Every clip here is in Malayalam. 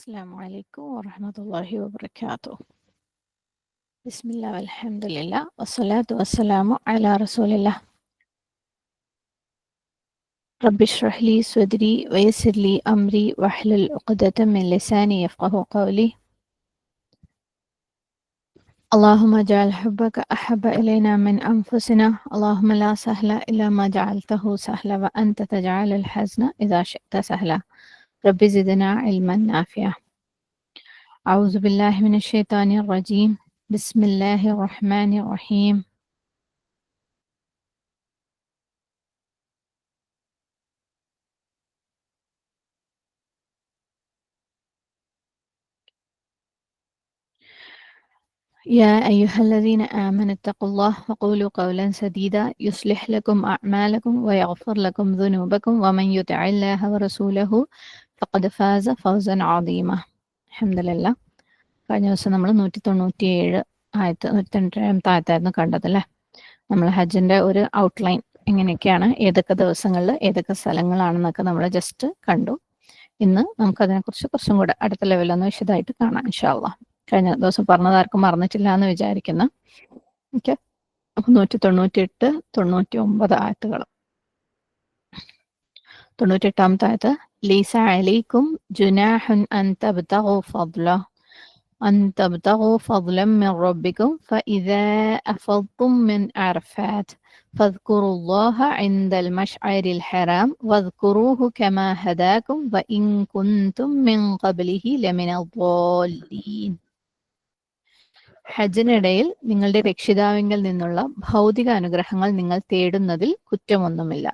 السلام عليكم ورحمة الله وبركاته. بسم الله والحمد لله والصلاة والسلام على رسول الله. رب اشرح لي صدري ويسر لي أمري واحلل عقدة من لساني يفقه قولي. اللهم اجعل حبك أحب إلينا من أنفسنا. اللهم لا سهل إلا ما جعلته سهلا وأنت تجعل الحزن إذا شئت سهلا. رب زدنا علما نافعا. أعوذ بالله من الشيطان الرجيم. بسم الله الرحمن الرحيم. يا أيها الذين آمنوا اتقوا الله وقولوا قولا سديدا يصلح لكم أعمالكم ويغفر لكم ذنوبكم ومن يطع الله ورسوله فقد فاز فوزا عظيما. الحمد لله. കഴിഞ്ഞ ദിവസം നമ്മൾ 197 ആയത്തായിരുന്നു കണ്ടതല്ലേ. നമ്മൾ ഹജ്ജിന്റെ ഒരു ഔട്ട്ലൈൻ എങ്ങനെയൊക്കെയാണ്, ഏതൊക്കെ ദിവസങ്ങളിൽ ഏതൊക്കെ സ്ഥലങ്ങളാണെന്നൊക്കെ നമ്മൾ ജസ്റ്റ് കണ്ടു. ഇന്ന് നമുക്കതിനെക്കുറിച്ച് കുറച്ചും കൂടെ അടുത്ത ലെവലൊന്ന് വിശദമായിട്ട് കാണാം ഇൻഷാ അള്ളാ. കഴിഞ്ഞ ദിവസം പറഞ്ഞത് ആർക്കും മറന്നിട്ടില്ല എന്ന് വിചാരിക്കുന്നു. ഓക്കെ, അപ്പൊ 198, 99 ആയത്തുകൾ. 98-ാമത്തെ ആയത്ത്, ലൈസ അലൈക്കും ജുനാഹുൻ അൻ തബ്തഗൂ ഫദ്ലൻ മിൻ റബ്ബിക്കും ഫഇദാ അഫദ്തും മിൻ അറഫാത്ത് فاذكروا الله عند المشعر الحرام واذكروه كما هداكم وإن كنتم من قبله لمن الضالين. ഹജ്ജിനിടയിൽ നിങ്ങളുടെ രക്ഷിതാവിങ്കിൽ നിന്നുള്ള ഭൗതിക അനുഗ്രഹങ്ങൾ നിങ്ങൾ തേടുന്നതിൽ കുറ്റമൊന്നുമില്ല.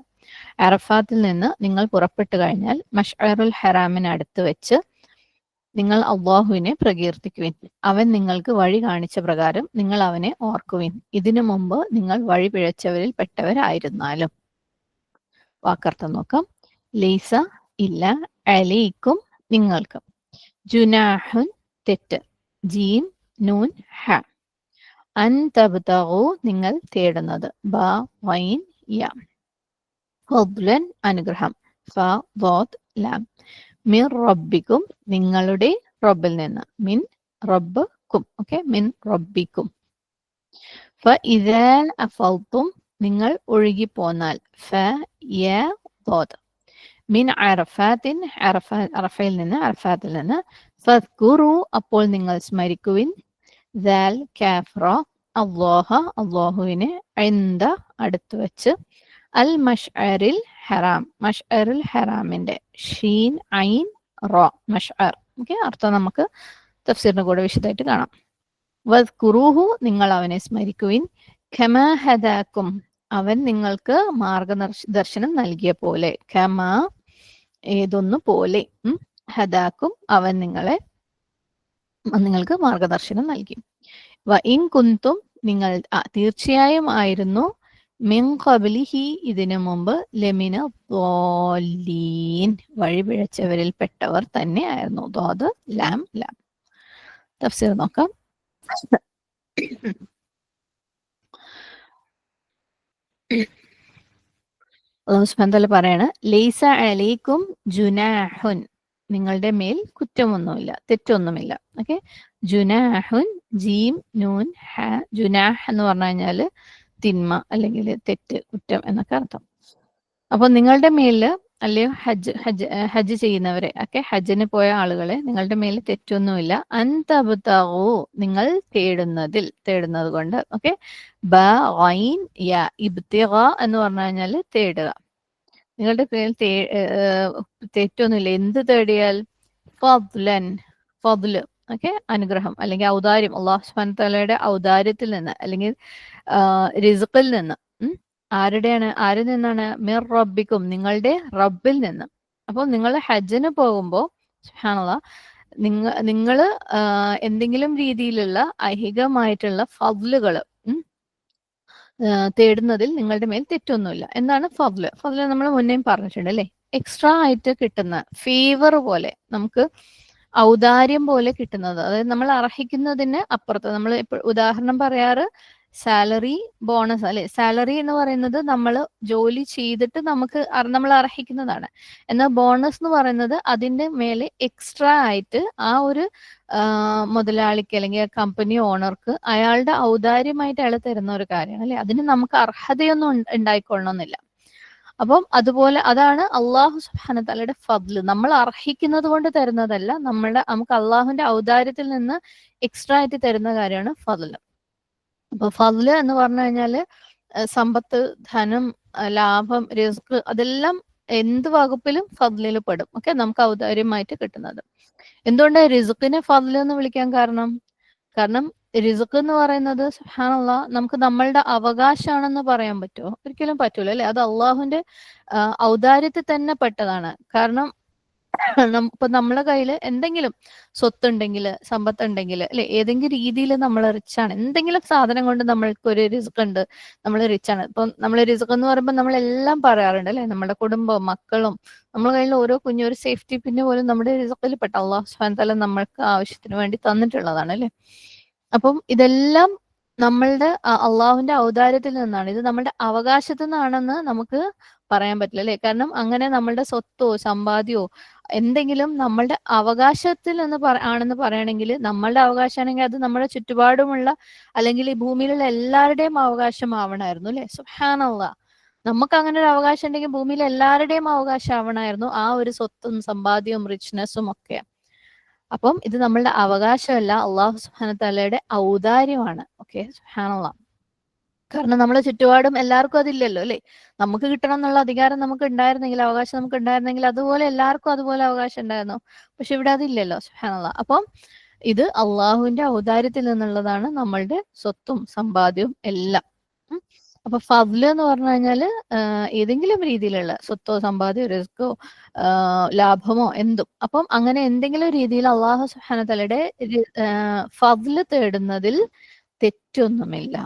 അറഫാത്തിൽ നിന്ന് നിങ്ങൾ പുറപ്പെട്ടു കഴിഞ്ഞാൽ മഷ്അറുൽ ഹറാമിനടുത്ത് വെച്ച് നിങ്ങൾ അള്ളാഹുവിനെ പ്രകീർത്തിക്കുവിൻ. അവൻ നിങ്ങൾക്ക് വഴി കാണിച്ച പ്രകാരം നിങ്ങൾ അവനെ ഓർക്കുവിൻ. ഇതിനു മുമ്പ് നിങ്ങൾ വഴി പിഴച്ചവരിൽ പെട്ടവരായിരുന്നാലും. വാക്കർത്ഥം നോക്കാം. ലൈസ ഇല്ല, അലൈക്കും നിങ്ങൾക്ക്, ജുനാഹുൻ തെറ്റ്, ജീം നൂൻ ഹ, അൻ തബ്തഗൂ നിങ്ങൾ തേടുന്നത്, ബ വൈൻ യ, ഫദ്ലൻ അനുഗ്രഹം, ഫ ദാദ് ലാം, മിൻ റബ്ബിക്കും നിങ്ങളുടെ റബ്ബിൽ നിന്ന്, മിൻ റബ്ബക്കും, ഓക്കെ, മിൻ റബ്ബിക്കും. ഫഇദാ അഫൽതും നിങ്ങൾ ഒഴുകിപ്പോന്നാൽ, ഫ യ ദാദ്, മിൻ അറഫാത്തിൻ അറഫയിൽ നിന്ന്, അറഫാത്തിൽ നിന്ന്, ഫദ്കുറു അപ്പോൾ നിങ്ങൾ സ്മരിക്കുവിൻ, ദാൽ കാഫ്ര അല്ലാഹ അല്ലാഹുവിനെ, ഇൻദ അടുത്ത് വെച്ച്, അൽ മഷ്അറിൽ ഹറാം മഷ്അറുൽ ഹറാമിന്റെ, ഷീൻ ഐൻ റ മഷ്അർ. ഓക്കെ, അർത്ഥം നമുക്ക് തഫ്സീറിന്റെ കൂടെ വിശദമായിട്ട് കാണാം. വദ്കുറൂഹു നിങ്ങൾ അവനെ സ്മരിക്കുവിൻ, ഖമാ ഹദാക്കും അവൻ നിങ്ങൾക്ക് മാർഗദർശനം നൽകിയ പോലെ, ഖമാ ഏതൊന്നു പോലെ, ഹദാക്കും അവൻ നിങ്ങൾക്ക് മാർഗദർശനം നൽകി. വ ഇൻ കുന്തും നിങ്ങൾ തീർച്ചയായും ആയിരുന്നു, മിൻ ഖബ്ലിഹി ഇതിനു മുമ്പ്, ലമിന ദ്വാലീൻ വഴിപിഴച്ചവരിൽ പെട്ടവർ തന്നെ ആയിരുന്നു. ദ്വാദ് ലാം ലാം. തഫ്സീർ നോക്കാം. അല്ലാഹു സുബ്ഹാനഹു വ തആല പറയാണ്, ലൈസ അലൈക്കും ജുനാഹുൻ നിങ്ങളുടെ മേൽ കുറ്റമൊന്നുമില്ല, തെറ്റൊന്നുമില്ല. ഓക്കെ, ജുനാഹുൻ ജീം നൂൻ ഹ. ജുനാഹ് എന്ന് പറഞ്ഞു കഴിഞ്ഞാൽ തിന്മ അല്ലെങ്കിൽ തെറ്റ്, കുറ്റം എന്നൊക്കെ അർത്ഥം. അപ്പൊ നിങ്ങളുടെ മേലില്, അല്ലയോ ഹജ്ജ് ചെയ്യുന്നവരെ, ഒക്കെ ഹജ്ജിന് പോയ ആളുകളെ, നിങ്ങളുടെ മേലിൽ തെറ്റൊന്നുമില്ല. അൻ തബ്തഗൂ നിങ്ങൾ തേടുന്നത് കൊണ്ട്. ഓക്കെ, ബ ഗൈൻ യ, ഇബ്തിഗ എന്ന് പറഞ്ഞു കഴിഞ്ഞാൽ തേടുക. നിങ്ങളുടെ പേരിൽ തെറ്റൊന്നുമില്ല. എന്ത് തേടിയാൽ? ഫദ്ലൻ, ഫദ്ല്, ഓക്കെ, അനുഗ്രഹം അല്ലെങ്കിൽ ഔദാര്യം, അല്ലാഹു സുബ്ഹാനഹു വ തആലയുടെ ഔദാര്യത്തിൽ നിന്ന് അല്ലെങ്കിൽ റിസ്ഖിൽ നിന്ന്. ആരിൽ നിന്നാണ്? മിർ റബ്ബിക്കും നിങ്ങളുടെ റബ്ബിൽ നിന്ന്. അപ്പോൾ നിങ്ങൾ ഹജ്ജിന് പോകുമ്പോൾ സുബ്ഹാനല്ലാഹ്, നിങ്ങൾ എന്തെങ്കിലും രീതിയിലുള്ള ഐഹികമായിട്ടുള്ള ഫദ്ലുകൾ തേടുന്നതിൽ നിങ്ങളുടെ മേൽ തെറ്റൊന്നുമില്ല. എന്താണ് ഫദ്ല്? ഫദ്ല് നമ്മൾ മുന്നേ പറഞ്ഞിട്ടുണ്ട് അല്ലേ, എക്സ്ട്രാ ആയിട്ട് കിട്ടുന്ന ഫേവർ പോലെ, നമുക്ക് ഔദാര്യം പോലെ കിട്ടുന്നത്. അതായത് നമ്മൾ അർഹിക്കുന്നതിന് അപ്പുറത്ത്. നമ്മൾ ഉദാഹരണം പറയാറ്, സാലറി, ബോണസ് അല്ലെ. സാലറി എന്ന് പറയുന്നത് നമ്മൾ ജോലി ചെയ്തിട്ട് നമുക്ക് നമ്മൾ അർഹിക്കുന്നതാണ്. എന്നാൽ ബോണസ് എന്ന് പറയുന്നത് അതിന്റെ മേലെ എക്സ്ട്രാ ആയിട്ട് ആ ഒരു മുതലാളിക്ക് അല്ലെങ്കിൽ കമ്പനി ഓണർക്ക് അയാളുടെ ഔദാര്യമായിട്ട് അയാൾ തരുന്ന ഒരു കാര്യമാണ് അല്ലെ. അതിന് നമുക്ക് അർഹതയൊന്നും ഉണ്ടായിക്കൊള്ളണമെന്നില്ല. അപ്പം അതുപോലെ അതാണ് അള്ളാഹു സുബ്ഹാനഹു തആലയുടെ ഫദ്ല്. നമ്മൾ അർഹിക്കുന്നത് കൊണ്ട് തരുന്നതല്ല, നമുക്ക് അള്ളാഹുവിന്റെ ഔദാര്യത്തിൽ നിന്ന് എക്സ്ട്രാ ആയിട്ട് തരുന്ന കാര്യമാണ് ഫദ്ല്. അപ്പൊ ഫദ്ല് എന്ന് പറഞ്ഞു കഴിഞ്ഞാല് സമ്പത്ത്, ധനം, ലാഭം, റിസ്ക്, അതെല്ലാം എന്ത് വകുപ്പിലും ഫദ്ലിൽ പെടും. ഓക്കെ, നമുക്ക് ഔദാര്യമായിട്ട് കിട്ടുന്നത്. എന്തുകൊണ്ട് റിസ്ക്കിനെ ഫദ്ല് എന്ന് വിളിക്കാൻ കാരണം? കാരണം റിസ്ക് എന്ന് പറയുന്നത് സുബ്ഹാനല്ലാഹ് നമുക്ക് നമ്മളുടെ അവകാശമാണെന്ന് പറയാൻ പറ്റുമോ? ഒരിക്കലും പറ്റൂല അല്ലെ. അത് അള്ളാഹുവിന്റെ ഔദാര്യത്തിൽ തന്നെ പെട്ടതാണ്. കാരണം ഇപ്പൊ നമ്മളെ കയ്യിൽ എന്തെങ്കിലും സ്വത്തുണ്ടെങ്കിൽ, സമ്പത്തുണ്ടെങ്കിൽ അല്ലെ, ഏതെങ്കിലും രീതിയിൽ നമ്മൾ റിച്ചാണ്, എന്തെങ്കിലും സാധനം കൊണ്ട് നമ്മൾക്ക് ഒരു റിസ്ക് ഉണ്ട്, നമ്മൾ റിച്ചാണ്. ഇപ്പൊ നമ്മൾ റിസ്ക് എന്ന് പറയുമ്പോൾ നമ്മളെല്ലാം പറയാറുണ്ട് അല്ലെ, നമ്മുടെ കുടുംബവും മക്കളും നമ്മളെ കയ്യിൽ ഓരോ കുഞ്ഞൊരു സേഫ്റ്റി പിന്നെ പോലും നമ്മുടെ റിസ്കിൽ പെട്ട അള്ളാഹു സുബ്ഹാനഹു തആല നമ്മൾക്ക് ആവശ്യത്തിന് വേണ്ടി തന്നിട്ടുള്ളതാണ് അല്ലെ. അപ്പം ഇതെല്ലാം നമ്മളുടെ അള്ളാഹുവിന്റെ ഔദാര്യത്തിൽ നിന്നാണ്. ഇത് നമ്മളുടെ അവകാശത്തിൽ നിന്നാണെന്ന് നമുക്ക് പറയാൻ പറ്റില്ല അല്ലെ. കാരണം അങ്ങനെ നമ്മളുടെ സ്വത്തോ സമ്പാദ്യമോ എന്തെങ്കിലും നമ്മളുടെ അവകാശത്തിൽ നിന്ന് ആണെന്ന് പറയണമെങ്കിൽ, നമ്മളുടെ അവകാശമാണെങ്കിൽ അത് നമ്മുടെ ചുറ്റുപാടുമുള്ള അല്ലെങ്കിൽ ഈ ഭൂമിയിലുള്ള എല്ലാവരുടെയും അവകാശമാവണമായിരുന്നു അല്ലെ. സുബ്ഹാനല്ലാഹ്, നമുക്ക് അങ്ങനെ ഒരു അവകാശം ഉണ്ടെങ്കിൽ ഭൂമിയിലെ എല്ലാവരുടെയും അവകാശം ആവണമായിരുന്നു ആ ഒരു സ്വത്തും സമ്പാദ്യവും റിച്ച്നെസ്സും ഒക്കെ. അപ്പം ഇത് നമ്മളുടെ അവകാശമല്ല, അള്ളാഹു സുബ്ഹാനഹു തആലയുടെ ഔദാര്യമാണ്. ഓക്കെ, സുബ്ഹാനല്ലാഹ്. കാരണം നമ്മളെ ചുറ്റുപാടും എല്ലാവർക്കും അതില്ലല്ലോ അല്ലെ. നമുക്ക് കിട്ടണം എന്നുള്ള അധികാരം നമുക്ക് ഉണ്ടായിരുന്നെങ്കിൽ, അവകാശം നമുക്ക് ഉണ്ടായിരുന്നെങ്കിൽ അതുപോലെ എല്ലാവർക്കും അതുപോലെ അവകാശം ഉണ്ടായിരുന്നു. പക്ഷെ ഇവിടെ അതില്ലല്ലോ. സുബ്ഹാനല്ലാഹ്. അപ്പം ഇത് അള്ളാഹുവിന്റെ ഔദാര്യത്തിൽ നിന്നുള്ളതാണ് നമ്മളുടെ സ്വത്തും സമ്പാദ്യവും എല്ലാം. അപ്പൊ ഫദ്ല് എന്ന് പറഞ്ഞു കഴിഞ്ഞാല് ഏതെങ്കിലും രീതിയിലുള്ള സ്വത്തോ സമ്പാദ്യമോ റിസ്കോ ലാഭമോ എന്തും. അപ്പം അങ്ങനെ എന്തെങ്കിലും രീതിയിൽ അള്ളാഹു സുബ്ഹാനഹു തആലയുടെ ഫദ്ല് തേടുന്നതിൽ തെറ്റൊന്നുമില്ല.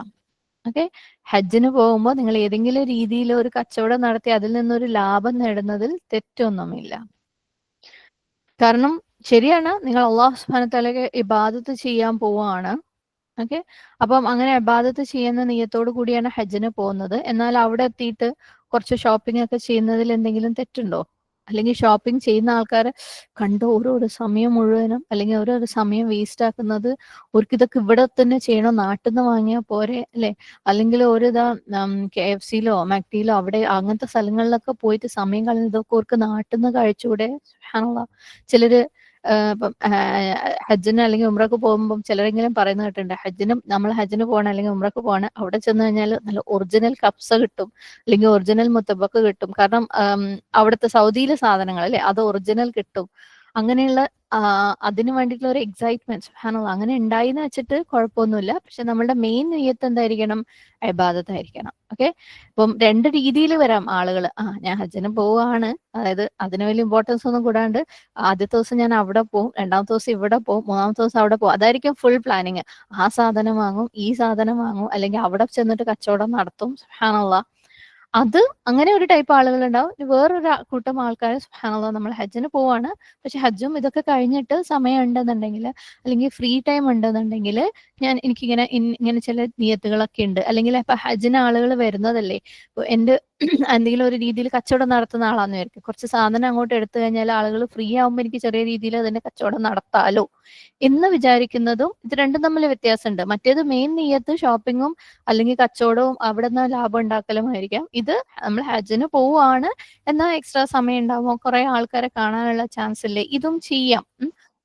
ഓക്കെ, ഹജ്ജിന് പോകുമ്പോൾ നിങ്ങൾ ഏതെങ്കിലും രീതിയിൽ ഒരു കച്ചവടം നടത്തി അതിൽ നിന്നൊരു ലാഭം നേടുന്നതിൽ തെറ്റൊന്നുമില്ല. കാരണം ശരിയാണ്, നിങ്ങൾ അള്ളാഹു സുബ്ഹാനഹു തആലയെ ഇബാദത്ത് ചെയ്യാൻ പോവാണ്. ഓക്കെ, അപ്പം അങ്ങനെ ഇബാദത്ത് ചെയ്യുന്ന നിയ്യത്തോട് കൂടിയാണ് ഹജ്ജിന് പോകുന്നത്. എന്നാൽ അവിടെ എത്തിയിട്ട് കുറച്ച് ഷോപ്പിംഗ് ഒക്കെ ചെയ്യുന്നതിൽ എന്തെങ്കിലും തെറ്റുണ്ടോ? അല്ലെങ്കിൽ ഷോപ്പിംഗ് ചെയ്യുന്ന ആൾക്കാരെ കണ്ട് ഓരോരോ സമയം മുഴുവനും അല്ലെങ്കിൽ ഓരോരോ സമയം വേസ്റ്റ് ആക്കുന്നത്, അവർക്ക് ഇതൊക്കെ ഇവിടെ തന്നെ ചെയ്യണോ, നാട്ടിൽ നിന്ന് വാങ്ങിയാൽ പോരെ അല്ലെ. അല്ലെങ്കിൽ ഒരു KFC-ലോ മാക്ഡിയിലോ അവിടെ അങ്ങനത്തെ സ്ഥലങ്ങളിലൊക്കെ പോയിട്ട് സമയം കളയുന്നത്, ഇതൊക്കെ അവർക്ക് നാട്ടിൽ നിന്ന് കഴിച്ചുകൂടെ? സുബ്ഹാനല്ലാഹ്. ചിലര് ഇപ്പം ഹജ്ജിന് അല്ലെങ്കിൽ ഉംറക്ക് പോകുമ്പോൾ ചിലരെങ്കിലും പറയുന്നത് കേട്ടിട്ടുണ്ട്, നമ്മൾ ഹജ്ജിന് പോകണം അല്ലെങ്കിൽ ഉംറക്ക് പോകണം, അവിടെ ചെന്ന് കഴിഞ്ഞാൽ നല്ല ഒറിജിനൽ കബ്സ കിട്ടും അല്ലെങ്കിൽ ഒറിജിനൽ മുത്തബക്ക് കിട്ടും. കാരണം അവിടുത്തെ സൗദിയിലെ സാധനങ്ങൾ അല്ലെ, അത് ഒറിജിനൽ കിട്ടും. അങ്ങനെയുള്ള അതിന് വേണ്ടിയിട്ടുള്ള ഒരു എക്സൈറ്റ്മെന്റ് സുബ്ഹാനല്ലാഹ് അങ്ങനെ ഉണ്ടായിന്ന് വെച്ചിട്ട് കുഴപ്പമൊന്നുമില്ല. പക്ഷെ നമ്മളുടെ മെയിൻ നിയ്യത്ത് എന്തായിരിക്കണം? ഇബാദത്തായിരിക്കണം. ഓക്കെ, ഇപ്പം രണ്ട് രീതിയിൽ വരാം ആളുകൾ. ഞാൻ ഹജ്ജിന് പോവാണ്, അതായത് അതിന് വലിയ ഇമ്പോർട്ടൻസ് ഒന്നും കൂടാണ്ട് ആദ്യത്തെ ദിവസം ഞാൻ അവിടെ പോകും, രണ്ടാമത്തെ ദിവസം ഇവിടെ പോകും, മൂന്നാമത്തെ ദിവസം അവിടെ പോകും. അതായിരിക്കും ഫുൾ പ്ലാനിങ്. ആ സാധനം വാങ്ങും, ഈ സാധനം വാങ്ങും, അല്ലെങ്കിൽ അവിടെ ചെന്നിട്ട് കച്ചവടം നടത്തും. സുബ്ഹാനല്ലാഹ്. അത് അങ്ങനെ ഒരു ടൈപ്പ് ആളുകൾ ഉണ്ടാവും. വേറൊരു കൂട്ടം ആൾക്കാർ സുബ്ഹാനല്ലാഹ് നമ്മൾ ഹജ്ജിന് പോവാണ്, പക്ഷെ ഹജ്ജും ഇതൊക്കെ കഴിഞ്ഞിട്ട് സമയം ഉണ്ടെന്നുണ്ടെങ്കിൽ അല്ലെങ്കിൽ ഫ്രീ ടൈം ഉണ്ടെന്നുണ്ടെങ്കിൽ എനിക്കിങ്ങനെ ഇങ്ങനെ ചില നിയത്തുകളൊക്കെ ഉണ്ട്. അല്ലെങ്കിൽ ഇപ്പൊ ഹജ്ജിന് ആളുകൾ വരുന്നതല്ലേ, ഇപ്പൊ എന്റെ എന്തെങ്കിലും ഒരു രീതിയിൽ കച്ചവടം നടത്തുന്ന ആളാന്ന് വിചാരിക്കും, കുറച്ച് സാധനം അങ്ങോട്ട് എടുത്തു കഴിഞ്ഞാൽ ആളുകൾ ഫ്രീ ആവുമ്പോൾ എനിക്ക് ചെറിയ രീതിയിൽ അതിന്റെ കച്ചവടം നടത്താലോ എന്ന് വിചാരിക്കുന്നതും ഇത് രണ്ടും തമ്മിൽ വ്യത്യാസമുണ്ട്. മറ്റേത് മെയിൻ നിയ്യത്ത് ഷോപ്പിങ്ങും അല്ലെങ്കിൽ കച്ചവടവും അവിടെ നിന്ന് ലാഭം ഉണ്ടാക്കലുമായിരിക്കാം. ഇത് നമ്മൾ ഹജ്ജിന് പോവുകയാണ് എന്നാൽ എക്സ്ട്രാ സമയം ഉണ്ടാവുമോ, കുറെ ആൾക്കാരെ കാണാനുള്ള ചാൻസ് ഇല്ലേ, ഇതും ചെയ്യാം.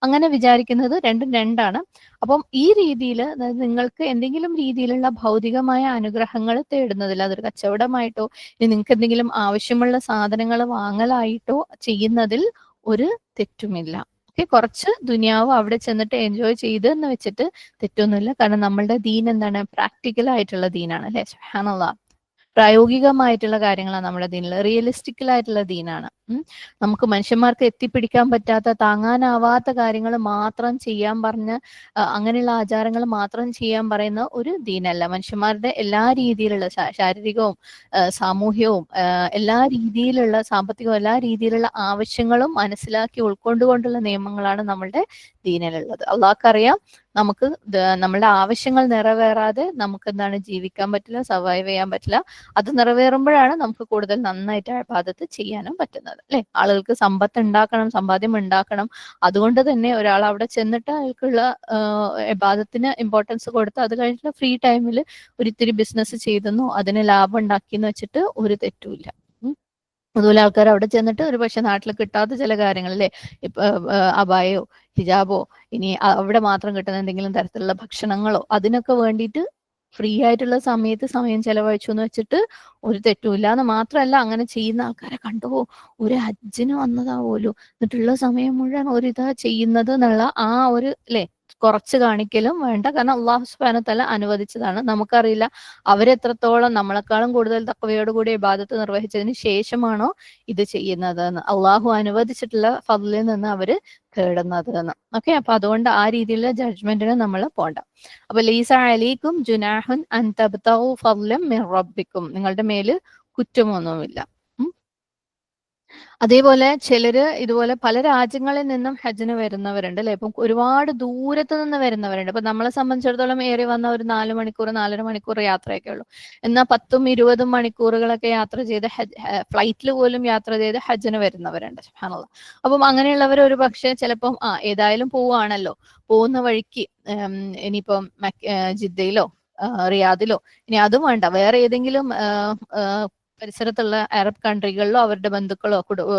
അങ്ങനെ വിചാരിക്കുന്നത് രണ്ടും രണ്ടാണ്. അപ്പം ഈ രീതിയിൽ, അതായത് നിങ്ങൾക്ക് എന്തെങ്കിലും രീതിയിലുള്ള ഭൗതികമായ അനുഗ്രഹങ്ങൾ തേടുന്നതിൽ, അതൊരു കച്ചവടമായിട്ടോ ഇനി നിങ്ങൾക്ക് എന്തെങ്കിലും ആവശ്യമുള്ള സാധനങ്ങൾ വാങ്ങലായിട്ടോ ചെയ്യുന്നതിൽ ഒരു തെറ്റുമില്ല. ഓക്കെ, കുറച്ച് ദുനിയാവ് അവിടെ ചെന്നിട്ട് എൻജോയ് ചെയ്ത് എന്ന് വെച്ചിട്ട് തെറ്റൊന്നുമില്ല. കാരണം നമ്മളുടെ ദീൻ എന്താണ്? പ്രാക്ടിക്കൽ ആയിട്ടുള്ള ദീനാണ് അല്ലെ. സുബ്ഹാനല്ലാഹ്. പ്രായോഗികമായിട്ടുള്ള കാര്യങ്ങളാണ് നമ്മുടെ ദീനിൽ, റിയലിസ്റ്റിക്കൽ ആയിട്ടുള്ള ദീനാണ്. നമുക്ക് മനുഷ്യന്മാർക്ക് എത്തിപ്പിടിക്കാൻ പറ്റാത്ത, താങ്ങാനാവാത്ത കാര്യങ്ങൾ മാത്രം ചെയ്യാൻ പറഞ്ഞ് അങ്ങനെയുള്ള ആചാരങ്ങൾ മാത്രം ചെയ്യാൻ പറയുന്ന ഒരു ദീനല്ല. മനുഷ്യന്മാരുടെ എല്ലാ രീതിയിലുള്ള ശാരീരികവും സാമൂഹ്യവും എല്ലാ രീതിയിലുള്ള സാമ്പത്തികവും എല്ലാ രീതിയിലുള്ള ആവശ്യങ്ങളും മനസ്സിലാക്കി ഉൾക്കൊണ്ടുകൊണ്ടുള്ള നിയമങ്ങളാണ് നമ്മളുടെ ദീനിലുള്ളത്. അള്ളാഹ്ക്കറിയാം നമുക്ക് നമ്മളുടെ ആവശ്യങ്ങൾ നിറവേറാതെ നമുക്ക് എന്താണ് ജീവിക്കാൻ പറ്റില്ല, സർവൈവ് ചെയ്യാൻ പറ്റില്ല. അത് നിറവേറുമ്പോഴാണ് നമുക്ക് കൂടുതൽ നന്നായിട്ട് ഇബാദത്ത് ചെയ്യാനും പറ്റുന്നത്, അല്ലെ? ആളുകൾക്ക് സമ്പത്ത് ഉണ്ടാക്കണം, സമ്പാദ്യം ഉണ്ടാക്കണം. അതുകൊണ്ട് തന്നെ ഒരാൾ അവിടെ ചെന്നിട്ട് അയാൾക്കുള്ള ഇബാദത്തിന് ഇമ്പോർട്ടൻസ് കൊടുത്ത് അത് കഴിഞ്ഞിട്ട് ഫ്രീ ടൈമിൽ ഒരിത്തിരി ബിസിനസ് ചെയ്തെന്നോ അതിന് ലാഭം ഉണ്ടാക്കിയെന്ന് വെച്ചിട്ട് ഒരു തെറ്റുമില്ല. അതുപോലെ ആൾക്കാർ അവിടെ ചെന്നിട്ട് ഒരു പക്ഷെ നാട്ടിൽ കിട്ടാത്ത ചില കാര്യങ്ങൾ, അല്ലെ? ഇപ്പൊ അബായോ ഹിജാബോ ഇനി അവിടെ മാത്രം കിട്ടുന്ന എന്തെങ്കിലും തരത്തിലുള്ള ഭക്ഷണങ്ങളോ അതിനൊക്കെ വേണ്ടിയിട്ട് ഫ്രീ ആയിട്ടുള്ള സമയത്ത് സമയം ചെലവഴിച്ചു എന്ന് വെച്ചിട്ട് ഒരു തെറ്റുമില്ല. എന്ന് മാത്രമല്ല, അങ്ങനെ ചെയ്യുന്ന ആൾക്കാരെ കണ്ടുപോ ഒരു ഹജ്ജിന് വന്നതാ പോലും എന്നിട്ടുള്ള സമയം മുഴുവൻ ഒരിതാ ചെയ്യുന്നത് എന്നുള്ള ആ ഒരു, അല്ലെ, കുറച്ച് കാണിക്കലും വേണ്ട. കാരണം അള്ളാഹു സുബ്ഹാനഹു വ തആല അനുവദിച്ചതാണ്. നമുക്കറിയില്ല അവരെത്രത്തോളം നമ്മളെക്കാളും കൂടുതൽ തഖ്വയോടുകൂടി ഇബാദത്ത് നിർവഹിച്ചതിന് ശേഷമാണോ ഇത് ചെയ്യുന്നത് എന്ന്, അള്ളാഹു അനുവദിച്ചിട്ടുള്ള ഫദ്ലിൽ നിന്ന് അവര് തേടുന്നത് എന്ന്. ഓക്കെ, അപ്പൊ അതുകൊണ്ട് ആ രീതിയിലുള്ള ജഡ്ജ്മെന്റിന് നമ്മൾ പോണ്ട. അപ്പൊ ലൈസ അലൈക്കും ജുനാഹുൻ അൻ തബ്തഗു ഫദ്ലൻ മിൻ റബ്ബിക്കും, നിങ്ങളുടെ മേല് കുറ്റമൊന്നുമില്ല. അതേപോലെ ചിലര് ഇതുപോലെ പല രാജ്യങ്ങളിൽ നിന്നും ഹജ്ജിന് വരുന്നവരുണ്ട്, അല്ലെ? ഇപ്പം ഒരുപാട് ദൂരത്ത് നിന്ന് വരുന്നവരുണ്ട്. ഇപ്പൊ നമ്മളെ സംബന്ധിച്ചിടത്തോളം ഏറി വന്ന ഒരു 4 മണിക്കൂർ 4.5 മണിക്കൂർ യാത്രയൊക്കെ ഉള്ളൂ. എന്നാൽ 10ഉം 20ഉം മണിക്കൂറുകളൊക്കെ യാത്ര ചെയ്ത് ഫ്ലൈറ്റിൽ പോലും യാത്ര ചെയ്ത് ഹജ്ജിന് വരുന്നവരുണ്ട്. സുബ്ഹാനല്ലാഹ്. അപ്പം അങ്ങനെയുള്ളവർ ഒരു പക്ഷേ ചിലപ്പം ഏതായാലും പോവുകയാണല്ലോ, പോകുന്ന വഴിക്ക് ഇനിയിപ്പം ജിദ്ദയിലോ റിയാദിലോ, ഇനി അതും വേണ്ട വേറെ ഏതെങ്കിലും പരിസരത്തുള്ള അറബ് കൺട്രികളിലോ അവരുടെ ബന്ധുക്കളോ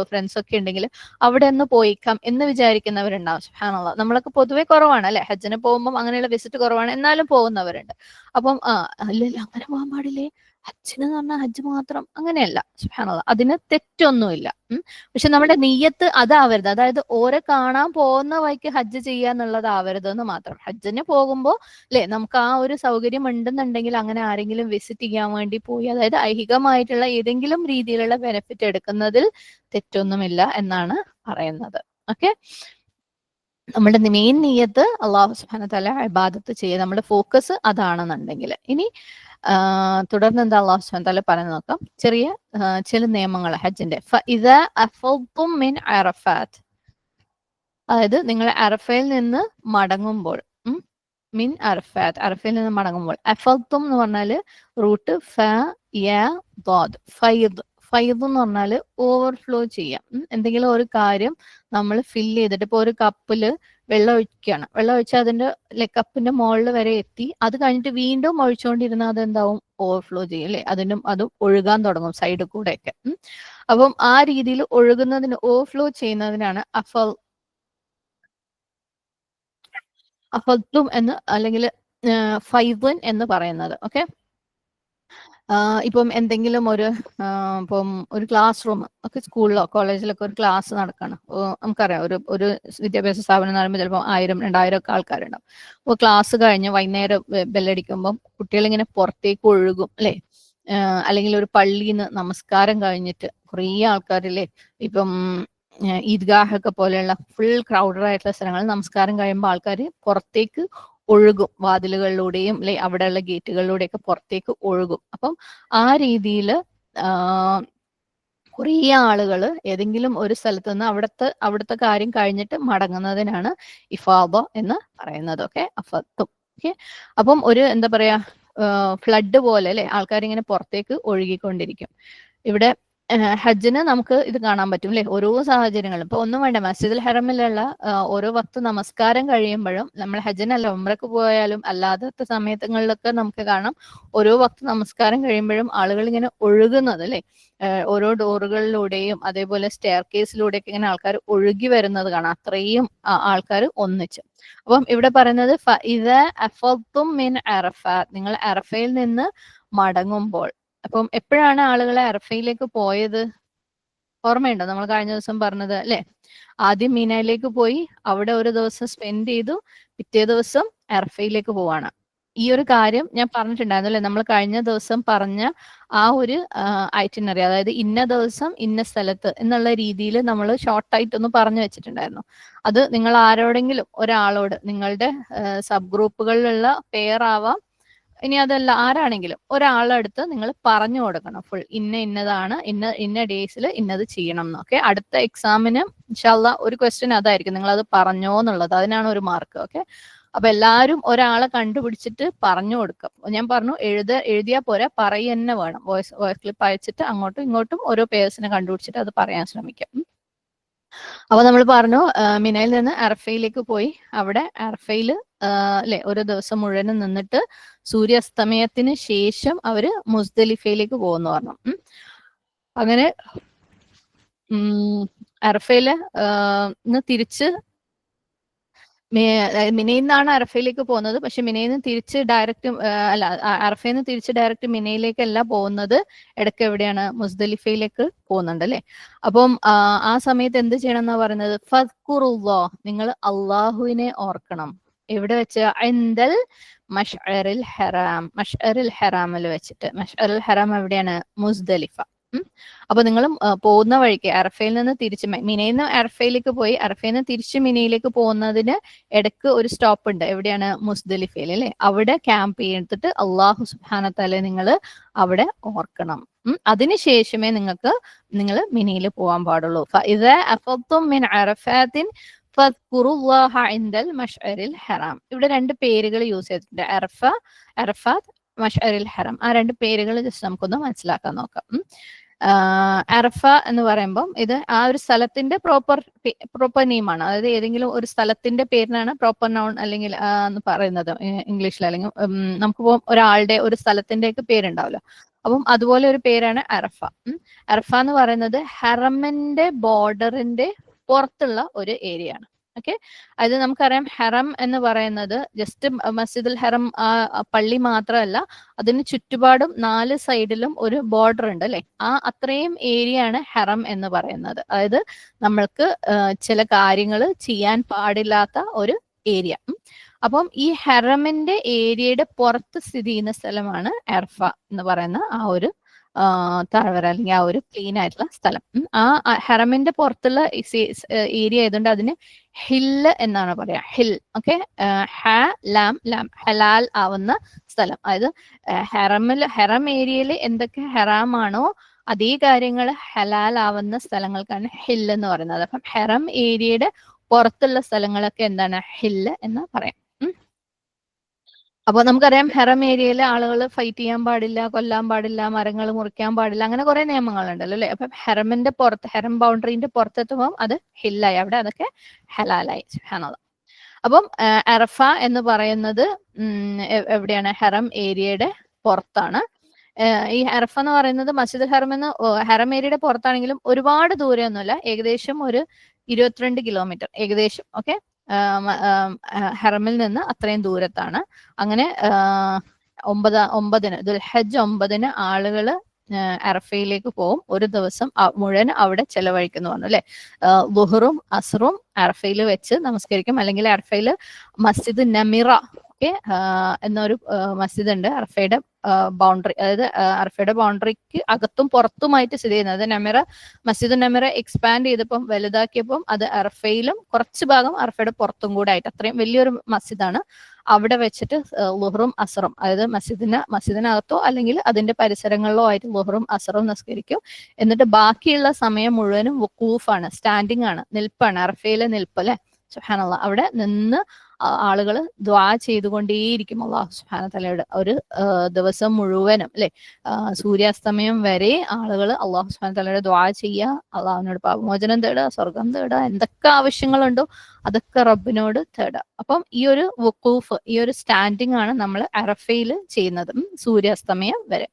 ഫ്രണ്ട്സോ ഒക്കെ ഉണ്ടെങ്കിൽ അവിടെ ഒന്ന് പോയിക്കാം എന്ന് വിചാരിക്കുന്നവരുണ്ടാവും. സുബ്ഹാനല്ലാഹ്. നമ്മളൊക്കെ പൊതുവെ കുറവാണ്, അല്ലെ? ഹജ്ജിന് പോകുമ്പോൾ അങ്ങനെയുള്ള വിസിറ്റ് കുറവാണ്, എന്നാലും പോകുന്നവരുണ്ട്. അപ്പം അല്ലല്ല അങ്ങനെ പോകാൻ പാടില്ലേ, ഹജ്ജിന് എന്ന് പറഞ്ഞാൽ ഹജ്ജ് മാത്രം, അങ്ങനെയല്ല. സുബ്ഹാനല്ലാഹ്. അതിന് തെറ്റൊന്നുമില്ല. പക്ഷെ നമ്മുടെ നിയ്യത്ത് അതാവരുത്. അതായത് ഓരെ കാണാൻ പോകുന്ന വഴിക്ക് ഹജ്ജ് ചെയ്യാന്നുള്ളതാവരുത് എന്ന് മാത്രം. ഹജ്ജിന് പോകുമ്പോൾ, അല്ലെ, നമുക്ക് ആ ഒരു സൗകര്യം ഉണ്ടെന്നുണ്ടെങ്കിൽ അങ്ങനെ ആരെങ്കിലും വിസിറ്റ് ചെയ്യാൻ വേണ്ടി പോയി, അതായത് ഐഹികമായിട്ടുള്ള ഏതെങ്കിലും രീതിയിലുള്ള ബെനിഫിറ്റ് എടുക്കുന്നതിൽ തെറ്റൊന്നുമില്ല എന്നാണ് പറയുന്നത്. ഓക്കെ, നമ്മുടെ മെയിൻ നിയ്യത്ത് അള്ളാഹു സുബ്ഹാനഹു വ തആല ഇബാദത്ത് ചെയ്യുക, നമ്മുടെ ഫോക്കസ് അതാണെന്നുണ്ടെങ്കിൽ. ഇനി തുടർന്ന് എന്താ അള്ളാഹു സുബ്ഹാനഹു വ തആല പറഞ്ഞു നോക്കാം. ചെറിയ ചില നിയമങ്ങൾ ഹജ്ജിന്റെ. ഫഇദ അഫൽതും മിൻ അറഫാത്ത്, അതായത് നിങ്ങൾ അറഫയിൽ നിന്ന് മടങ്ങുമ്പോൾ, മിൻ അറഫാത്ത്, അറഫയിൽ നിന്ന് മടങ്ങുമ്പോൾ. അഫൽതും എന്ന് പറഞ്ഞാല് റൂട്ട് ഫ യ ضاد, ഫൈദ്. ഫൈദ് എന്ന് പറഞ്ഞാൽ ഓവർഫ്ലോ ചെയ്യാം. എന്തെങ്കിലും ഒരു കാര്യം നമ്മൾ ഫില്ല് ചെയ്തിട്ട്, ഇപ്പൊ ഒരു കപ്പില് വെള്ളം ഒഴിക്കുകയാണ്, വെള്ളം ഒഴിച്ചാൽ അതിന്റെ കപ്പിന്റെ മുകളിൽ വരെ എത്തി, അത് കഴിഞ്ഞിട്ട് വീണ്ടും ഒഴിച്ചുകൊണ്ടിരുന്നാൽ അതെന്താവും, ഓവർഫ്ലോ ചെയ്യും, അല്ലെ? അത് ഒഴുകാൻ തുടങ്ങും സൈഡിൽ കൂടെ ഒക്കെ. അപ്പം ആ രീതിയിൽ ഒഴുകുന്നതിന്, ഓവർഫ്ലോ ചെയ്യുന്നതിനാണ് അഫൽത്തും എന്ന് അല്ലെങ്കിൽ ഫൈദൻ എന്ന് പറയുന്നത്. ഓക്കെ, ഇപ്പം എന്തെങ്കിലും ഇപ്പം ഒരു ക്ലാസ് റൂം ഒക്കെ സ്കൂളിലോ കോളേജിലൊക്കെ ഒരു ക്ലാസ് നടക്കണം. നമുക്കറിയാം ഒരു വിദ്യാഭ്യാസ സ്ഥാപനം എന്ന് പറയുമ്പോൾ ചിലപ്പോൾ 1000 2000 ഒക്കെ ആൾക്കാരുണ്ടാവും. അപ്പോൾ ക്ലാസ് കഴിഞ്ഞ് വൈകുന്നേരം ബെല്ലടിക്കുമ്പം കുട്ടികളിങ്ങനെ പുറത്തേക്ക് ഒഴുകും, അല്ലെ? അല്ലെങ്കിൽ ഒരു പള്ളിയിൽ നിന്ന് നമസ്കാരം കഴിഞ്ഞിട്ട് കുറേ ആൾക്കാരില്ലേ, ഇപ്പം ഈദ്ഗാഹൊക്കെ പോലെയുള്ള ഫുൾ ക്രൗഡഡ് ആയിട്ടുള്ള സ്ഥലങ്ങളിൽ നമസ്കാരം കഴിയുമ്പോൾ ആൾക്കാർ പുറത്തേക്ക് ഒഴുകും, വാതിലുകളിലൂടെയും, അല്ലെ, അവിടെയുള്ള ഗേറ്റുകളിലൂടെയൊക്കെ പുറത്തേക്ക് ഒഴുകും. അപ്പം ആ രീതിയിൽ കുറേ ആളുകൾ ഏതെങ്കിലും ഒരു സ്ഥലത്ത് നിന്ന് അവിടുത്തെ കാര്യം കഴിഞ്ഞിട്ട് മടങ്ങുന്നതിനാണ് ഇഫാദ എന്ന് പറയുന്നത്. ഓക്കെ, അഫത്തും. ഓക്കെ, അപ്പം ഒരു എന്താ പറയാ, ഫ്ലഡ് പോലെ, അല്ലെ, ആൾക്കാരിങ്ങനെ പുറത്തേക്ക് ഒഴുകിക്കൊണ്ടിരിക്കും. ഇവിടെ ഹജ്ജിന് നമുക്ക് ഇത് കാണാൻ പറ്റും, അല്ലെ? ഓരോ സാഹചര്യങ്ങളും. ഇപ്പൊ ഒന്നും വേണ്ട, മസ്ജിദുൽ ഹറമിലുള്ള ഓരോ വക്ത് നമസ്കാരം കഴിയുമ്പോഴും, നമ്മൾ ഹജ്ജിനല്ല ഉംറക്ക് പോയാലും അല്ലാത്ത സമയങ്ങളിലൊക്കെ നമുക്ക് കാണാം, ഓരോ വക്ത് നമസ്കാരം കഴിയുമ്പോഴും ആളുകൾ ഇങ്ങനെ ഒഴുകുന്നത്, അല്ലെ? ഓരോ ഡോറുകളിലൂടെയും അതേപോലെ സ്റ്റെയർ കേസിലൂടെയൊക്കെ ഇങ്ങനെ ആൾക്കാർ ഒഴുകി വരുന്നത് കാണാം, അത്രയും ആൾക്കാർ ഒന്നിച്ച്. അപ്പം ഇവിടെ പറയുന്നത് ഫഇദ അഫൽതും മിൻ അറഫാത്ത്, നിങ്ങൾ അറഫയിൽ നിന്ന് മടങ്ങുമ്പോൾ. അപ്പം എപ്പോഴാണ് ആളുകളെ അറഫയിലേക്ക് പോയത്? ഓർമ്മയുണ്ടോ നമ്മൾ കഴിഞ്ഞ ദിവസം പറഞ്ഞത്, അല്ലെ? ആദ്യം മീനയിലേക്ക് പോയി, അവിടെ ഒരു ദിവസം സ്പെൻഡ് ചെയ്തു, പിറ്റേ ദിവസം അറഫയിലേക്ക് പോവാണ്. ഈ ഒരു കാര്യം ഞാൻ പറഞ്ഞിട്ടുണ്ടായിരുന്നു അല്ലെ, നമ്മൾ കഴിഞ്ഞ ദിവസം പറഞ്ഞ ആ ഒരു ഐറ്റിനറി, അതായത് ഇന്ന ദിവസം ഇന്ന സ്ഥലത്ത് എന്നുള്ള രീതിയിൽ നമ്മൾ ഷോർട്ടായിട്ടൊന്ന് പറഞ്ഞു വെച്ചിട്ടുണ്ടായിരുന്നു. അത് നിങ്ങൾ ആരോടെങ്കിലും ഒരാളോട്, നിങ്ങളുടെ സബ് ഗ്രൂപ്പുകളിലുള്ള പേരാവാം, ഇനി അതല്ല ആരാണെങ്കിലും ഒരാളടുത്ത് നിങ്ങൾ പറഞ്ഞു കൊടുക്കണം ഫുൾ ഇന്നതാണ്, ഇന്ന ഡേയ്സിൽ ഇന്നത് ചെയ്യണം എന്നൊക്കെ. അടുത്ത എക്സാമിന് ഇൻഷാല്ലാ ഒരു ക്വസ്റ്റ്യൻ അതായിരിക്കും, നിങ്ങൾ അത് പറഞ്ഞോ എന്നുള്ളത്, അതിനാണ് ഒരു മാർക്ക്. ഓക്കെ, അപ്പൊ എല്ലാവരും ഒരാളെ കണ്ടുപിടിച്ചിട്ട് പറഞ്ഞു കൊടുക്കും. ഞാൻ പറഞ്ഞു എഴുതിയാൽ പോരാ, പറയുക വേണം. വോയിസ് ക്ലിപ്പ് അയച്ചിട്ട് അങ്ങോട്ടും ഇങ്ങോട്ടും ഓരോ പേഴ്സിനെ കണ്ടുപിടിച്ചിട്ട് അത് പറയാൻ ശ്രമിക്കാം. അപ്പൊ നമ്മൾ പറഞ്ഞു മിനയിൽ നിന്ന് അറഫയിലേക്ക് പോയി. അവിടെ അറഫയിൽ അല്ലെ ഒരു ദിവസം മുഴുവനും നിന്നിട്ട് സൂര്യാസ്തമയത്തിന് ശേഷം അവര് മുസ്ദലിഫയിലേക്ക് പോകുന്നു പറഞ്ഞു. അങ്ങനെ അറഫയില് തിരിച്ച് മിനയിൽ നിന്നാണ് അറഫയിലേക്ക് പോകുന്നത്. പക്ഷെ മിനയിൽ നിന്ന് തിരിച്ച് ഡയറക്റ്റ് അറഫയിൽ നിന്ന് തിരിച്ച് ഡയറക്റ്റ് മിനയിലേക്കല്ല പോകുന്നത്, ഇടയ്ക്ക് എവിടെയാണ് മുസ്ദലിഫയിലേക്ക് പോകുന്നുണ്ട് അല്ലെ. അപ്പം ആ സമയത്ത് എന്ത് ചെയ്യണം എന്നാ പറയുന്നത്? ഫദ്കുറുല്ലാഹ്, നിങ്ങൾ അള്ളാഹുവിനെ ഓർക്കണം. എവിടെ വെച്ച്? ഇൻദൽ മഷ്അറിൽ ഹറാം, മഷ്അറിൽ ഹറാമിൽ വെച്ചിട്ട്. മഷ്അറിൽ ഹറാം എവിടെയാണ്? മുസ്ദലിഫ. അപ്പൊ നിങ്ങൾ പോകുന്ന വഴിക്ക് അറഫയിൽ നിന്ന് തിരിച്ച് മിനയിൽ നിന്ന് അറഫയിലേക്ക് പോയി, അറഫയിൽ നിന്ന് തിരിച്ച് മിനയിലേക്ക് പോകുന്നതിന് ഇടയ്ക്ക് ഒരു സ്റ്റോപ്പ് ഉണ്ട്. എവിടെയാണ്? മുസ്ദലിഫയിൽ അല്ലെ. അവിടെ ക്യാമ്പ് ചെയ്തിട്ട് അള്ളാഹു സുബ്ഹാനഹു വതആല നിങ്ങൾ അവിടെ ഓർക്കണം. അതിനുശേഷമേ നിങ്ങൾ മിനയിൽ പോകാൻ പാടുള്ളൂ. ഫഇദാ അഫദ്തും മിൻ അറഫാത്തിൻ ഫദ്കുറുല്ലാഹ ഇൻദൽ മഷ്അറിൽ ഹറാം. ഇവിടെ രണ്ട് പേരുകൾ യൂസ് ചെയ്തിട്ടുണ്ട്, അറഫാത്ത്, മഷ്അറിൽ ഹറാം. ആ രണ്ട് പേരുകൾ ജസ്റ്റ് നമുക്കൊന്ന് മനസ്സിലാക്കാൻ നോക്കാം. അറഫ എന്ന് പറയുമ്പം ഇത് ആ ഒരു സ്ഥലത്തിന്റെ പ്രോപ്പർ നെയിമാണ്. അതായത് ഏതെങ്കിലും ഒരു സ്ഥലത്തിന്റെ പേരിനാണ് പ്രോപ്പർ നൗൺ അല്ലെങ്കിൽ എന്ന് പറയുന്നത് ഇംഗ്ലീഷിൽ. അല്ലെങ്കിൽ നമുക്കിപ്പോ ഒരാളുടെ ഒരു സ്ഥലത്തിന്റെ ഒക്കെ പേരുണ്ടാവല്ലോ, അപ്പം അതുപോലെ ഒരു പേരാണ് അറഫ. അറഫ എന്ന് പറയുന്നത് ഹറമിന്റെ ബോർഡറിന്റെ പുറത്തുള്ള ഒരു ഏരിയ ആണ്. ഓക്കെ, അത് നമുക്കറിയാം ഹറം എന്ന് പറയുന്നത് ജസ്റ്റ് മസ്ജിദുൽ ഹറം പള്ളി മാത്രമല്ല, അതിന് ചുറ്റുപാടും 4 സൈഡിലും ഒരു ബോർഡർ ഉണ്ട് അല്ലെ. അത്രയും ഏരിയ ആണ് ഹറം എന്ന് പറയുന്നത്. അതായത് നമ്മൾക്ക് ചില കാര്യങ്ങൾ ചെയ്യാൻ പാടില്ലാത്ത ഒരു ഏരിയ. അപ്പം ഈ ഹറമിന്റെ ഏരിയയുടെ പുറത്ത് സ്ഥിതി ചെയ്യുന്ന സ്ഥലമാണ് അർഫ എന്ന് പറയുന്ന ആ ഒരു താഴ്വര, അല്ലെങ്കിൽ ആ ഒരു ക്ലീൻ ആയിട്ടുള്ള സ്ഥലം. ആ ഹറമിന്റെ പുറത്തുള്ള ഏരിയ ആയതുകൊണ്ട് അതിന് ഹില്ല് എന്നാണ് പറയാ. ഹിൽ. ഓക്കെ, ഹലാൽ ആവുന്ന സ്ഥലം. അതായത് ഹറം ഏരിയയിൽ എന്തൊക്കെ ഹറാമാണോ അതേ കാര്യങ്ങൾ ഹലാൽ ആവുന്ന സ്ഥലങ്ങൾക്കാണ് ഹില്ല് എന്ന് പറയുന്നത്. അപ്പം ഹറം ഏരിയയുടെ പുറത്തുള്ള സ്ഥലങ്ങളൊക്കെ എന്താണ്? ഹില്ല് എന്ന് പറയാം. അപ്പൊ നമുക്കറിയാം ഹറം ഏരിയയിൽ ആളുകൾ ഫൈറ്റ് ചെയ്യാൻ പാടില്ല, കൊല്ലാൻ പാടില്ല, മരങ്ങൾ മുറിക്കാൻ പാടില്ല, അങ്ങനെ കുറെ നിയമങ്ങളുണ്ടല്ലോ അല്ലെ. അപ്പം ഹറമിന്റെ പുറത്ത്, ഹറം ബൗണ്ടറിന്റെ പുറത്തെത്തുമ്പോൾ അത് ഹില്ലായി, അവിടെ അതൊക്കെ ഹലാലായി. സുബ്ഹാനല്ലാഹ്. അപ്പം അറഫ എന്ന് പറയുന്നത് എവിടെയാണ്? ഹറം ഏരിയയുടെ പുറത്താണ്. ഈ അറഫ എന്ന് പറയുന്നത് മസ്ജിദുൽ ഹറം എന്ന് ഹറം ഏരിയയുടെ പുറത്താണെങ്കിലും ഒരുപാട് ദൂരമൊന്നുമില്ല, ഏകദേശം ഒരു 22 കിലോമീറ്റർ ഏകദേശം. ഓക്കെ, ഹറമിൽ നിന്ന് അത്രയും ദൂരത്താണ്. അങ്ങനെ 9 ദുൽഹജ്ജ് 9 ആളുകൾ അറഫയിലേക്ക് പോകും. ഒരു ദിവസം മുഴുവൻ അവിടെ ചെലവഴിക്കുന്നു പറഞ്ഞു അല്ലെ. ളുഹറും അസ്റും അറഫയിൽ വെച്ച് നമസ്കരിക്കും. അല്ലെങ്കിൽ അറഫയിൽ മസ്ജിദ് നമിറ എന്നൊരു മസ്ജിദ് ഉണ്ട് അറഫയുടെ ബൗണ്ടറി, അതായത് അറഫയുടെ ബൗണ്ടറിക്ക് അകത്തും പുറത്തുമായിട്ട് സ്ഥിതി ചെയ്യുന്നത്. നമിറ, മസ്ജിദ് നമിറ എക്സ്പാൻഡ് ചെയ്തപ്പം, വലുതാക്കിയപ്പം അത് അറഫയിലും കുറച്ച് ഭാഗം അറഫയുടെ പുറത്തും കൂടെ ആയിട്ട് അത്രയും വലിയൊരു മസ്ജിദാണ്. അവിടെ വെച്ചിട്ട് ളുഹറും അസറും, അതായത് മസ്ജിദിനകത്തോ അല്ലെങ്കിൽ അതിന്റെ പരിസരങ്ങളിലോ ആയിട്ട് ളുഹറും അസറും നിസ്കരിക്കും. എന്നിട്ട് ബാക്കിയുള്ള സമയം മുഴുവനും വുഖൂഫാണ്, സ്റ്റാൻഡിങ് ആണ്, നിൽപ്പാണ്, അറഫയിലെ നിൽപ്പ് അല്ലെ. സുബ്ഹാനല്ലാഹ്. അവിടെ നിന്ന് ആളുകൾ ദ്വാ ചെയ്തുകൊണ്ടേയിരിക്കും അല്ലാഹു സുബ്ഹാനഹു തആലയോട് ഒരു ദിവസം മുഴുവനും അല്ലെ. സൂര്യാസ്തമയം വരെ ആളുകൾ അല്ലാഹു സുബ്ഹാനഹു തആലയോട് ദ്വാ ചെയ്യുക, അള്ളാഹുവിനോട് പാപമോചനം തേടുക, സ്വർഗം തേടുക, എന്തൊക്കെ ആവശ്യങ്ങളുണ്ടോ അതൊക്കെ റബ്ബിനോട് തേടുക. അപ്പം ഈ ഒരു വുഖൂഫ്, ഈ ഒരു സ്റ്റാൻഡിങ് ആണ് നമ്മൾ അറഫയിൽ ചെയ്യുന്നത് സൂര്യാസ്തമയം വരെ.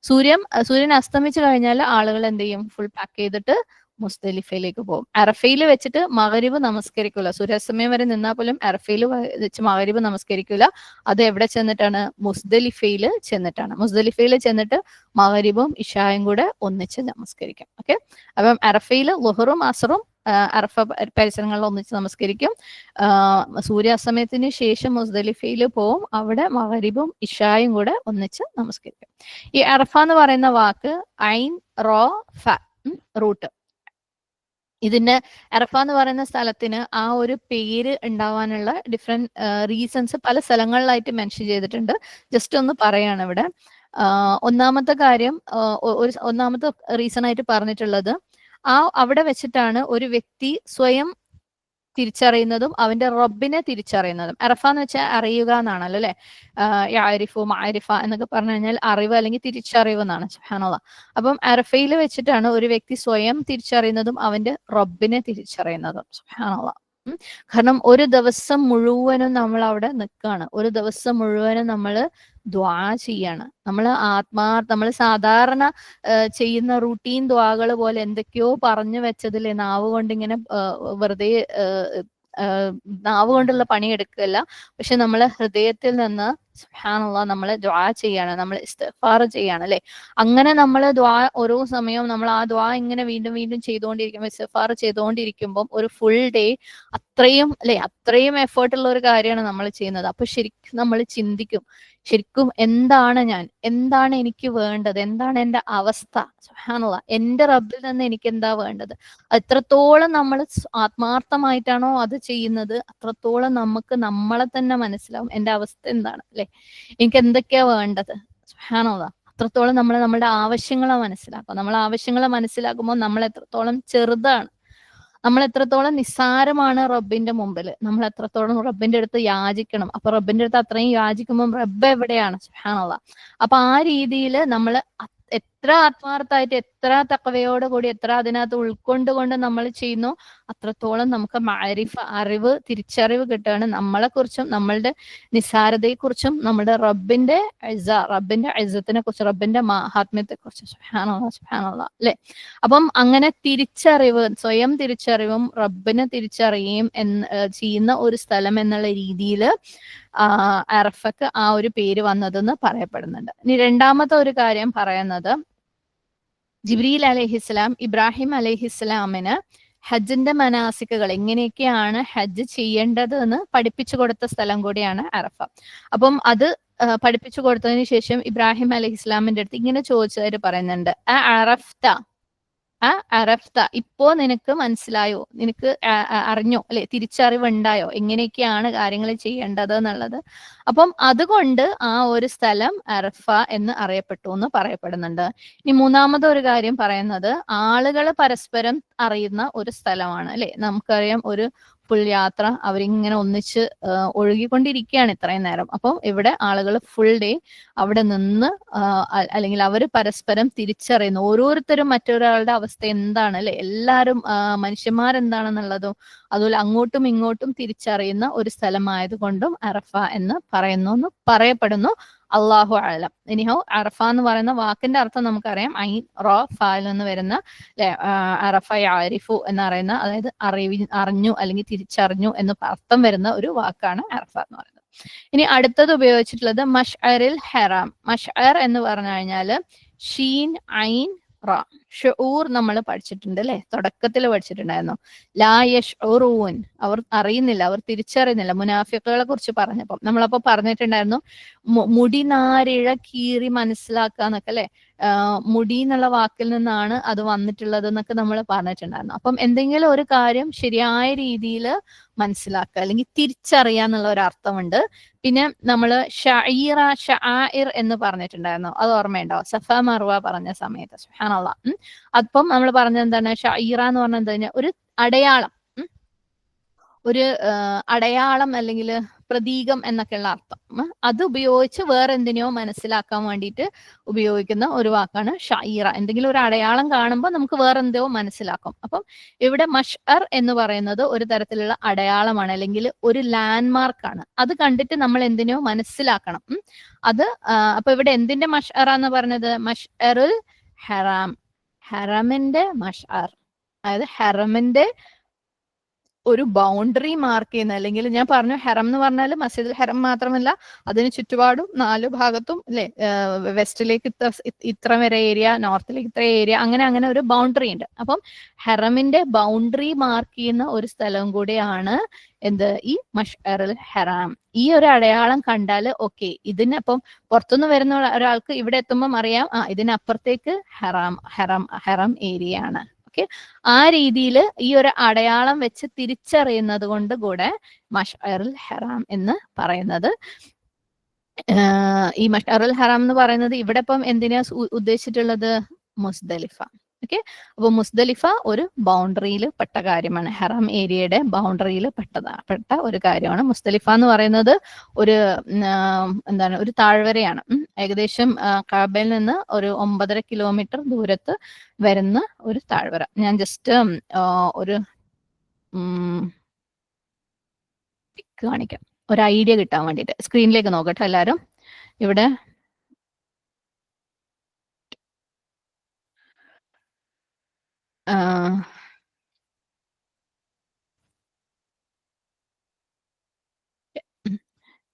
സൂര്യൻ അസ്തമിച്ചു കഴിഞ്ഞാൽ ആളുകൾ എന്ത് ചെയ്യും? ഫുൾ പാക്ക് ചെയ്തിട്ട് മുസ്ദലിഫയിലേക്ക് പോകും. അറഫയിൽ വെച്ചിട്ട് മഗ്രിബ് നമസ്കരിക്കൂല. സൂര്യാസ്തമയം വരെ നിന്നാൽ പോലും അറഫയിൽ വെച്ച് മഗ്രിബ് നമസ്കരിക്കൂല. അത് എവിടെ ചെന്നിട്ടാണ്? മുസ്ദലിഫയിൽ ചെന്നിട്ടാണ്. മുസ്ദലിഫയിൽ ചെന്നിട്ട് മഗ്രിബും ഇശായും കൂടെ ഒന്നിച്ച് നമസ്കരിക്കും. ഓക്കെ, അപ്പം അറഫയിൽ ളുഹറും അസറും അറഫ പരിസരങ്ങളിൽ ഒന്നിച്ച് നമസ്കരിക്കും. സൂര്യാസ്തമയത്തിന് ശേഷം മുസ്ദലിഫയിൽ പോവും. അവിടെ മഗ്‌രിബും ഇശായും കൂടെ ഒന്നിച്ച് നമസ്കരിക്കും. ഈ അറഫ എന്ന് പറയുന്ന വാക്ക് ഐൻ റോ ഫ റൂട്ട്. ഇതിന്റെ അറഫ എന്ന് പറയുന്ന സ്ഥലത്തിന് ആ ഒരു പേര് ഉണ്ടാവാനുള്ള ഡിഫറെന്റ് റീസൺസ് പല സ്ഥലങ്ങളിലായിട്ട് മെൻഷൻ ചെയ്തിട്ടുണ്ട്. ജസ്റ്റ് ഒന്ന് പറയാണ് ഇവിടെ. ഒന്നാമത്തെ കാര്യം, ഒന്നാമത്തെ റീസൺ ആയിട്ട് പറഞ്ഞിട്ടുള്ളത്, അവിടെ വെച്ചിട്ടാണ് ഒരു വ്യക്തി സ്വയം തിരിച്ചറിയുന്നതും അവന്റെ റബ്ബിനെ തിരിച്ചറിയുന്നതും. അറഫ എന്ന് വെച്ചാൽ അറിയുക എന്നാണല്ലോ അല്ലെ. യാരിഫു മാരിഫ എന്നൊക്കെ പറഞ്ഞു കഴിഞ്ഞാൽ അറിവ് അല്ലെങ്കിൽ തിരിച്ചറിവ് എന്നാണ്. സുബ്ഹാനല്ലാഹ്. അപ്പം അറഫയിൽ വെച്ചിട്ടാണ് ഒരു വ്യക്തി സ്വയം തിരിച്ചറിയുന്നതും അവന്റെ റബ്ബിനെ തിരിച്ചറിയുന്നതും. സുബ്ഹാനല്ലാഹ്. കാരണം ഒരു ദിവസം മുഴുവനും നമ്മൾ അവിടെ നിൽക്കുകയാണ്. ഒരു ദിവസം മുഴുവനും നമ്മൾ ദ്വാ ചെയ്യാണ്. നമ്മൾ സാധാരണ ചെയ്യുന്ന റൂട്ടീൻ ദ്വാകൾ പോലെ എന്തൊക്കെയോ പറഞ്ഞു വെച്ചതിൽ നാവ് കൊണ്ട് ഇങ്ങനെ വെറുതെ നാവ് കൊണ്ടുള്ള പണിയെടുക്കുകയല്ല. പക്ഷെ നമ്മളെ ഹൃദയത്തിൽ നിന്ന് സുബ്ഹാനല്ലാഹ് നമ്മൾ ദ്വാ ചെയ്യാണ്, നമ്മൾ ഇസ്തിഗ്ഫാർ ചെയ്യാണ് അല്ലെ. അങ്ങനെ നമ്മൾ ദ്വാ ഓരോ സമയവും നമ്മൾ ആ ദ്വാ ഇങ്ങനെ വീണ്ടും വീണ്ടും ചെയ്തുകൊണ്ടിരിക്കുമ്പോൾ, ഇസ്തിഗ്ഫാർ ചെയ്തുകൊണ്ടിരിക്കുമ്പോൾ ഒരു ഫുൾ ഡേ അത്രയും എഫേർട്ടുള്ള ഒരു കാര്യമാണ് നമ്മൾ ചെയ്യുന്നത്. അപ്പൊ ശരിക്കും നമ്മൾ ചിന്തിക്കും, ശരിക്കും എന്താണ് എനിക്ക് വേണ്ടത്, എന്താണ് എന്റെ അവസ്ഥ, സുബ്ഹാനല്ലാഹ്, എന്റെ റബ്ബിൽ നിന്ന് എനിക്ക് എന്താ വേണ്ടത്. എത്രത്തോളം നമ്മൾ ആത്മാർത്ഥമായിട്ടാണോ അത് ചെയ്യുന്നത്, അത്രത്തോളം നമുക്ക് നമ്മളെ തന്നെ മനസ്സിലാവും എന്റെ അവസ്ഥ എന്താണ് അല്ലെ, എനിക്ക് എന്തൊക്കെയാ വേണ്ടത്. സുബ്ഹാനല്ലാഹ്. അത്രത്തോളം നമ്മുടെ ആവശ്യങ്ങളെ മനസ്സിലാക്കും. നമ്മൾ ആവശ്യങ്ങളെ മനസ്സിലാക്കുമ്പോൾ നമ്മൾ എത്രത്തോളം ചെറുതാണ്, നമ്മൾ എത്രത്തോളം നിസ്സാരമാണ് റബ്ബിന്റെ മുമ്പിൽ. നമ്മൾ എത്രത്തോളം റബ്ബിന്റെ അടുത്ത് യാചിക്കണം. അപ്പൊ റബ്ബിന്റെ അടുത്ത് അത്രയും യാചിക്കുമ്പോൾ റബ്ബ് എവിടെയാണ്? സുബ്ഹാനല്ലാഹ്. അപ്പൊ ആ രീതിയിൽ നമ്മൾ എത്ര ആത്മാർത്ഥമായിട്ട്, എത്ര തഖ്വയോട് കൂടി, എത്ര അതിനകത്ത് ഉൾക്കൊണ്ടുകൊണ്ട് നമ്മൾ ചെയ്യുന്നു, അത്രത്തോളം നമുക്ക് മാരിഫ, അറിവ്, തിരിച്ചറിവ് കിട്ടുകയാണ് നമ്മളെക്കുറിച്ചും നമ്മളുടെ നിസ്സാരതയെക്കുറിച്ചും നമ്മുടെ റബ്ബിന്റെ ഇസ്സത്തിനെ കുറിച്ച്, റബ്ബിന്റെ മഹാത്മ്യത്തെ കുറിച്ച്. സുബ്ഹാനല്ലാഹ്, സുബ്ഹാനല്ലാഹ് അല്ലെ. അപ്പം അങ്ങനെ തിരിച്ചറിവ്, സ്വയം തിരിച്ചറിവും റബ്ബിനെ തിരിച്ചറിയുകയും ചെയ്യുന്ന ഒരു സ്ഥലം എന്നുള്ള രീതിയിൽ അറഫക്ക് ആ ഒരു പേര് വന്നതെന്ന് പറയപ്പെടുന്നുണ്ട്. ഇനി രണ്ടാമത്തെ ഒരു കാര്യം പറയുന്നത്, ജിബ്രീൽ അലൈഹിസ്സലാം ഇബ്രാഹിം അലൈഹിസ്സലാമിന് ഹജ്ജിന്റെ മനാസിക്കുകൾ, എങ്ങനെയൊക്കെയാണ് ഹജ്ജ് ചെയ്യേണ്ടത് എന്ന് പഠിപ്പിച്ചു കൊടുത്ത സ്ഥലം കൂടിയാണ് അറഫ. അപ്പം അത് പഠിപ്പിച്ചു കൊടുത്തതിന് ശേഷം ഇബ്രാഹിം അലൈഹിസ്സലാമിന്റെ അടുത്ത് ഇങ്ങനെ ചോദിച്ചതായിട്ട് പറയുന്നുണ്ട്, അറഫ്ത, ഇപ്പോ നിനക്ക് മനസ്സിലായോ, നിനക്ക് അറിഞ്ഞോ അല്ലെ, തിരിച്ചറിവുണ്ടായോ എങ്ങനെയൊക്കെയാണ് കാര്യങ്ങൾ ചെയ്യേണ്ടത് എന്നുള്ളത്. അപ്പം അതുകൊണ്ട് ആ ഒരു സ്ഥലം അറഫ എന്ന് അറിയപ്പെട്ടു എന്ന് പറയപ്പെടുന്നുണ്ട്. ഇനി മൂന്നാമത്തെ ഒരു കാര്യം പറയുന്നത്, ആളുകൾ പരസ്പരം അറിയുന്ന ഒരു സ്ഥലമാണ് അല്ലെ. നമുക്കറിയാം, ഒരു ഫുൾ യാത്ര അവരിങ്ങനെ ഒന്നിച്ച് ഒഴുകിക്കൊണ്ടിരിക്കുകയാണ് ഇത്രയും നേരം. അപ്പം ഇവിടെ ആളുകൾ ഫുൾ ഡേ അവിടെ നിന്ന് അല്ലെങ്കിൽ അവർ പരസ്പരം തിരിച്ചറിയുന്നു, ഓരോരുത്തരും മറ്റൊരാളുടെ അവസ്ഥ എന്താണ് അല്ലെ, എല്ലാവരും മനുഷ്യന്മാരെന്താണെന്നുള്ളതും അതുപോലെ അങ്ങോട്ടും ഇങ്ങോട്ടും തിരിച്ചറിയുന്ന ഒരു സ്ഥലമായതുകൊണ്ടും അറഫ എന്ന് പറയപ്പെടുന്നു. അള്ളാഹു അഅലം. ഇനിഹോ അറഫ എന്ന് പറയുന്ന വാക്കിന്റെ അർത്ഥം നമുക്കറിയാം, ഐൻ റോ ഫാൽ എന്ന് വരുന്ന അറഫ യാരിഫു എന്ന് പറയുന്ന, അതായത് അറിഞ്ഞു അല്ലെങ്കിൽ തിരിച്ചറിഞ്ഞു എന്ന് അർത്ഥം വരുന്ന ഒരു വാക്കാണ് അറഫ എന്ന് പറയുന്നത്. ഇനി അടുത്തത് ഉപയോഗിച്ചിട്ടുള്ളത് മഷ്അറിൽ ഹറാം. മഷ്അർ എന്ന് പറഞ്ഞു കഴിഞ്ഞാല് ഷീൻ ഐൻ റ. ഷുഊർ നമ്മൾ പഠിച്ചിട്ടുണ്ട് അല്ലെ, തുടക്കത്തിൽ പഠിച്ചിട്ടുണ്ടായിരുന്നു. ലാ യഷ്ഉറൂൻ, അവർ അറിയുന്നില്ല, അവർ തിരിച്ചറിയുന്നില്ല. മുനാഫിക്കുകളെ കുറിച്ച് പറഞ്ഞപ്പം നമ്മളപ്പോ പറഞ്ഞിട്ടുണ്ടായിരുന്നു, മുടി നാരിഴ കീറി മനസ്സിലാക്കുക എന്നൊക്കെ അല്ലെ. മുടി എന്നുള്ള വാക്കിൽ നിന്നാണ് അത് വന്നിട്ടുള്ളത് എന്നൊക്കെ നമ്മൾ പറഞ്ഞിട്ടുണ്ടായിരുന്നു. അപ്പം എന്തെങ്കിലും ഒരു കാര്യം ശരിയായ രീതിയിൽ മനസ്സിലാക്കുക അല്ലെങ്കിൽ തിരിച്ചറിയാന്നുള്ള ഒരു അർത്ഥമുണ്ട്. പിന്നെ നമ്മള് ഷായിർ എന്ന് പറഞ്ഞിട്ടുണ്ടായിരുന്നു, അത് ഓർമ്മയുണ്ടോ? സഫ മർവ പറഞ്ഞ സമയത്ത്. സുബ്ഹാനല്ലാഹ്. അപ്പം നമ്മൾ പറഞ്ഞത് എന്താണ്? ഷായിറ എന്ന് പറഞ്ഞത് ഒരു അടയാളം, ഒരു അടയാളം അല്ലെങ്കിൽ പ്രതീകം എന്നൊക്കെയുള്ള അർത്ഥം. അത് ഉപയോഗിച്ച് വേറെ എന്തിനെയോ മനസ്സിലാക്കാൻ വേണ്ടിയിട്ട് ഉപയോഗിക്കുന്ന ഒരു വാക്കാണ് ഷായിറ. എന്തെങ്കിലും ഒരു അടയാളം കാണുമ്പോൾ നമുക്ക് വേറെ എന്തോ മനസ്സിലാക്കും. അപ്പം ഇവിടെ മഷ്അർ എന്ന് പറയുന്നത് ഒരു തരത്തിലുള്ള അടയാളമാണ് അല്ലെങ്കിൽ ഒരു ലാൻഡ്മാർക്കാണ്. അത് കണ്ടിട്ട് നമ്മൾ എന്തിനെയോ മനസ്സിലാക്കണം. അത് അപ്പൊ ഇവിടെ എന്തിന്റെ മഷ്അർ എന്ന് പറഞ്ഞത്? മഷ്അറുൽ ഹറാം, ഹറമിന്റെ മഷ്അർ, അതായത് ഹറമിന്റെ ഒരു ബൗണ്ടറി മാർക്ക് ചെയ്യുന്ന, അല്ലെങ്കിൽ ഞാൻ പറഞ്ഞു ഹെറം എന്ന് പറഞ്ഞാൽ മസ്ജിദുൽ ഹെറം മാത്രമല്ല, അതിന് ചുറ്റുപാടും 4 ഭാഗത്തും അല്ലെ, വെസ്റ്റിലേക്ക് ഇത്ര വരെ ഏരിയ, നോർത്തിലേക്ക് ഇത്ര ഏരിയ, അങ്ങനെ അങ്ങനെ ഒരു ബൗണ്ടറി ഉണ്ട്. അപ്പം ഹെറമിന്റെ ബൗണ്ടറി മാർക്ക് ചെയ്യുന്ന ഒരു സ്ഥലവും കൂടെയാണ് എന്ത്, ഈ മഷ്അറുൽ ഹറാം. ഈ ഒരു അടയാളം കണ്ടാൽ ഓക്കെ, ഇതിനപ്പം പുറത്തുനിന്ന് വരുന്ന ഒരാൾക്ക് ഇവിടെ എത്തുമ്പം അറിയാം, ഇതിനപ്പുറത്തേക്ക് ഹെറം ഏരിയ ആണ്. ആ രീതിയിൽ ഈ ഒരു അടയാളം വെച്ച് തിരിച്ചറിയുന്നത് കൊണ്ട് കൂടെ മഷ്അറുൽ ഹറാം എന്ന് പറയുന്നത്. ഈ മഷ്അറുൽ ഹറാം എന്ന് പറയുന്നത് ഇവിടെ ഇപ്പം എന്തിനാ ഉദ്ദേശിച്ചിട്ടുള്ളത്? മുസ്ദലിഫ. ഓക്കെ, അപ്പൊ മുസ്ദലിഫ ഒരു ബൗണ്ടറിയിൽ പെട്ട കാര്യമാണ്, ഹറം ഏരിയയുടെ ബൗണ്ടറിയിൽ പെട്ട ഒരു കാര്യമാണ്. മുസ്ദലിഫ എന്ന് പറയുന്നത് ഒരു എന്താണ്, ഒരു താഴ്വരയാണ്. ഏകദേശം കഅബയിൽ നിന്ന് ഒരു 9.5 കിലോമീറ്റർ ദൂരത്ത് വരുന്ന ഒരു താഴ്വര. ഞാൻ ജസ്റ്റ് ഒരു പിക്ക് കാണിക്കാം, ഒരു ഐഡിയ കിട്ടാൻ വേണ്ടിയിട്ട്. സ്ക്രീനിലേക്ക് നോക്കട്ടെ എല്ലാവരും. ഇവിടെ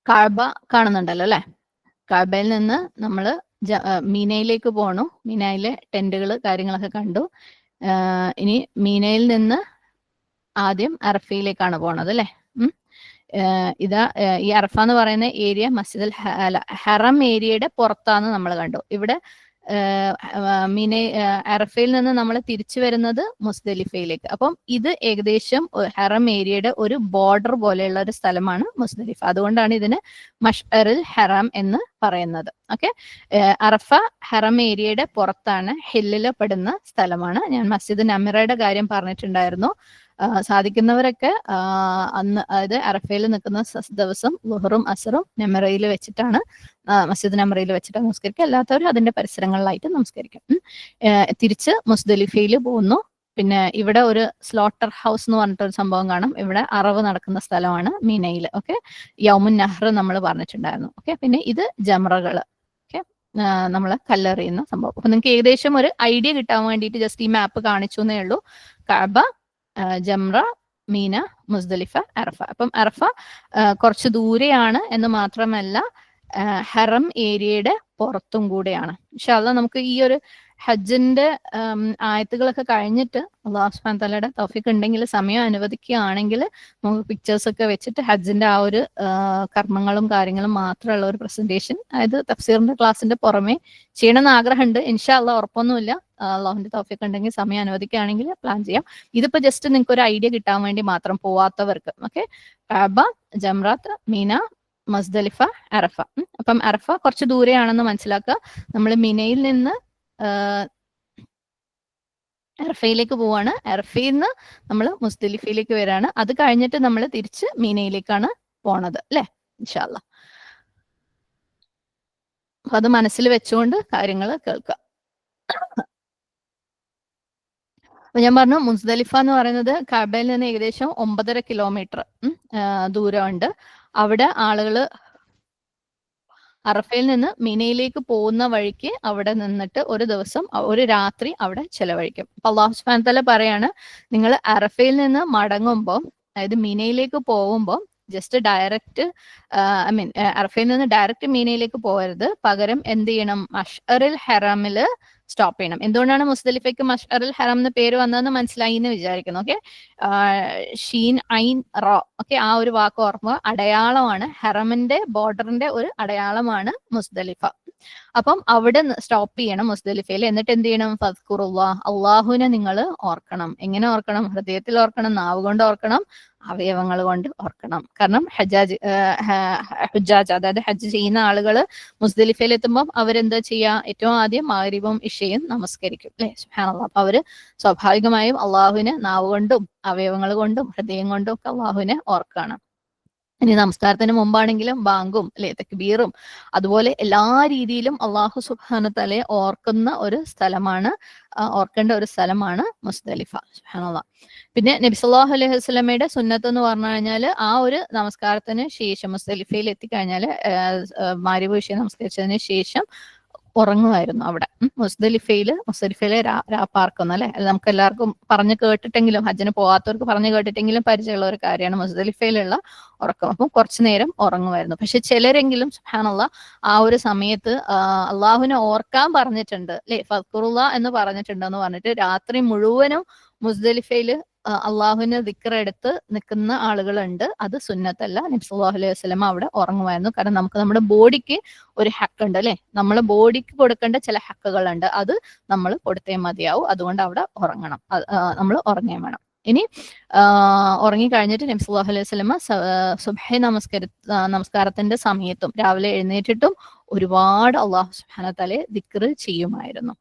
കഅബ കാണുന്നുണ്ടല്ലോ അല്ലെ? കഅബയിൽ നിന്ന് നമ്മൾ മീനയിലേക്ക് പോണു. മീനയിലെ ടെന്റുകൾ കാര്യങ്ങളൊക്കെ കണ്ടു. ഇനി മീനയിൽ നിന്ന് ആദ്യം അറഫയിലേക്കാണ് പോണത് അല്ലെ? ഇതാ ഈ അറഫ എന്ന് പറയുന്ന ഏരിയ മസ്ജിദുൽ ഹറം ഏരിയയുടെ പുറത്താന്ന് നമ്മൾ കണ്ടു. ഇവിടെ അറഫയിൽ നിന്ന് നമ്മൾ തിരിച്ചു വരുന്നത് മുസ്ദലിഫയിലേക്ക്. അപ്പം ഇത് ഏകദേശം ഹറം ഏരിയയുടെ ഒരു ബോർഡർ പോലെയുള്ള ഒരു സ്ഥലമാണ് മുസ്ദലിഫ. അതുകൊണ്ടാണ് ഇതിന് മഷ്അറുൽ ഹറാം എന്ന് പറയുന്നത്. ഓക്കെ, അറഫ ഹറം ഏരിയയുടെ പുറത്താണ്, ഹില്ലിൽ പെടുന്ന സ്ഥലമാണ്. ഞാൻ മസ്ജിദ് നമിറയുടെ കാര്യം പറഞ്ഞിട്ടുണ്ടായിരുന്നു. സാധിക്കുന്നവരൊക്കെ അന്ന്, അതായത് അറഫയിൽ നിൽക്കുന്ന ദിവസം ളുഹറും അസറും നെമറയിൽ വെച്ചിട്ടാണ്, മസ്ജിദ് നമറയിൽ വെച്ചിട്ടാണ് നമസ്കരിക്കുക. അല്ലാത്തവർ അതിന്റെ പരിസരങ്ങളിലായിട്ട് നമസ്കരിക്കും. തിരിച്ച് മുസ്ദലിഫയിൽ പോകുന്നു. പിന്നെ ഇവിടെ ഒരു സ്ലോട്ടർ ഹൗസ് എന്ന് പറഞ്ഞിട്ടൊരു സംഭവം കാണാം. ഇവിടെ അറവ് നടക്കുന്ന സ്ഥലമാണ് മീനയിൽ. ഓക്കെ, യൗമുൻ നഹ്ർ നമ്മൾ പറഞ്ഞിട്ടുണ്ടായിരുന്നു. ഓക്കെ, പിന്നെ ഇത് ജംറകൾ, ഓക്കെ, നമ്മൾ കല്ലെറിയുന്ന സംഭവം. അപ്പൊ നിങ്ങൾക്ക് ഏകദേശം ഒരു ഐഡിയ കിട്ടാൻ വേണ്ടിയിട്ട് ജസ്റ്റ് ഈ മാപ്പ് കാണിച്ചു എന്നേ ഉള്ളൂ. കഅബ, ജംറ, മീന, മുസ്ദലിഫ, അറഫ. അപ്പം അറഫ കുറച്ച് ദൂരെയാണ് എന്ന് മാത്രമല്ല ഹറം ഏരിയയുടെ പുറത്തും കൂടെയാണ്. ഇൻഷാ അല്ലാഹ് നമുക്ക് ഈ ഒരു ഹജ്ജിന്റെ ആയത്തുകളൊക്കെ കഴിഞ്ഞിട്ട് അല്ലാഹു സുബ്ഹാനഹു തആലയുടെ തൗഫീഖ് ഉണ്ടെങ്കിൽ, സമയം അനുവദിക്കുകയാണെങ്കിൽ, നമുക്ക് പിക്ചേഴ്സ് ഒക്കെ വെച്ചിട്ട് ഹജ്ജിന്റെ ആ ഒരു കർമ്മങ്ങളും കാര്യങ്ങളും മാത്രമുള്ള ഒരു പ്രസന്റേഷൻ, അതായത് തഫ്സീറിന്റെ ക്ലാസ്സിന്റെ പുറമെ ചെയ്യണമെന്ന് ആഗ്രഹമുണ്ട്. ഇൻഷാ അല്ലാഹ് ഉറപ്പൊന്നുമില്ല, അള്ളാഹുവിന്റെ തൗഫീഖ് ഉണ്ടെങ്കിൽ സമയം അനുവദിക്കുകയാണെങ്കിൽ പ്ലാൻ ചെയ്യാം. ഇതിപ്പോ ജസ്റ്റ് നിങ്ങൾക്ക് ഒരു ഐഡിയ കിട്ടാൻ വേണ്ടി മാത്രം, പോവാത്തവർക്ക്. ഓക്കെ, കഅബ, ജംറാത്ത്, മീന, മുസ്ദലിഫ, അറഫ. അപ്പം അറഫ കുറച്ച് ദൂരെയാണെന്ന് മനസ്സിലാക്കുക. നമ്മൾ മിനയിൽ നിന്ന് അറഫയിലേക്ക് പോവാണ്. അറഫയിൽ നിന്ന് നമ്മൾ മുസ്ദലിഫയിലേക്ക് വരാണ്. അത് കഴിഞ്ഞിട്ട് നമ്മൾ തിരിച്ച് മീനയിലേക്കാണ് പോണത് അല്ലെ? ഇൻഷാ അല്ലാഹ്. അപ്പൊ അത് മനസ്സിൽ വെച്ചുകൊണ്ട് കാര്യങ്ങൾ കേൾക്കുക. അപ്പൊ ഞാൻ പറഞ്ഞു, മുസ്ദലിഫ എന്ന് പറയുന്നത് കഅബയിൽ നിന്ന് ഏകദേശം 9.5 കിലോമീറ്റർ ദൂരമുണ്ട്. അവിടെ ആളുകൾ അറഫയിൽ നിന്ന് മിനയിലേക്ക് പോകുന്ന വഴിക്ക് അവിടെ നിന്നിട്ട് ഒരു ദിവസം, ഒരു രാത്രി അവിടെ ചെലവഴിക്കും. അപ്പൊ അല്ലാഹു സുബ്ഹാനഹു തആല പറയാണ്, നിങ്ങൾ അറഫയിൽ നിന്ന് മടങ്ങുമ്പോൾ, അതായത് മിനയിലേക്ക് പോകുമ്പോൾ ജസ്റ്റ് ഡയറക്റ്റ് അറഫയിൽ നിന്ന് ഡയറക്റ്റ് മീനയിലേക്ക് പോകരുത്. പകരം എന്ത് ചെയ്യണം? മഷ്അറുൽ ഹറമില് സ്റ്റോപ്പ് ചെയ്യണം. എന്തുകൊണ്ടാണ് മുസ്ദലിഫയ്ക്ക് മഷ്അറുൽ ഹറം എന്ന് പേര് വന്നതെന്ന് മനസ്സിലായി എന്ന് വിചാരിക്കുന്നു. ഓക്കെ, ഷീൻ ഐൻ റോ, ഓക്കെ, ആ ഒരു വാക്ക് ഓർമ്മ, അടയാളമാണ്, ഹറമിന്റെ ബോർഡറിന്റെ ഒരു അടയാളമാണ് മുസ്ദലിഫ. അപ്പം അവിടെ സ്റ്റോപ്പ് ചെയ്യണം മുസ്ദലിഫയിൽ. എന്നിട്ട് എന്ത് ചെയ്യണം? ഫദ്കുറുല്ലാഹ്, അള്ളാഹുവിനെ നിങ്ങൾ ഓർക്കണം. എങ്ങനെ ഓർക്കണം? ഹൃദയത്തിൽ ഓർക്കണം, നാവ് കൊണ്ട് ഓർക്കണം, അവയവങ്ങൾ കൊണ്ട് ഓർക്കണം. കാരണം ഹുജാജ്, അതായത് ഹജ്ജ് ചെയ്യുന്ന ആളുകൾ മുസ്ദലിഫയിൽ എത്തുമ്പോൾ അവരെന്താ ചെയ്യുക? ഏറ്റവും ആദ്യം മഗ്‌രിബും ഇശയും നമസ്കരിക്കും അല്ലെ? സുബ്ഹാനല്ലാഹ്. അപ്പൊ അവര് സ്വാഭാവികമായും അള്ളാഹുവിനെ നാവ് കൊണ്ടും അവയവങ്ങൾ കൊണ്ടും ഹൃദയം കൊണ്ടും ഒക്കെ അള്ളാഹുവിനെ ഓർക്കണം. ഇനി നമസ്കാരത്തിന് മുമ്പാണെങ്കിലും ബാങ്കും അല്ലെ, തക്ബീറും, അതുപോലെ എല്ലാ രീതിയിലും അള്ളാഹു സുബ്ഹാനഹു തആലയെ ഓർക്കുന്ന ഒരു സ്ഥലമാണ്, ഓർക്കേണ്ട ഒരു സ്ഥലമാണ് മുസ്ദലിഫ. സുബ്ഹാനല്ലാഹ്. പിന്നെ നബി സല്ലല്ലാഹു അലൈഹി വസല്ലമയുടെ സുന്നത്ത് എന്ന് പറഞ്ഞു കഴിഞ്ഞാൽ, ആ ഒരു നമസ്കാരത്തിന് ശേഷം മുസ്ദലിഫയിൽ എത്തിക്കഴിഞ്ഞാൽ, മഗ്‌രിബ് ഇശ നമസ്കരിച്ചതിന് ശേഷം ഉറങ്ങുമായിരുന്നു അവിടെ. മുസ്ദലിഫയിലെ പാർക്കൊന്നും അല്ലെ, നമുക്ക് എല്ലാവർക്കും പറഞ്ഞു കേട്ടിട്ടെങ്കിലും, ഹജ്ജിന് പോകാത്തവർക്ക് പറഞ്ഞു കേട്ടിട്ടെങ്കിലും പരിചയമുള്ള ഒരു കാര്യമാണ് മുസ്ദലിഫയിലുള്ള ഉറക്കം. അപ്പം കുറച്ചു നേരം ഉറങ്ങുമായിരുന്നു. പക്ഷെ ചിലരെങ്കിലും സുബ്ഹാനല്ലാഹ് ആ ഒരു സമയത്ത് അള്ളാഹുവിനെ ഓർക്കാൻ പറഞ്ഞിട്ടുണ്ട് അല്ലെ, ഫദ്കുറുല്ലാ എന്ന് പറഞ്ഞിട്ടുണ്ടെന്ന് പറഞ്ഞിട്ട് രാത്രി മുഴുവനും മുസ്ദലിഫയില് അള്ളാഹുവിന് ദിക്ർ എടുത്ത് നിൽക്കുന്ന ആളുകളുണ്ട്. അത് സുന്നത്തല്ല. നബി സല്ലല്ലാഹു അലൈഹി വസല്ലം അവിടെ ഉറങ്ങുമായിരുന്നു. കാരണം നമുക്ക് നമ്മുടെ ബോഡിക്ക് ഒരു ഹക്ക് ഉണ്ട് അല്ലെ, നമ്മളെ ബോഡിക്ക് കൊടുക്കേണ്ട ചില ഹക്കുകളുണ്ട്, അത് നമ്മൾ കൊടുത്തേ മതിയാവും. അതുകൊണ്ട് അവിടെ ഉറങ്ങണം, നമ്മൾ ഉറങ്ങേ വേണം. ഇനി ഉറങ്ങി കഴിഞ്ഞിട്ട് നബി സല്ലല്ലാഹു അലൈഹി വസല്ലം സുബ്ഹി നമസ്കാരത്തിന്റെ സമയത്തും രാവിലെ എഴുന്നേറ്റിട്ടും ഒരുപാട് അള്ളാഹു സുബ്ഹാനഹു വ തആലയെ ദിക്ർ ചെയ്യുമായിരുന്നു.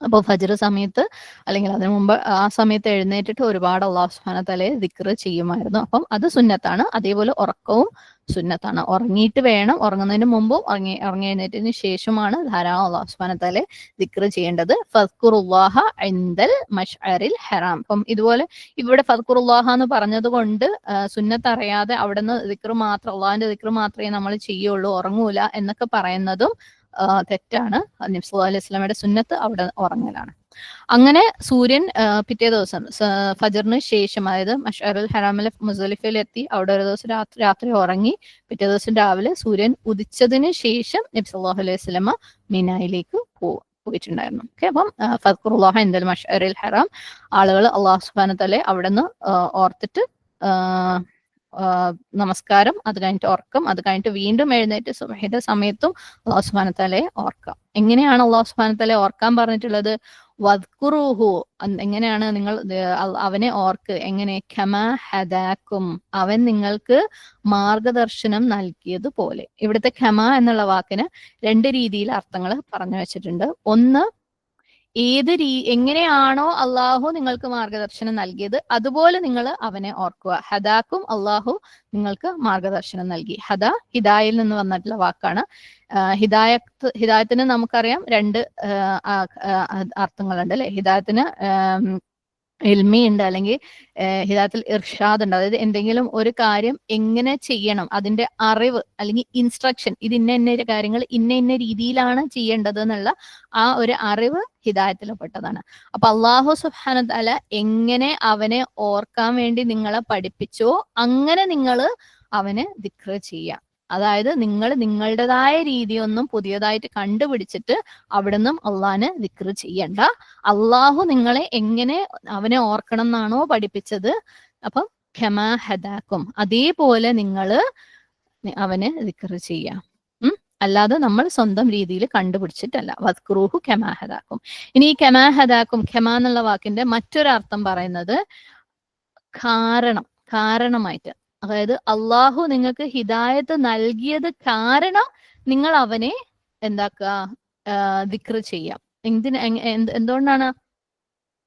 അപ്പോൾ ഫജ്ർ സമയത്ത് അല്ലെങ്കിൽ അതിനു മുമ്പ് ആ സമയത്ത് എഴുന്നേറ്റിട്ട് ഒരുപാട് അള്ളാഹു സുബ്ഹാനഹു വ തആലയെ ദിക്ർ ചെയ്യുമായിരുന്നു. അപ്പം അത് സുന്നത്താണ്. അതേപോലെ ഉറക്കവും സുന്നത്താണ്. ഉറങ്ങിയിട്ട് വേണം, ഉറങ്ങുന്നതിന് മുമ്പും ഉറങ്ങി എഴുന്നേറ്റതിന് ശേഷമാണ് ധാരാളം അള്ളാഹു സുബ്ഹാനഹു വ തആലയെ ദിക്ർ ചെയ്യേണ്ടത്. ഫദ്കുറുല്ലാഹ ഇൻദൽ മശ്അരിൽ ഹറാം. അപ്പം ഇതുപോലെ ഇവിടെ ഫദ്കുറുല്ലാഹ എന്ന് പറഞ്ഞത് കൊണ്ട് സുന്നത്ത് അറിയാതെ അവിടുന്ന് ദിക്ർ മാത്രം, അള്ളാഹിന്റെ ദിക്ർ മാത്രമേ നമ്മൾ ചെയ്യുള്ളൂ, ഉറങ്ങൂല എന്നൊക്കെ പറയുന്നതും തെറ്റാണ്. നബി സല്ലല്ലാഹു അലൈഹി വസല്ലമയുടെ സുന്നത്ത് അവിടെ ഉറങ്ങലാണ്. അങ്ങനെ സൂര്യൻ പിറ്റേ ദിവസം ഫജറിന് ശേഷം, അതായത് മശ്അറുൽ ഹറാമിലെ മുസ്ദലിഫയിൽ എത്തി, അവിടെ ഒരു ദിവസം രാത്രി ഉറങ്ങി, പിറ്റേ ദിവസം രാവിലെ സൂര്യൻ ഉദിച്ചതിന് ശേഷം നബി സല്ലല്ലാഹു അലൈഹി വസല്ലമ മിനായിലേക്ക് പോയിട്ടുണ്ടായിരുന്നു. ഓക്കെ, അപ്പം ഫദ്കുറുല്ലാഹ ഇൻദൽ മശ്അറിൽ ഹറാം, ആളുകൾ അള്ളാഹു സുബ്ഹാനഹു വ തആലയെ അവിടുന്ന് ഓർത്തിട്ട് നമസ്കാരം, അത് കഴിഞ്ഞിട്ട് ഉറക്കം, അത് കഴിഞ്ഞിട്ട് വീണ്ടും എഴുന്നേറ്റ് സുബ്ഹിയുടെ സമയത്തും അള്ളാഹു സുബ്ഹാനഹു വ തആലയെ ഓർക്കാം. എങ്ങനെയാണ് അള്ളാഹു സുബ്ഹാനഹു വ തആലയെ ഓർക്കാൻ പറഞ്ഞിട്ടുള്ളത്? വദ്കുറൂഹു, എങ്ങനെയാണ് നിങ്ങൾ അവനെ ഓർക്ക്, എങ്ങനെ? കമാ ഹദാക്കും, അവൻ നിങ്ങൾക്ക് മാർഗദർശനം നൽകിയതുപോലെ. ഇവിടുത്തെ ഖമ എന്നുള്ള വാക്കിന് രണ്ട് രീതിയിൽ അർത്ഥങ്ങൾ പറഞ്ഞു വെച്ചിട്ടുണ്ട്. ഒന്ന്, എങ്ങനെയാണോ അള്ളാഹു നിങ്ങൾക്ക് മാർഗദർശനം നൽകിയത് അതുപോലെ നിങ്ങൾ അവനെ ഓർക്കുക. ഹദാക്കും, അള്ളാഹു നിങ്ങൾക്ക് മാർഗദർശനം നൽകി. ഹിദായിൽ നിന്ന് വന്നിട്ടുള്ള വാക്കാണ്. ഹിദായത്തിന് നമുക്കറിയാം രണ്ട് അർത്ഥങ്ങളുണ്ട് അല്ലെ. ഹിദായത്തിന് ഇൽമി ഉണ്ട്, അല്ലെങ്കിൽ ഹിദായത്തുൽ ഇർഷാദ് ഉണ്ട്. അതായത് എന്തെങ്കിലും ഒരു കാര്യം എങ്ങനെ ചെയ്യണം, അതിന്റെ അറിവ് അല്ലെങ്കിൽ ഇൻസ്ട്രക്ഷൻ, ഇത് ഇന്ന കാര്യങ്ങൾ ഇന്ന രീതിയിലാണ് ചെയ്യേണ്ടത് എന്നുള്ള ആ ഒരു അറിവ് ഹിദായത്തിൽ പെട്ടതാണ്. അപ്പൊ അള്ളാഹു സുബ്ഹാനഹു വ തആല എങ്ങനെ അവനെ ഓർക്കാൻ വേണ്ടി നിങ്ങളെ പഠിപ്പിച്ചോ അങ്ങനെ നിങ്ങൾ അവനെ ദിക്ർ ചെയ്യാം. അതായത് നിങ്ങൾ നിങ്ങളുടേതായ രീതിയൊന്നും പുതിയതായിട്ട് കണ്ടുപിടിച്ചിട്ട് അവിടുന്ന് അള്ളാഹിനെ ദിക്ർ ചെയ്യണ്ട. അള്ളാഹു നിങ്ങളെ എങ്ങനെ അവനെ ഓർക്കണം എന്നാണോ പഠിപ്പിച്ചത്, അപ്പം ഖമാ ഹദാക്കും, അതേപോലെ നിങ്ങൾ അവനെ ദിക്ർ ചെയ്യാം. അല്ലാതെ നമ്മൾ സ്വന്തം രീതിയിൽ കണ്ടുപിടിച്ചിട്ടല്ല. വദ്കുറൂഹു ഖമാ ഹദാക്കും. ഇനി ഈ ഖമാ ഹദാക്കും, ഖമാ എന്നുള്ള വാക്കിന്റെ മറ്റൊരർത്ഥം പറയുന്നത് കാരണമായിട്ട്, അതായത് അള്ളാഹു നിങ്ങൾക്ക് ഹിദായത്ത് നൽകിയത് കാരണം നിങ്ങൾ അവനെ എന്താക്കുക, ദിക്ർ ചെയ്യാം. എന്തുകൊണ്ടാണ്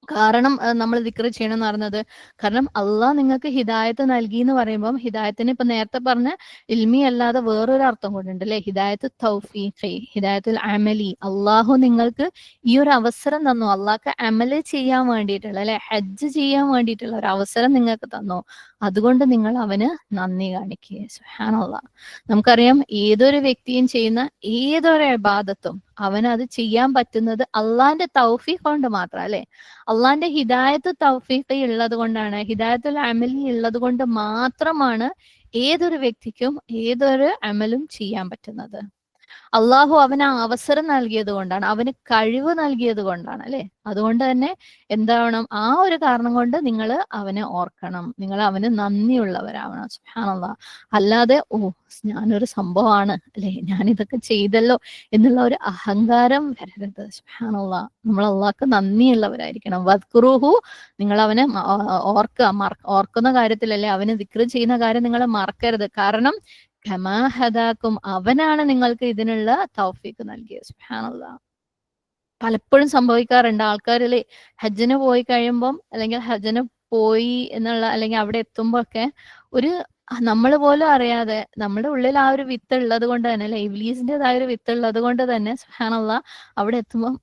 കാരണം നമ്മൾ ദിക്ർ ചെയ്യണം എന്ന് പറയുന്നത്? കാരണം അള്ളാഹ് നിങ്ങൾക്ക് ഹിദായത്ത് നൽകി എന്ന് പറയുമ്പോൾ, ഹിദായത്തിന് ഇപ്പൊ നേരത്തെ പറഞ്ഞ ഇൽമി അല്ലാതെ വേറൊരു അർത്ഥം കൊണ്ടുണ്ട് അല്ലെ, ഹിദായത്ത് തൗഫീഖി, ഹിദായത്തുൽ അമലി. അള്ളാഹു നിങ്ങൾക്ക് ഈ ഒരു അവസരം തന്നു, അള്ളാഹ്ക്ക് അമല് ചെയ്യാൻ വേണ്ടിയിട്ടുള്ള അല്ലെ, ഹജ്ജ് ചെയ്യാൻ വേണ്ടിയിട്ടുള്ള ഒരു അവസരം നിങ്ങൾക്ക് തന്നു. അതുകൊണ്ട് നിങ്ങൾ അവന് നന്ദി കാണിക്കുക. സുബ്ഹാനല്ലാഹ്. നമുക്കറിയാം ഏതൊരു വ്യക്തിയും ചെയ്യുന്ന ഏതൊരു ഇബാദത്തും അവനത് ചെയ്യാൻ പറ്റുന്നത് അള്ളാന്റെ തൗഫീഖ് കൊണ്ട് മാത്രം അല്ലെ. അള്ളാന്റെ ഹിദായത്ത് തൗഫീഖ് ഉള്ളത് കൊണ്ടാണ്, ഹിദായത്തുൽ അമലി ഉള്ളത് കൊണ്ട് മാത്രമാണ് ഏതൊരു വ്യക്തിക്കും ഏതൊരു അമലും ചെയ്യാൻ പറ്റുന്നത്. അള്ളാഹു അവന് അവസരം നൽകിയത് കൊണ്ടാണ്, അവന് കഴിവ് നൽകിയത് കൊണ്ടാണ് അല്ലെ. അതുകൊണ്ട് തന്നെ എന്താവണം, ആ ഒരു കാരണം കൊണ്ട് നിങ്ങൾ അവനെ ഓർക്കണം, നിങ്ങൾ അവന് നന്ദിയുള്ളവരാവണം. സുബ്ഹാനല്ലാഹ്. അല്ലാതെ ഞാനൊരു സംഭവമാണ് അല്ലെ, ഞാൻ ഇതൊക്കെ ചെയ്തല്ലോ എന്നുള്ള ഒരു അഹങ്കാരം വരരുത്. സുബ്ഹാനല്ലാഹ്. നമ്മൾ അള്ളാഹ്ക്ക് നന്ദിയുള്ളവരായിരിക്കണം. വദ്കുറൂഹു, നിങ്ങൾ അവനെ ഓർക്കുന്ന കാര്യത്തിലല്ലേ, അവന് ദിക്ർ ചെയ്യുന്ന കാര്യം നിങ്ങൾ മറക്കരുത്. കാരണം ഖമാ ഹദാക്കും, അവനാണ് നിങ്ങൾക്ക് ഇതിനുള്ള തൗഫീഖ് നൽകിയത്. സുബ്ഹാനല്ലാഹ്. പലപ്പോഴും സംഭവിക്കാറുണ്ട് ആൾക്കാരിലെ ഹജ്ജിന് പോയി കഴിയുമ്പം, അല്ലെങ്കിൽ ഹജ്ജിന് പോയി എന്നുള്ള, അല്ലെങ്കിൽ അവിടെ എത്തുമ്പോ ഒക്കെ ഒരു നമ്മൾ പോലും അറിയാതെ നമ്മുടെ ഉള്ളിൽ ആ ഒരു വിത്ത് ഉള്ളത് കൊണ്ട് തന്നെ അല്ലെ, ഇബ്ലീസിന്റേതായ ഒരു വിത്ത് ഉള്ളത് കൊണ്ട് തന്നെ സുബ്ഹാനല്ലാഹ് അവിടെ എത്തുമ്പോൾ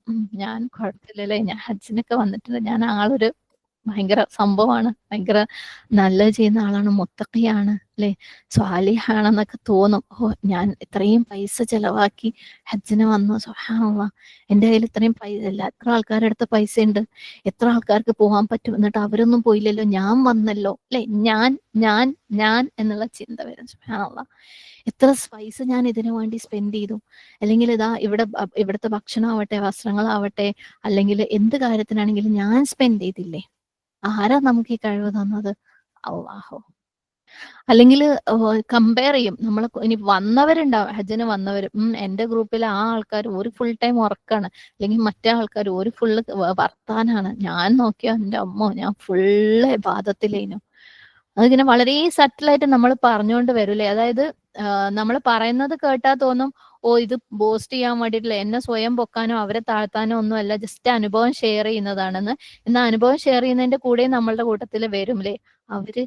ഞാൻ കുഴപ്പമില്ലല്ലേ, ഞാൻ ഹജ്ജിനൊക്കെ വന്നിട്ടുണ്ട്, ഞാൻ ആളൊരു ഭയങ്കര സംഭവമാണ്, ഭയങ്കര നല്ലത് ചെയ്യുന്ന ആളാണ്, മുത്തഖിയാണ്, അല്ലെ? സ്വാലിഹാണെന്നൊക്കെ തോന്നും. ഓ, ഞാൻ ഇത്രയും പൈസ ചെലവാക്കി ഹജ്ജിന് വന്നു, സുബ്ഹാനല്ലാഹ്. എൻ്റെ കയ്യിൽ ഇത്രയും പൈസ ഇല്ല. എത്ര ആൾക്കാരുടെ അടുത്ത് പൈസ ഉണ്ട്, എത്ര ആൾക്കാർക്ക് പോകാൻ പറ്റും, എന്നിട്ട് അവരൊന്നും പോയില്ലല്ലോ, ഞാൻ വന്നല്ലോ, അല്ലെ? ഞാൻ എന്നുള്ള ചിന്ത വരും. സുബ്ഹാനല്ലാഹ്. എത്ര പൈസ ഞാൻ ഇതിനു വേണ്ടി സ്പെൻഡ് ചെയ്തു. അല്ലെങ്കിൽ ഇതാ ഇവിടുത്തെ ഭക്ഷണമാവട്ടെ, വസ്ത്രങ്ങളാവട്ടെ, അല്ലെങ്കിൽ എന്ത് കാര്യത്തിനാണെങ്കിലും ഞാൻ സ്പെൻഡ് ചെയ്തില്ലേ? ആരാ നമുക്ക് ഈ കഴിവ് തന്നത്? അള്ളാഹു. അല്ലെങ്കിൽ കമ്പയർ ചെയ്യും. നമ്മൾ ഇനി വന്നവരുണ്ടാവും, ഹജ്ജിന് വന്നവർ, എൻ്റെ ഗ്രൂപ്പിലെ ആ ആൾക്കാർ ഒരു ഫുൾ ടൈം ഉറക്കാണ്, അല്ലെങ്കിൽ മറ്റേ ആൾക്കാർ ഒരു ഫുള്ള് വർത്താനാണ്. ഞാൻ നോക്കിയോ എൻ്റെ അമ്മോ, ഞാൻ ഫുള്ള് ഇബാദത്തിലേനു. അതിങ്ങനെ വളരെ സറ്റിലായിട്ട് നമ്മൾ പറഞ്ഞുകൊണ്ട് വരൂലേ. അതായത് നമ്മൾ പറയുന്നത് കേട്ടാൽ തോന്നും, ഓ, ഇത് ബോസ്റ്റ് ചെയ്യാൻ വേണ്ടിയിട്ടില്ല, എന്നെ സ്വയം പൊക്കാനോ അവരെ താഴ്ത്താനോ ഒന്നും അല്ല, ജസ്റ്റ് അനുഭവം ഷെയർ ചെയ്യുന്നതാണെന്ന്. എന്നാൽ അനുഭവം ഷെയർ ചെയ്യുന്നതിന്റെ കൂടെ നമ്മളുടെ കൂട്ടത്തിൽ വരും ല്ലേ അവര്.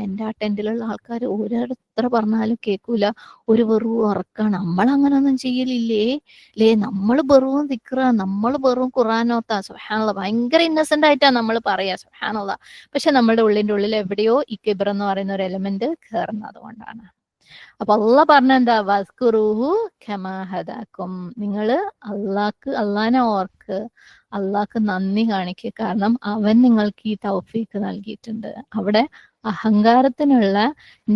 എൻ്റെ ആ ടെന്റിലുള്ള ആൾക്കാർ ഓരോരുത്തർ പറഞ്ഞാലും കേൾക്കൂല, ഒരു വെറും ഉറക്കാണ്, നമ്മൾ അങ്ങനൊന്നും ചെയ്യലില്ലേ, ലേ? നമ്മൾ വെറും ദിക്റ, നമ്മൾ വെറും ഖുറാനോത്താ, സുബ്ഹാനല്ലാഹ്. ഭയങ്കര ഇന്നസെന്റ് ആയിട്ടാ നമ്മൾ പറയാ, സുബ്ഹാനല്ലാഹ്. പക്ഷെ നമ്മുടെ ഉള്ളിന്റെ ഉള്ളിൽ എവിടെയോ ഈ കിബ്ർ എന്ന് പറയുന്ന ഒരു എലമെന്റ് കയറുന്നത് കൊണ്ടാണ്. അപ്പൊ അള്ളാഹ് പറഞ്ഞ എന്താ? വസ്കുറൂഹു കമാ ഹദാക്കും. നിങ്ങള് അള്ളാനെ ഓർക്ക്, അള്ളാഹ്ക്ക് നന്ദി കാണിക്കുക. കാരണം അവൻ നിങ്ങൾക്ക് ഈ തൗഫീക്ക് നൽകിയിട്ടുണ്ട്. അവിടെ അഹങ്കാരത്തിനുള്ള,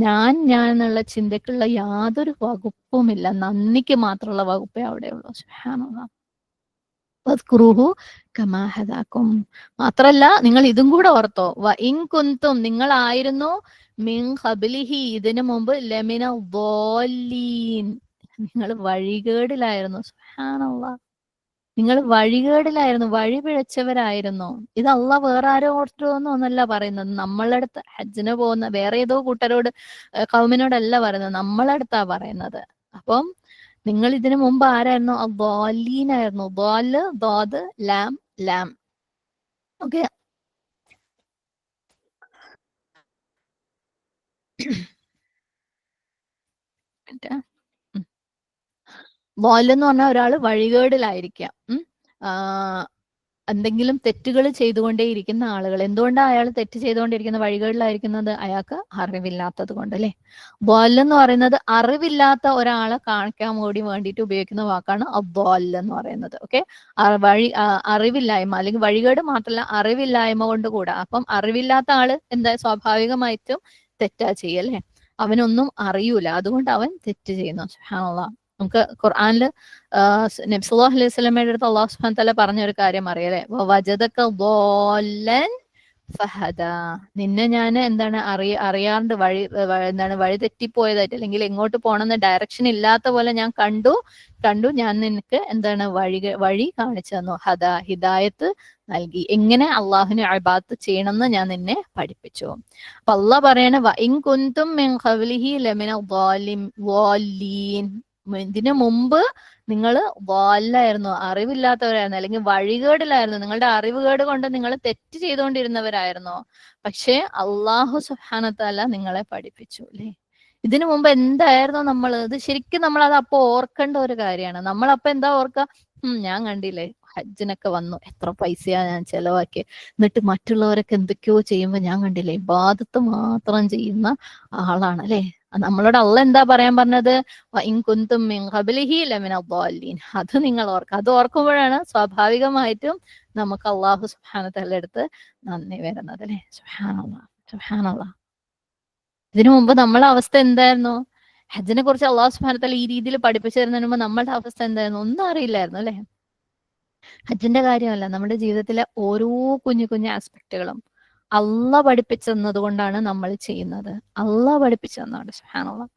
ഞാൻ എന്നുള്ള ചിന്തക്കുള്ള യാതൊരു വകുപ്പുമില്ല. നന്ദിക്ക് മാത്രമുള്ള വകുപ്പേ അവിടെയുള്ളൂ. സുബ്ഹാനല്ലാഹ്. വദ്കുറൂഹു കമാ ഹദാക്കും. മാത്രല്ല, നിങ്ങൾ ഇതും കൂടെ ഓർത്തോ, വ ഇൻ കുന്തും, നിങ്ങളായിരുന്നു, മിൻ ഖബ്ലിഹി, ഇതിനു മുമ്പ്, ലമിന ദ്വാല്ലീൻ, നിങ്ങൾ വഴികേടിലായിരുന്നു. സുബ്ഹാനല്ലാഹ്. നിങ്ങൾ വഴികേടിലായിരുന്നു, വഴി പിഴച്ചവരായിരുന്നു. ഇത് അള്ളാഹ് വേറെ ആരോ ഓർത്തോന്നല്ല പറയുന്നത്, നമ്മളടുത്ത് ഹജ്ജിന് പോകുന്ന വേറെ ഏതോ കൂട്ടരോട്, കൗമിനോടല്ല പറയുന്നത്, നമ്മളടുത്താ പറയുന്നത്. അപ്പം നിങ്ങൾ ഇതിനു മുമ്പ് ആരായിരുന്നു? അദ്വാലീനായിരുന്നു. ദ്വാല്, ദ്വാദ്, ലാം, ലാം. ഓക്കെ. ദ്വാല് എന്ന് പറഞ്ഞാൽ ഒരാൾ വഴികേടിലായിരിക്കാം. ആ, എന്തെങ്കിലും തെറ്റുകൾ ചെയ്തുകൊണ്ടേയിരിക്കുന്ന ആളുകൾ. എന്തുകൊണ്ടാണ് അയാൾ തെറ്റ് ചെയ്തുകൊണ്ടിരിക്കുന്ന, വഴികളിലായിരിക്കുന്നത്? അയാൾക്ക് അറിവില്ലാത്തത് കൊണ്ട്, അല്ലെ? ദ്വാല് എന്ന് പറയുന്നത് അറിവില്ലാത്ത ഒരാളെ കാണിക്കാൻ കൂടി വേണ്ടിയിട്ട് ഉപയോഗിക്കുന്ന വാക്കാണ് അദ്വാല് എന്ന് പറയുന്നത്. ഓക്കെ. അറിവില്ലായ്മ, അല്ലെങ്കിൽ വഴികേട് മാത്രമല്ല, അറിവില്ലായ്മ കൊണ്ട് കൂടാ. അപ്പം അറിവില്ലാത്ത ആള് എന്താ, സ്വാഭാവികമായിട്ടും തെറ്റാ ചെയ്യല്ലേ. അവനൊന്നും അറിയൂല, അതുകൊണ്ട് അവൻ തെറ്റ് ചെയ്യുന്നു. സുബ്ഹാനല്ലാഹ്. നമുക്ക് ഖുർആനില് നബി സല്ലല്ലാഹു അലൈഹി വസല്ലമയുടെ അടുത്ത് അല്ലാഹു സുബ്ഹാനഹു വ തആല പറഞ്ഞ ഒരു കാര്യം അറിയാലേ, വജദക ളാല്ലൻ ഫഹദാ. നിന്നെ ഞാൻ എന്താണ് അറിയാണ്ട് എന്താണ് വഴി തെറ്റിപ്പോയതായിട്ട്, അല്ലെങ്കിൽ എങ്ങോട്ട് പോകണമെന്ന് ഡയറക്ഷൻ ഇല്ലാത്ത പോലെ ഞാൻ കണ്ടു, ഞാൻ നിനക്ക് എന്താണ് വഴി കാണിച്ചു തന്നു. ഹിദായത്ത് നൽകി. എങ്ങനെ അള്ളാഹുവിനെ ഇബാദത്ത് ചെയ്യണമെന്ന് ഞാൻ നിന്നെ പഠിപ്പിച്ചു. അപ്പൊ അള്ളാഹ് പറയണ, വ ഇൻ കുന്തും മിൻ ഖബ്ലിഹി ലമിന ളാല്ലീൻ. ഇതിനു മുമ്പ് നിങ്ങൾ വാലായിരുന്നു, അറിവില്ലാത്തവരായിരുന്നു, അല്ലെങ്കിൽ വഴികേടിലായിരുന്നു, നിങ്ങളുടെ അറിവുകേട് കൊണ്ട് നിങ്ങൾ തെറ്റ് ചെയ്തുകൊണ്ടിരുന്നവരായിരുന്നു. പക്ഷേ അള്ളാഹു സുബ്ഹാനഹു വ തആല നിങ്ങളെ പഠിപ്പിച്ചു, അല്ലെ? ഇതിനു മുമ്പ് എന്തായിരുന്നു നമ്മൾ? ഇത് ശരിക്കും നമ്മൾ അത് അപ്പൊ ഓർക്കേണ്ട ഒരു കാര്യമാണ്. നമ്മളപ്പോ എന്താ ഓർക്കുക? ഞാൻ കണ്ടില്ലേ, ഹജ്ജിനൊക്കെ വന്നു, എത്ര പൈസയാ ഞാൻ ചെലവാക്കി, എന്നിട്ട് മറ്റുള്ളവരൊക്കെ എന്തൊക്കെയോ ചെയ്യുമ്പോ ഞാൻ കണ്ടില്ലേ, ഇബാദത്ത് മാത്രം ചെയ്യുന്ന ആളാണ്, അല്ലെ? നമ്മളോട് അള്ളാഹ് എന്താ പറയാൻ പറഞ്ഞത്? ഇൻ കുന്തും മിൻ ഖബ്ലിഹി ലമിന ളാല്ലീൻ. അത് നിങ്ങൾ ഓർക്കുക. അത് ഓർക്കുമ്പോഴാണ് സ്വാഭാവികമായിട്ടും നമുക്ക് അള്ളാഹു സുബ്ഹാനഹു വ തആലയുടെ അടുത്ത് നന്ദി വരുന്നത്, അല്ലെ? സുബ്ഹാനല്ലാഹ്, സുബ്ഹാനല്ലാഹ്. ഇതിനു മുമ്പ് നമ്മളെ അവസ്ഥ എന്തായിരുന്നു? ഹജ്ജിനെ കുറിച്ച് അള്ളാഹു സുബ്ഹാനഹു വ തആല ഈ രീതിയിൽ പഠിപ്പിച്ചു തരുന്നതിന് മുമ്പ് നമ്മളുടെ അവസ്ഥ എന്തായിരുന്നു? ഒന്നും അറിയില്ലായിരുന്നു, അല്ലെ? ഹജ്ജിന്റെ കാര്യമല്ല, നമ്മുടെ ജീവിതത്തിലെ ഓരോ കുഞ്ഞു കുഞ്ഞു ആസ്പെക്റ്റുകളും അള്ളാഹ് പഠിപ്പിച്ചു തന്നത് കൊണ്ടാണ് നമ്മൾ ചെയ്യുന്നത്. അള്ളാഹ് പഠിപ്പിച്ചു തന്നതാണ്. സുബ്ഹാനല്ലാഹ്.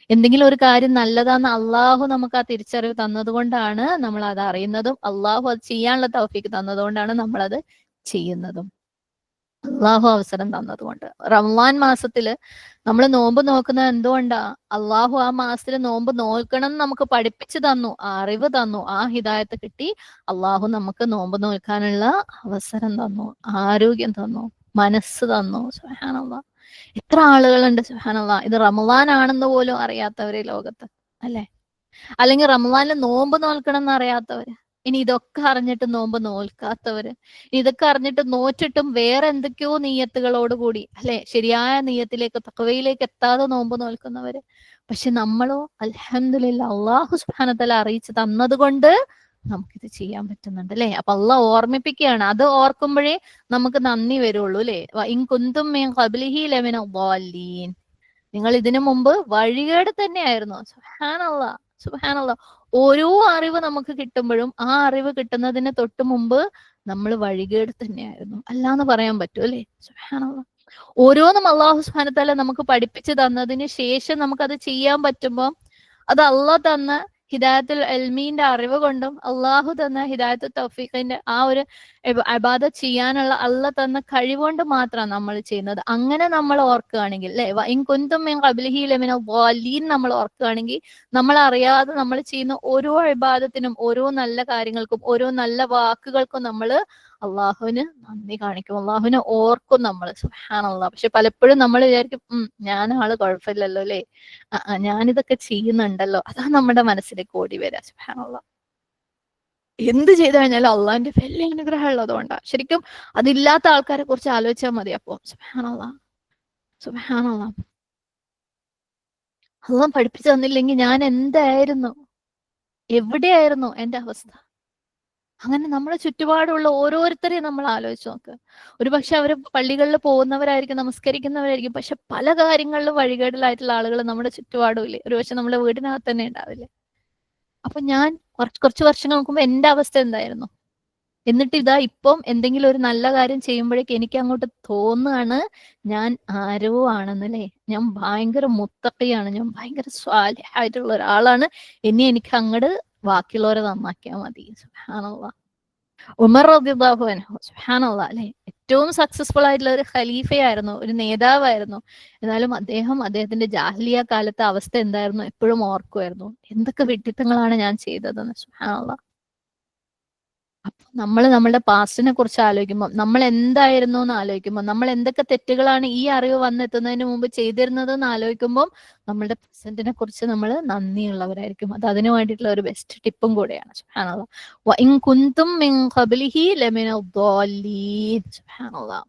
എന്തെങ്കിലും ഒരു കാര്യം നല്ലതാന്ന് അള്ളാഹു നമുക്ക് ആ തിരിച്ചറിവ് തന്നത് കൊണ്ടാണ് നമ്മൾ അത് അറിയുന്നതും, അള്ളാഹു അത് ചെയ്യാനുള്ള തൗഫീക്ക് തന്നത് കൊണ്ടാണ് നമ്മൾ അത് ചെയ്യുന്നതും. അള്ളാഹു അവസരം തന്നതുകൊണ്ട്. റമളാൻ മാസത്തില് നമ്മൾ നോമ്പ് നോക്കുന്നത് എന്തുകൊണ്ടാ? അള്ളാഹു ആ മാസത്തിൽ നോമ്പ് നോൽക്കണം എന്ന് നമുക്ക് പഠിപ്പിച്ചു തന്നു, ആ അറിവ് തന്നു, ആ ഹിദായത്ത് കിട്ടി. അള്ളാഹു നമുക്ക് നോമ്പ് നോൽക്കാനുള്ള അവസരം തന്നു, ആരോഗ്യം തന്നു, മനസ്സ് തന്നു. സുബ്ഹാനല്ലാഹ്. എത്ര ആളുകളുണ്ട്, സുബ്ഹാനല്ലാഹ്, ഇത് റമളാൻ ആണെന്ന് പോലും അറിയാത്തവര് ലോകത്ത്, അല്ലെ? അല്ലെങ്കിൽ റമളാനിൽ നോമ്പ് നോൽക്കണം എന്ന് അറിയാത്തവര്. ഇനി ഇതൊക്കെ അറിഞ്ഞിട്ട് നോമ്പ് നോൽക്കാത്തവര്, ഇതൊക്കെ അറിഞ്ഞിട്ട് നോറ്റിട്ടും വേറെ എന്തൊക്കെയോ നീയത്തുകളോട് കൂടി അല്ലെ, ശരിയായ നീയത്തിലേക്ക് തഖ്വയിലേക്ക് എത്താതെ നോമ്പ് നോൽക്കുന്നവര്. പക്ഷെ നമ്മളോ അൽഹംദുലില്ലാ അള്ളാഹു സുബ്ഹാനഹു വ തആല അറിയിച്ചു തന്നത് കൊണ്ട് നമുക്കിത് ചെയ്യാൻ പറ്റുന്നുണ്ട് അല്ലെ. അപ്പൊ അള്ളാഹ് ഓർമ്മിപ്പിക്കുകയാണ്. അത് ഓർക്കുമ്പോഴേ നമുക്ക് നന്ദി വരുള്ളൂ അല്ലെ. ഇൻ കുന്തും മിൻ ഖബ്ലിഹി ലമിന ദ്വാലീൻ, നിങ്ങൾ ഇതിനു മുമ്പ് വഴികേട് തന്നെയായിരുന്നു. സുബ്ഹാനല്ലാഹ്, സുബ്ഹാനല്ലാഹ്. ഓരോ അറിവ് നമുക്ക് കിട്ടുമ്പോഴും ആ അറിവ് കിട്ടുന്നതിന് തൊട്ട് മുമ്പ് നമ്മൾ വഴികേട് തന്നെയായിരുന്നു, അല്ലാന്ന് പറയാൻ പറ്റും അല്ലെ. സുബ്ഹാനല്ലാഹ്. ഓരോന്നും അള്ളാഹു സുബ്ഹാനഹു വ തആല നമുക്ക് പഠിപ്പിച്ചു തന്നതിന് ശേഷം നമുക്കത് ചെയ്യാൻ പറ്റുമ്പോൾ അത് അള്ളാഹ് തന്ന ഹിദായത്തുൽ എൽമീന്റെ അറിവ് കൊണ്ടും അള്ളാഹു തന്ന ഹിദായത്തുൽ തൗഫീഖിന്റെ ആ ഒരു ഇബാദത്ത് ചെയ്യാനുള്ള അള്ളാഹ് തന്ന കഴിവുകൊണ്ട് മാത്രമാണ് നമ്മൾ ചെയ്യുന്നത്. അങ്ങനെ നമ്മൾ ഓർക്കുകയാണെങ്കിൽ അല്ലെ, ഇൻ കുന്തും മിൻ ഖബ്ലിഹി ലമിന ദ്വാലീൻ നമ്മൾ ഓർക്കുകയാണെങ്കിൽ നമ്മൾ അറിയാതെ നമ്മൾ ചെയ്യുന്ന ഓരോ ഇബാദത്തിനും ഓരോ നല്ല കാര്യങ്ങൾക്കും ഓരോ നല്ല വാക്കുകൾക്കും നമ്മൾ അള്ളാഹുവിന് നന്ദി കാണിക്കും, അള്ളാഹുവിനെ ഓർക്കും നമ്മൾ. സുബ്ഹാനല്ലാഹ്. പക്ഷെ പലപ്പോഴും നമ്മൾ വിചാരിക്കും ഞാൻ ആള് കുഴപ്പമില്ലല്ലോ അല്ലെ, ഞാനിതൊക്കെ ചെയ്യുന്നുണ്ടല്ലോ, അതാ നമ്മുടെ മനസ്സിലേക്ക് ഓടി വരിക. സുബ്ഹാനല്ലാഹ്. എന്ത് ചെയ്തു കഴിഞ്ഞാലും അള്ളാഹിന്റെ വലിയ അനുഗ്രഹം ഉള്ളതുകൊണ്ടാണ്. ശരിക്കും അതില്ലാത്ത ആൾക്കാരെ കുറിച്ച് ആലോചിച്ചാൽ മതി അപ്പൊ. സുബ്ഹാനല്ലാഹ്, സുബ്ഹാനല്ലാഹ്. അള്ളാഹ് പഠിപ്പിച്ചു തന്നില്ലെങ്കിൽ ഞാൻ എന്തായിരുന്നു, എവിടെയായിരുന്നു എന്റെ അവസ്ഥ. അങ്ങനെ നമ്മളെ ചുറ്റുപാടുള്ള ഓരോരുത്തരെയും നമ്മൾ ആലോചിച്ച് നോക്ക്. ഒരുപക്ഷെ അവര് പള്ളികളിൽ പോകുന്നവരായിരിക്കും, നമസ്കരിക്കുന്നവരായിരിക്കും, പക്ഷെ പല കാര്യങ്ങളിലും വഴികേടിലായിട്ടുള്ള ആളുകൾ നമ്മുടെ ചുറ്റുപാടും ഇല്ലേ. ഒരുപക്ഷെ നമ്മുടെ വീടിനകത്ത് തന്നെ ഉണ്ടാവില്ലേ. അപ്പൊ ഞാൻ കുറച്ച് വർഷങ്ങൾക്ക് മുമ്പ് എന്റെ അവസ്ഥ എന്തായിരുന്നു, എന്നിട്ട് ഇതാ ഇപ്പം എന്തെങ്കിലും ഒരു നല്ല കാര്യം ചെയ്യുമ്പോഴേക്ക് എനിക്ക് അങ്ങോട്ട് തോന്നുകയാണ് ഞാൻ ആരോ ആണെന്നല്ലേ, ഞാൻ ഭയങ്കര മുത്തഖിയാണ്, ഞാൻ ഭയങ്കര സ്വാലിഹായിട്ടുള്ള ഒരാളാണ്, ഇനി എനിക്ക് അങ്ങോട്ട് ബാക്കിയുള്ളവരെ നന്നാക്കിയാൽ മതി. സുബ്ഹാനല്ലാഹ്. ഉമർ റളിയല്ലാഹു അൻഹു, സുബ്ഹാനല്ലാഹ് അല്ലെ, ഏറ്റവും സക്സസ്ഫുൾ ആയിട്ടുള്ള ഒരു ഖലീഫയായിരുന്നു, ഒരു നേതാവായിരുന്നു. എന്നാലും അദ്ദേഹത്തിന്റെ ജാഹിലിയ കാലത്തെ അവസ്ഥ എന്തായിരുന്നു എപ്പോഴും ഓർക്കുമായിരുന്നു. എന്തൊക്കെ വിഡ്ഢിത്തങ്ങളാണ് ഞാൻ ചെയ്തതെന്ന്. സുബ്ഹാനല്ലാഹ്. അപ്പൊ നമ്മൾ നമ്മളുടെ പാസ്റ്റിനെ കുറിച്ച് ആലോചിക്കുമ്പോൾ, നമ്മൾ എന്തായിരുന്നു എന്ന് ആലോചിക്കുമ്പോൾ, നമ്മൾ എന്തൊക്കെ തെറ്റുകളാണ് ഈ അറിവ് വന്നെത്തുന്നതിന് മുമ്പ് ചെയ്തിരുന്നത് എന്ന് ആലോചിക്കുമ്പോൾ നമ്മളുടെ പ്രസന്റിനെ കുറിച്ച് നമ്മൾ നന്ദിയുള്ളവരായിരിക്കും. അത് അതിനു വേണ്ടിയിട്ടുള്ള ഒരു ബെസ്റ്റ് ടിപ്പും കൂടെയാണ്. സുബ്ഹാനല്ലാഹ്. വഇൻ കുന്തും മിൻ ഖബ്ലിഹി ലമിന ദ്വാലീൻ. സുബ്ഹാനല്ലാഹ്,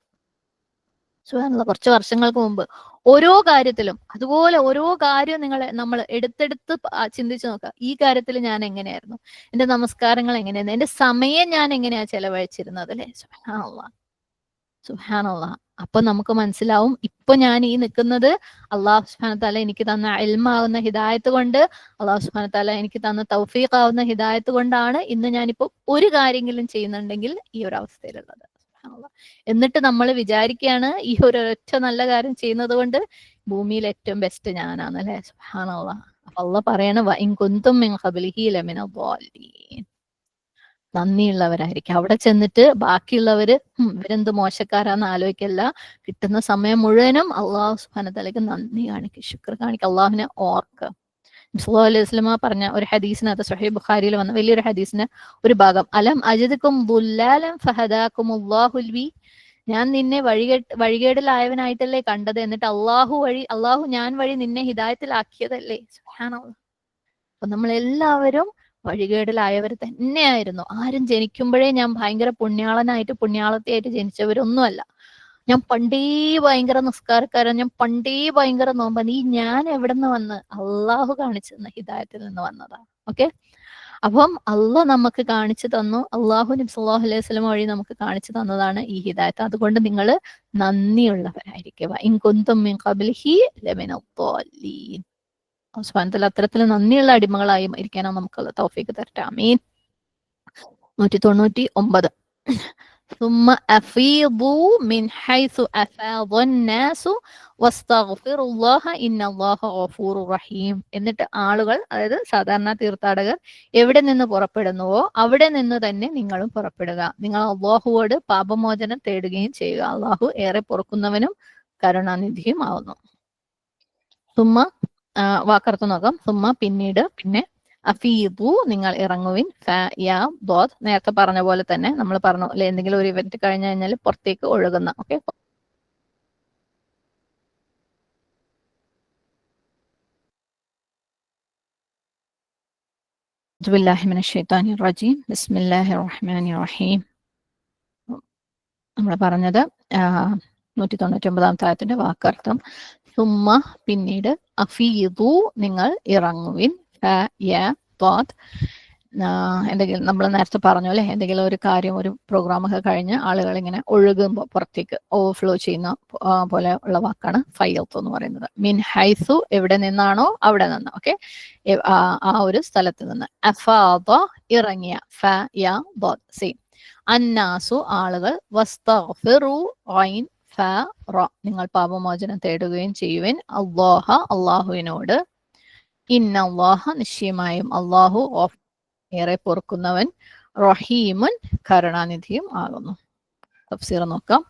സുബ്ഹാനല്ലാഹ്. കുറച്ച് വർഷങ്ങൾക്ക് മുമ്പ് ഓരോ കാര്യത്തിലും അതുപോലെ ഓരോ കാര്യം നമ്മൾ എടുത്തെടുത്ത് ചിന്തിച്ചു നോക്കുക. ഈ കാര്യത്തിൽ ഞാൻ എങ്ങനെയായിരുന്നു, എന്റെ നമസ്കാരങ്ങൾ എങ്ങനെയായിരുന്നു, എന്റെ സമയം ഞാൻ എങ്ങനെയാ ചെലവഴിച്ചിരുന്നത് അല്ലെ. സുബ്ഹാനല്ലാഹ്, സുബ്ഹാനല്ലാഹ്. അപ്പൊ നമുക്ക് മനസ്സിലാവും ഇപ്പൊ ഞാൻ ഈ നിൽക്കുന്നത് അള്ളാഹു സുബ്ഹാനഹു തആല എനിക്ക് തന്ന ഇൽമാവുന്ന ഹിദായത്ത് കൊണ്ട്, അള്ളാഹു സുബ്ഹാനഹു തആല എനിക്ക് തന്ന തൗഫീഖ് ആവുന്ന ഹിദായത്ത് കൊണ്ടാണ് ഇന്ന് ഞാനിപ്പോ ഒരു കാര്യമെങ്കിലും ചെയ്യുന്നുണ്ടെങ്കിൽ ഈ ഒരു അവസ്ഥയിലുള്ളത്. സുബ്ഹാനല്ലാഹ്. എന്നിട്ട് നമ്മൾ വിചാരിക്കുകയാണ് ഈ ഒരു ഒറ്റ നല്ല കാര്യം ചെയ്യുന്നത് കൊണ്ട് ഭൂമിയിൽ ഏറ്റവും ബെസ്റ്റ് ഞാനാണ് അല്ലെ. സുബ്ഹാനല്ലാഹ്. അപ്പൊ അള്ളാഹ് പറയാണ് വഇൻ കുന്തും മിൻ ഖബ്ലിഹി ലമിന ദ്വാലീൻ. നന്ദിയുള്ളവരായിരിക്കും. അവിടെ ചെന്നിട്ട് ബാക്കിയുള്ളവര് ഇവരെന്ത് മോശക്കാരാന്ന് ആലോചിക്കല്ല. കിട്ടുന്ന സമയം മുഴുവനും അള്ളാഹു സുബ്ഹാനഹു വ തആലയ്ക്ക് നന്ദി കാണിക്കുക, ശുക്ർ കാണിക്കുക, അള്ളാഹുവിനെ ഓർക്കുക. സല്ലല്ലാഹു അലൈഹി വസല്ലമ പറഞ്ഞ ഒരു ഹദീസിനകത്ത്, സ്വഹീഹ് ബുഖാരിയിൽ വന്ന വലിയൊരു ഹദീസിന് ഒരു ഭാഗം, അലം അജിദ്കും ദുല്ലാലൻ ഫഹദാകുമുല്ലാഹു ബി, ഞാൻ നിന്നെ വഴികേടിലായവനായിട്ടല്ലേ കണ്ടത്, എന്നിട്ട് അള്ളാഹു ഞാൻ വഴി നിന്നെ ഹിദായത്തിലാക്കിയതല്ലേ. സുബ്ഹാനല്ലാഹ്. അപ്പൊ നമ്മളെല്ലാവരും വഴികേടിലായവർ തന്നെയായിരുന്നു. ആരും ജനിക്കുമ്പോഴേ ഞാൻ ഭയങ്കര പുണ്യാളനായിട്ട് പുണ്യാളത്തിയായിട്ട് ജനിച്ചവരൊന്നുമല്ല. ഞാൻ പണ്ടേ ഭയങ്കര നിസ്കാരക്കാരൻ, ഞാൻ പണ്ടേ ഭയങ്കര നോമ്പ. ഞാൻ എവിടെ നിന്ന് വന്ന്, അള്ളാഹു കാണിച്ചു തന്ന ഹിദായത്തിൽ നിന്ന് വന്നതാ. ഓക്കെ. അപ്പം അള്ളാഹ് നമുക്ക് കാണിച്ചു തന്നു, അള്ളാഹു നബി സല്ലല്ലാഹു അലൈഹി വസല്ലം വഴി നമുക്ക് കാണിച്ചു തന്നതാണ് ഈ ഹിദായത്ത്. അതുകൊണ്ട് നിങ്ങൾ നന്ദിയുള്ളവരായിരിക്കുക. ഇൻ കുന്തും മിൻ ഖബ്ലിഹി ലമിന ദ്വാലീൻ. സുബ്ഹാനഹു വ തആല അത്തരത്തിൽ നന്ദിയുള്ള അടിമകളായി ഇരിക്കാനാണ് നമുക്കുള്ള തൗഫീഖ് തരട്ടെ. ആമീൻ. 199. ثم أفيضوا من حيث أفاض الناس واستغفروا الله إن الله غفور رحيم. എന്നിട്ട് ആളുകൾ, അതായത് സാധാരണ തീർത്ഥാടകർ എവിടെ നിന്ന് പുറപ്പെടുന്നുവോ അവിടെ നിന്ന് തന്നെ നിങ്ങളും പുറപ്പെടുക. നിങ്ങൾ അല്ലാഹുവോട് പാപമോചനം തേടുകയും ചെയ്യുക. അള്ളാഹു ഏറെ പൊറുക്കുന്നവനും കരുണാനിധിയും ആവുന്നു. സുമ്മ വാക്കർത്ത് നോക്കാം. സുമ്മ പിന്നെ അഫീദു നിങ്ങൾ ഇറങ്ങുവിൻ. യാ ദോദ് നേരത്തെ പറഞ്ഞ പോലെ തന്നെ നമ്മൾ പറഞ്ഞു അല്ലെ, എന്തെങ്കിലും ഒരു ഇവന്റ് കഴിഞ്ഞു കഴിഞ്ഞാൽ പുറത്തേക്ക് ഒഴുകുന്ന. ഓക്കെ. ബില്ലാഹി മിനശ് ശൈത്താനിർ റജീം. ബിസ്മില്ലാഹിർ റഹ്മാനിർ റഹീം. നമ്മൾ പറഞ്ഞത് 199 ആയത്തിന്റെ വാക്കർത്ഥം. സുമ്മ പിന്നീട്, അഫീദു നിങ്ങൾ ഇറങ്ങുവിൻ, എന്തെങ്കിലും നമ്മൾ നേരത്തെ പറഞ്ഞു അല്ലെ, എന്തെങ്കിലും ഒരു കാര്യം, ഒരു പ്രോഗ്രാം ഒക്കെ കഴിഞ്ഞ് ആളുകൾ ഇങ്ങനെ ഒഴുകുമ്പോൾ പുറത്തേക്ക് ഓവർഫ്ലോ ചെയ്യുന്ന പോലെ ഉള്ള വാക്കാണ് ഫയ്യത്ത് എന്ന് പറയുന്നത്. മിൻ ഹൈസു എവിടെ നിന്നാണോ അവിടെ നിന്ന്, ഓക്കെ, ആ ഒരു സ്ഥലത്ത് നിന്ന്. അഫാദ ഇറങ്ങിയ, സെയിം. അന്നാസു ആളുകൾ, വസ്തഗ്ഫിറു ഐൻ നിങ്ങൾ പാപമോചനം തേടുകയും ചെയ്യുവിൻ, അല്ലാഹ അള്ളാഹുവിനോട്, ഇന്നല്ലാഹ നിശ്ചയമായും അള്ളാഹു ഏറെ പൊറുക്കുന്നവൻ, റഹീമുൻ കരുണാനിധിയും ആകുന്നു. തഫ്സീർ നോക്കാം.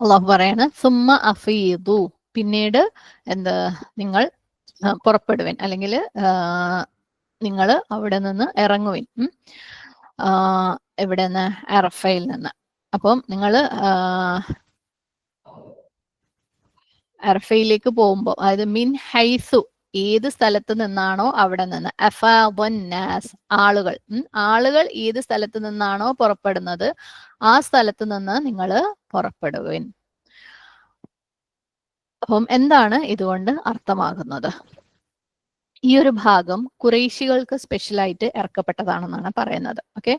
അള്ളാഹു പറയാണ്, സുമ്മ അഫീദു പിന്നീട് നിങ്ങൾ പുറപ്പെടുവിൻ, അല്ലെങ്കിൽ നിങ്ങൾ അവിടെ നിന്ന് ഇറങ്ങുവിൻ. എവിടെ നിന്ന്? അറഫയിൽ നിന്ന്. അപ്പം നിങ്ങൾ അറഫയിലേക്ക് പോകുമ്പോൾ, അതായത് മിൻ ഹൈസു ഏത് സ്ഥലത്ത് നിന്നാണോ അവിടെ നിന്ന്, അഫാദന്നാസ് ആളുകൾ ഏത് സ്ഥലത്ത് നിന്നാണോ പുറപ്പെടുന്നത് ആ സ്ഥലത്ത് നിന്ന് നിങ്ങൾ പുറപ്പെടുവിൻ. അപ്പം എന്താണ് ഇതുകൊണ്ട് അർത്ഥമാകുന്നത്? ഈ ഒരു ഭാഗം ഖുറൈശികൾക്ക് സ്പെഷ്യലായിട്ട് ഇറക്കപ്പെട്ടതാണെന്നാണ് പറയുന്നത്. ഓക്കെ,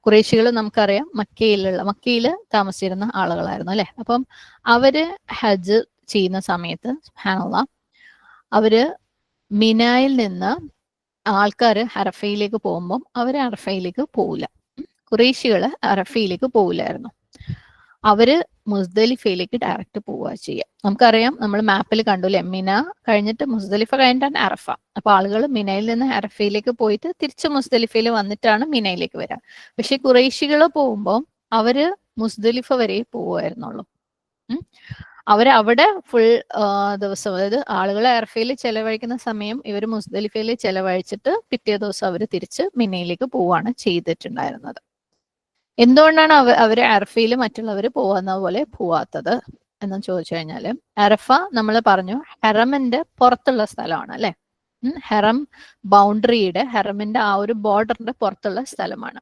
ഖുറൈശികൾ നമുക്കറിയാം മക്കയിൽ താമസിച്ചിരുന്ന ആളുകളായിരുന്നു അല്ലെ. അപ്പം അവര് ഹജ്ജ് ചെയ്യുന്ന സമയത്ത് സുബ്ഹാനല്ലാഹ്, അവര് മിനായിൽ നിന്ന് ആൾക്കാർ അറഫയിലേക്ക് പോകുമ്പം അവര് അറഫയിലേക്ക് പോവില്ല. ഖുറൈശികള് അറഫയിലേക്ക് പോവില്ലായിരുന്നു. അവര് മുസ്ദലിഫയിലേക്ക് ഡയറക്റ്റ് പോവുക ചെയ്യുക. നമുക്കറിയാം, നമ്മൾ മാപ്പിൽ കണ്ടു അല്ലെ, മിന കഴിഞ്ഞിട്ട് മുസ്ദലിഫ കഴിഞ്ഞിട്ടാണ് അറഫ. അപ്പൊ ആളുകൾ മിനയിൽ നിന്ന് അറഫയിലേക്ക് പോയിട്ട് തിരിച്ച് മുസ്ദലിഫയിൽ വന്നിട്ടാണ് മിനയിലേക്ക് വരിക. പക്ഷെ ഖുറൈശികൾ പോകുമ്പോൾ അവര് മുസ്ദലിഫ വരെ പോവുമായിരുന്നുള്ളൂ. അവരവിടെ ഫുൾ ദിവസം, അതായത് ആളുകൾ അറഫയിൽ ചെലവഴിക്കുന്ന സമയം ഇവർ മുസ്ദലിഫയിൽ ചെലവഴിച്ചിട്ട് പിറ്റേ ദിവസം അവർ തിരിച്ച് മിനയിലേക്ക് പോവുകയാണ് ചെയ്തിട്ടുണ്ടായിരുന്നത്. എന്തുകൊണ്ടാണ് അവര് അറഫയിൽ മറ്റുള്ളവർ പോവാന്ന പോലെ പോവാത്തത് എന്ന് ചോദിച്ചു കഴിഞ്ഞാല്, അറഫ നമ്മൾ പറഞ്ഞു ഹെറമിന്റെ പുറത്തുള്ള സ്ഥലമാണ് അല്ലെ. ഹെറം ബൗണ്ടറിയുടെ, ഹെറമിന്റെ ആ ഒരു ബോർഡറിന്റെ പുറത്തുള്ള സ്ഥലമാണ്.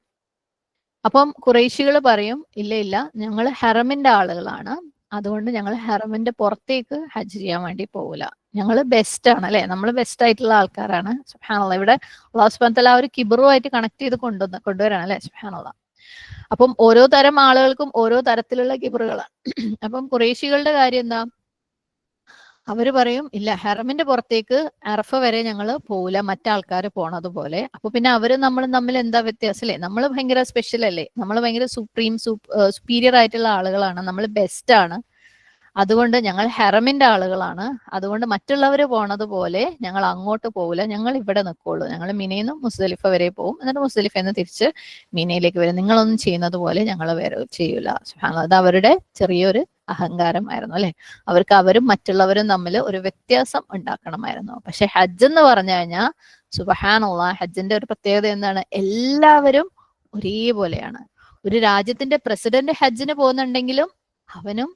അപ്പം ഖുറൈശികൾ പറയും, ഇല്ല ഞങ്ങൾ ഹെറമിന്റെ ആളുകളാണ്, അതുകൊണ്ട് ഞങ്ങൾ ഹെറമിന്റെ പുറത്തേക്ക് ഹജ്ജ് ചെയ്യാൻ വേണ്ടി പോകില്ല. ഞങ്ങൾ ബെസ്റ്റ് ആണ് അല്ലെ, നമ്മൾ ബെസ്റ്റ് ആയിട്ടുള്ള ആൾക്കാരാണ്. സുബ്ഹാനല്ലാഹ്, ഇവിടെ അല്ലാഹു സുബ്ഹാനഹു വ തആല ഒരു കിബ്റുമായിട്ട് കണക്ട് ചെയ്ത് കൊണ്ടുവരാണ് അല്ലെ. സുബ്ഹാനല്ലാഹ്. അപ്പം ഓരോ തരം ആളുകൾക്കും ഓരോ തരത്തിലുള്ള കിബറുകളാണ്. അപ്പം ഖുറൈശികളുടെ കാര്യം എന്താ? അവര് പറയും, ഇല്ല ഹെറമിന്റെ പുറത്തേക്ക് അറഫ വരെ ഞങ്ങൾ പോവില്ല, മറ്റാൾക്കാർ പോണതുപോലെ. അപ്പൊ പിന്നെ അവര് നമ്മളും തമ്മിൽ എന്താ വ്യത്യാസം അല്ലേ? നമ്മൾ ഭയങ്കര സ്പെഷ്യൽ അല്ലേ, നമ്മൾ ഭയങ്കര സുപ്പീരിയർ ആയിട്ടുള്ള ആളുകളാണ്, നമ്മൾ ബെസ്റ്റ് ആണ്, അതുകൊണ്ട് ഞങ്ങൾ ഹെറമിന്റെ ആളുകളാണ്, അതുകൊണ്ട് മറ്റുള്ളവർ പോണത് പോലെ ഞങ്ങൾ അങ്ങോട്ട് പോകില്ല, ഞങ്ങൾ ഇവിടെ നിൽക്കുള്ളൂ, ഞങ്ങൾ മിനയിൽ നിന്ന് മുസ്ദലിഫ വരെ പോകും, എന്നിട്ട് മുസ്ദലിഫയിൽ നിന്ന് തിരിച്ച് മിനയിലേക്ക് വരും, നിങ്ങളൊന്നും ചെയ്യുന്നത് പോലെ ഞങ്ങൾ വേറെ ചെയ്യൂല. സുബ്ഹാനല്ലാഹ്, അത് അവരുടെ ചെറിയൊരു അഹങ്കാരമായിരുന്നു അല്ലെ. അവരും മറ്റുള്ളവരും തമ്മിൽ ഒരു വ്യത്യാസം ഉണ്ടാക്കണമായിരുന്നു. പക്ഷെ ഹജ്ജ് എന്ന് പറഞ്ഞു കഴിഞ്ഞാൽ സുബ്ഹാനല്ലാഹ്, ഹജ്ജിന്റെ ഒരു പ്രത്യേകത എന്താണ്? എല്ലാവരും ഒരേപോലെയാണ്. ഒരു രാജ്യത്തിന്റെ പ്രസിഡന്റ് ഹജ്ജിന് പോകുന്നുണ്ടെങ്കിലും അവനും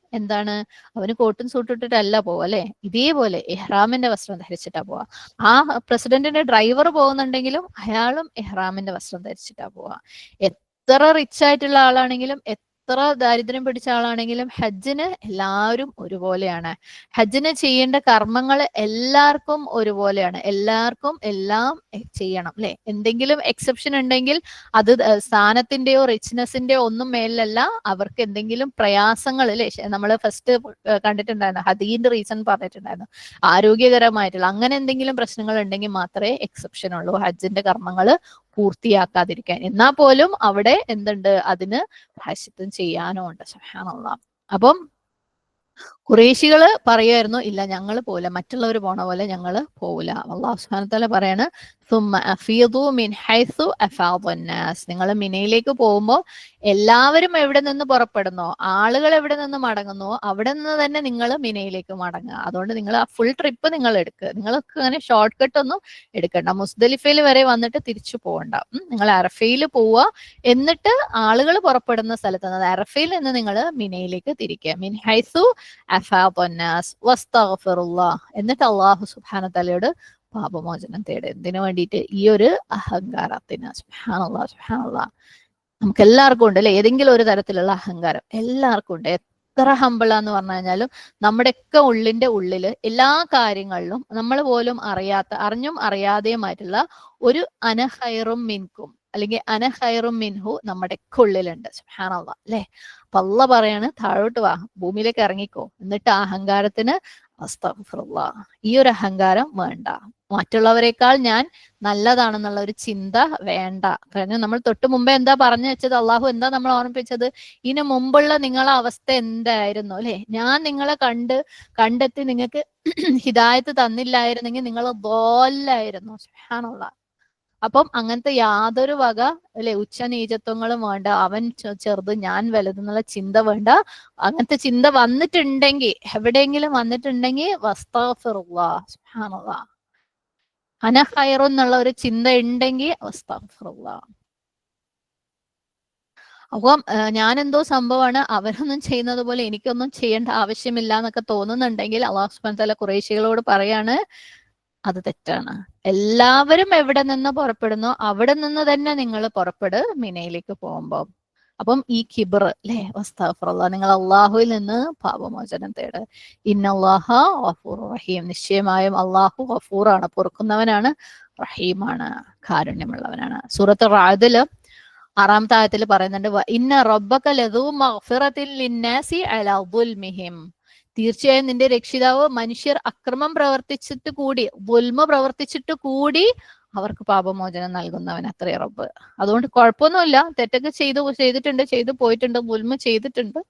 അവന് കോട്ടും സൂട്ടും ഇട്ടിട്ടല്ല പോവാ അല്ലെ, ഇതേപോലെ ഇഹ്റാമിന്റെ വസ്ത്രം ധരിച്ചിട്ടാ പോവാ. ആ പ്രസിഡന്റിന്റെ ഡ്രൈവർ പോകുന്നുണ്ടെങ്കിലും അയാളും ഇഹ്റാമിന്റെ വസ്ത്രം ധരിച്ചിട്ടാ പോവാ. എത്ര റിച്ച് ആയിട്ടുള്ള ആളാണെങ്കിലും എത്ര ദാരിദ്ര്യം പിടിച്ച ആളാണെങ്കിലും ഹജ്ജിന് എല്ലാവരും ഒരുപോലെയാണ്. ഹജ്ജിന് ചെയ്യേണ്ട കർമ്മങ്ങൾ എല്ലാവർക്കും ഒരുപോലെയാണ്. എല്ലാവർക്കും എല്ലാം ചെയ്യണം അല്ലെ. എന്തെങ്കിലും എക്സെപ്ഷൻ ഉണ്ടെങ്കിൽ അത് സ്ഥാനത്തിന്റെയോ റിച്ച്നെസിന്റെയോ ഒന്നും മേലല്ല, അവർക്ക് എന്തെങ്കിലും പ്രയാസങ്ങൾ അല്ലെ, നമ്മൾ ഫസ്റ്റ് കണ്ടിട്ടുണ്ടായിരുന്നു, ഹദീന്റെ റീസൺ പറഞ്ഞിട്ടുണ്ടായിരുന്നു, ആരോഗ്യകരമായിട്ടുള്ള അങ്ങനെ എന്തെങ്കിലും പ്രശ്നങ്ങൾ ഉണ്ടെങ്കിൽ മാത്രമേ എക്സെപ്ഷൻ ഉള്ളൂ ഹജ്ജിന്റെ കർമ്മങ്ങൾ പൂർത്തിയാക്കാതിരിക്കാൻ. എന്നാൽ പോലും അവിടെ എന്തുണ്ട്? അതിന് പ്രായശ്ചിത്തം ചെയ്യാനും ഉണ്ട്. സുബ്ഹാനല്ലാഹ്. അപ്പം ഖുറൈശികള് പറയുമായിരുന്നു, ഇല്ല ഞങ്ങൾ പോവില്ല, മറ്റുള്ളവർ പോണ പോലെ ഞങ്ങൾ പോവില്ല. അല്ലാഹു സുബ്ഹാനഹു വ തആല പറയാണ്, സുമ്മ അഫീദു മിൻ ഹൈസു അഫാദന്നാസ്. നിങ്ങൾ മിനയിലേക്ക് പോകുമ്പോൾ എല്ലാവരും എവിടെ നിന്ന് പുറപ്പെടുന്നോ, ആളുകൾ എവിടെ നിന്ന് മടങ്ങുന്നോ, അവിടെ നിന്ന് തന്നെ നിങ്ങൾ മിനയിലേക്ക് മടങ്ങുക. അതുകൊണ്ട് നിങ്ങൾ ആ ഫുൾ ട്രിപ്പ് നിങ്ങൾ എടുക്കുക. നിങ്ങൾക്ക് അങ്ങനെ ഷോർട്ട് കട്ട് ഒന്നും എടുക്കണ്ട. മുസ്ദലിഫയിൽ വരെ വന്നിട്ട് തിരിച്ചു പോകണ്ട. നിങ്ങൾ അറഫയിൽ പോവുക, എന്നിട്ട് ആളുകൾ പുറപ്പെടുന്ന സ്ഥലത്ത് നിന്ന് അറഫയിൽ നിന്ന് നിങ്ങൾ മിനയിലേക്ക് തിരിക്കുക. മിൻ ഹൈസു അഫാദന്നാസ് വസ്തഗ്ഫിറുല്ലാഹ്. എന്നിട്ട് അല്ലാഹു സുബ്ഹാനഹു വ തആലയോട് പാപമോചനം തേട്. എന്തിനു വേണ്ടിയിട്ട്? ഈ ഒരു അഹങ്കാരത്തിന്. സുബ്ഹാനല്ലാഹ് സുബ്ഹാനല്ലാഹ്. നമുക്ക് എല്ലാവർക്കും ഉണ്ട് അല്ലെ ഏതെങ്കിലും ഒരു തരത്തിലുള്ള അഹങ്കാരം, എല്ലാവർക്കും ഉണ്ട്. എത്ര ഹമ്പിള എന്ന് പറഞ്ഞു കഴിഞ്ഞാലും നമ്മുടെയൊക്കെ ഉള്ളിന്റെ ഉള്ളില് എല്ലാ കാര്യങ്ങളിലും നമ്മൾ പോലും അറിഞ്ഞും അറിയാതെയുമായിട്ടുള്ള ഒരു അനഹൈറും മിൻകും അല്ലെങ്കിൽ അനഹൈറും മിൻഹു നമ്മുടെയൊക്കെ ഉള്ളിലുണ്ട്. സുബ്ഹാനല്ലാഹ് അല്ലെ. അപ്പൊ അല്ലാഹ് പറയാണ്, താഴോട്ട് വാ, ഭൂമിയിലേക്ക് ഇറങ്ങിക്കോ, എന്നിട്ട് ആ അഹങ്കാരത്തിന് അസ്തഗ്ഫിറുല്ലാഹ്, ഈ ഒരു അഹങ്കാരം വേണ്ട. മറ്റുള്ളവരെക്കാൾ ഞാൻ നല്ലതാണെന്നുള്ള ഒരു ചിന്ത വേണ്ട. കാരണം നമ്മൾ തൊട്ട് മുമ്പേ എന്താ പറഞ്ഞു വെച്ചത്, അള്ളാഹു എന്താ നമ്മൾ ഓർമ്മിപ്പിച്ചത്, ഇതിനു മുമ്പുള്ള നിങ്ങളെ അവസ്ഥ എന്തായിരുന്നു അല്ലെ? ഞാൻ നിങ്ങളെ കണ്ടെത്തി നിങ്ങൾക്ക് ഹിദായത്ത് തന്നില്ലായിരുന്നെങ്കിൽ നിങ്ങൾ ضالായിരുന്നു. സുബ്ഹാനല്ലാഹ്. അപ്പം അങ്ങനത്തെ യാതൊരു വക അല്ലെ ഉച്ചനീചത്വങ്ങളും വേണ്ട. അവൻ ചെറുത് ഞാൻ വലുതെന്നുള്ള ചിന്ത വേണ്ട. അങ്ങനത്തെ ചിന്ത വന്നിട്ടുണ്ടെങ്കിൽ, എവിടെയെങ്കിലും വന്നിട്ടുണ്ടെങ്കിൽ വസ്തഗ്ഫിറുല്ലാഹ്, സുബ്ഹാനല്ലാഹ്, അന ഖൈറു എന്നുള്ള ഒരു ചിന്ത ഉണ്ടെങ്കിൽ വസ്തഗ്ഫിറുല്ലാഹ്. അപ്പം ഞാൻ എന്തോ സംഭവമാണ്, അവരൊന്നും ചെയ്യുന്നത് പോലെ എനിക്കൊന്നും ചെയ്യേണ്ട ആവശ്യമില്ല എന്നൊക്കെ തോന്നുന്നുണ്ടെങ്കിൽ അല്ലാഹു സുബ്ഹാനഹു വ തആല ഖുറൈശികളോട് പറയാണ്, അത് തെറ്റാണ്. എല്ലാവരും എവിടെ നിന്ന് പുറപ്പെടുന്നോ അവിടെ നിന്ന് തന്നെ നിങ്ങൾ പുറപ്പെട് മിനയിലേക്ക് പോകുമ്പോൾ. അപ്പം ഈ കിബർ അല്ലെ, വസ്തഗ്ഫിറുല്ലാഹ്, നിങ്ങൾ അള്ളാഹുവിൽ നിന്ന് പാപമോചനം തേട്. ഇന്നല്ലാഹ ഗഫൂറുർ റഹീം. നിശ്ചയമായും അള്ളാഹു ഗഫൂറാണ്, പൊറുക്കുന്നവനാണ്, റഹീമാണ്, കാരുണ്യമുള്ളവനാണ്. സൂറത്ത് റാദില് 6-ാമത്തെ ആയത്തിൽ പറയുന്നുണ്ട്, ഇന്ന റബ്ബക ലദൂ മഗ്ഫിറത്തിൻ ലിന്നാസി അലാ ദുൽമിഹിം. തീർച്ചയായും നിന്റെ രക്ഷിതാവ് മനുഷ്യർ അക്രമം പ്രവർത്തിച്ചിട്ട് കൂടി, ദുൽമ പ്രവർത്തിച്ചിട്ട് കൂടി അവർക്ക് പാപമോചനം നൽകുന്നവൻ അത്രേ റബ്ബ്. അതുകൊണ്ട് കുഴപ്പമൊന്നുമില്ല, തെറ്റൊക്കെ ചെയ്തു പോയിട്ടുണ്ട്, ദുൽമ ചെയ്തിട്ടുണ്ട്,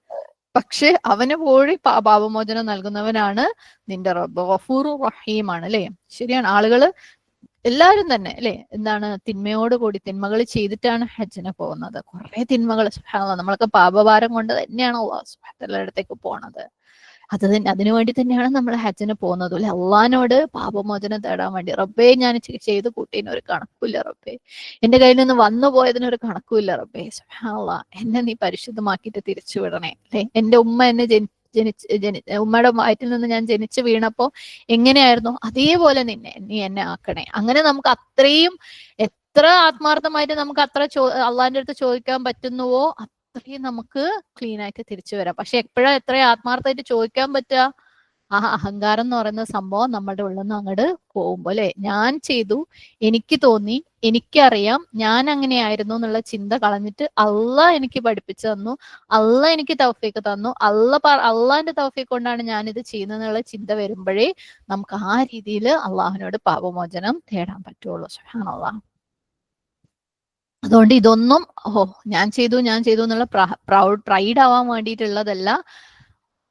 പക്ഷെ അവന് പോയി പാപമോചനം നൽകുന്നവനാണ് നിന്റെ റബ്ബ്. ഗഫൂറുർ റഹീമാണ് അല്ലെ. ശരിയാണ്, ആളുകള് എല്ലാവരും തന്നെ അല്ലെ എന്താണ് തിന്മയോട് കൂടി തിന്മകൾ ചെയ്തിട്ടാണ് ഹജ്ജിന് പോകുന്നത്. കുറെ തിന്മകൾ, സുബ്ഹാനല്ലാഹ്, നമ്മളൊക്കെ പാപഭാരം കൊണ്ട് തന്നെയാണ് അല്ലാഹു സുബ്ഹാനഹു വ തആലയുടെ അടുത്തേക്ക് പോണത്. അതിനു വേണ്ടി തന്നെയാണ് നമ്മൾ ഹജ്ജിന് പോകുന്നത് അല്ലെ. അള്ളാഹിനോട് പാപമോചനം തേടാൻ വേണ്ടി. റബ്ബേ, ഞാൻ ചെയ്ത് കൂട്ടിന് ഒരു കണക്കുമില്ല റബ്ബേ, എന്റെ കയ്യിൽ നിന്ന് വന്നു പോയതിനൊരു കണക്കുമില്ല റബ്ബേ. സുബ്ഹാനല്ലാഹ്, എന്നെ നീ പരിശുദ്ധമാക്കിയിട്ട് തിരിച്ചു വിടണേ അല്ലെ. എന്റെ ഉമ്മ എന്നെ ഉമ്മയുടെ വയറ്റിൽ നിന്ന് ഞാൻ ജനിച്ചു വീണപ്പോ എങ്ങനെയായിരുന്നു, അതേപോലെ നീ എന്നെ ആക്കണേ. അങ്ങനെ നമുക്ക് അത്രയും, എത്ര ആത്മാർത്ഥമായിട്ട് നമുക്ക് അത്ര അള്ളാഹിന്റെ അടുത്ത് ചോദിക്കാൻ പറ്റുന്നുവോ അത്രയും നമുക്ക് ക്ലീൻ ആയിട്ട് തിരിച്ചു വരാം. പക്ഷെ എത്ര ആത്മാർത്ഥമായിട്ട് ചോദിക്കാൻ പറ്റുക, ആ അഹങ്കാരം എന്ന് പറയുന്ന സംഭവം നമ്മുടെ ഉള്ളിൽ നിന്ന് അങ്ങോട്ട് പോകുമ്പോ അല്ലെ. ഞാൻ ചെയ്തു, എനിക്ക് തോന്നി, എനിക്കറിയാം, ഞാൻ അങ്ങനെയായിരുന്നു എന്നുള്ള ചിന്ത കളഞ്ഞിട്ട് അള്ളാഹ് എനിക്ക് പഠിപ്പിച്ചു തന്നു, അള്ളാഹ് എനിക്ക് തൗഫീഖ് തന്നു, അള്ളാഹിന്റെ തൗഫീഖ് കൊണ്ടാണ് ഞാനിത് ചെയ്യുന്നത് എന്നുള്ള ചിന്ത വരുമ്പോഴേ നമുക്ക് ആ രീതിയിൽ അള്ളാഹുവിനോട് പാപമോചനം തേടാൻ പറ്റുള്ളൂ. സുബ്ഹാനല്ലാഹ്. അതുകൊണ്ട് ഇതൊന്നും ഞാൻ ചെയ്തു എന്നുള്ള പ്രൈഡ് ആവാൻ വേണ്ടിയിട്ടുള്ളതല്ല.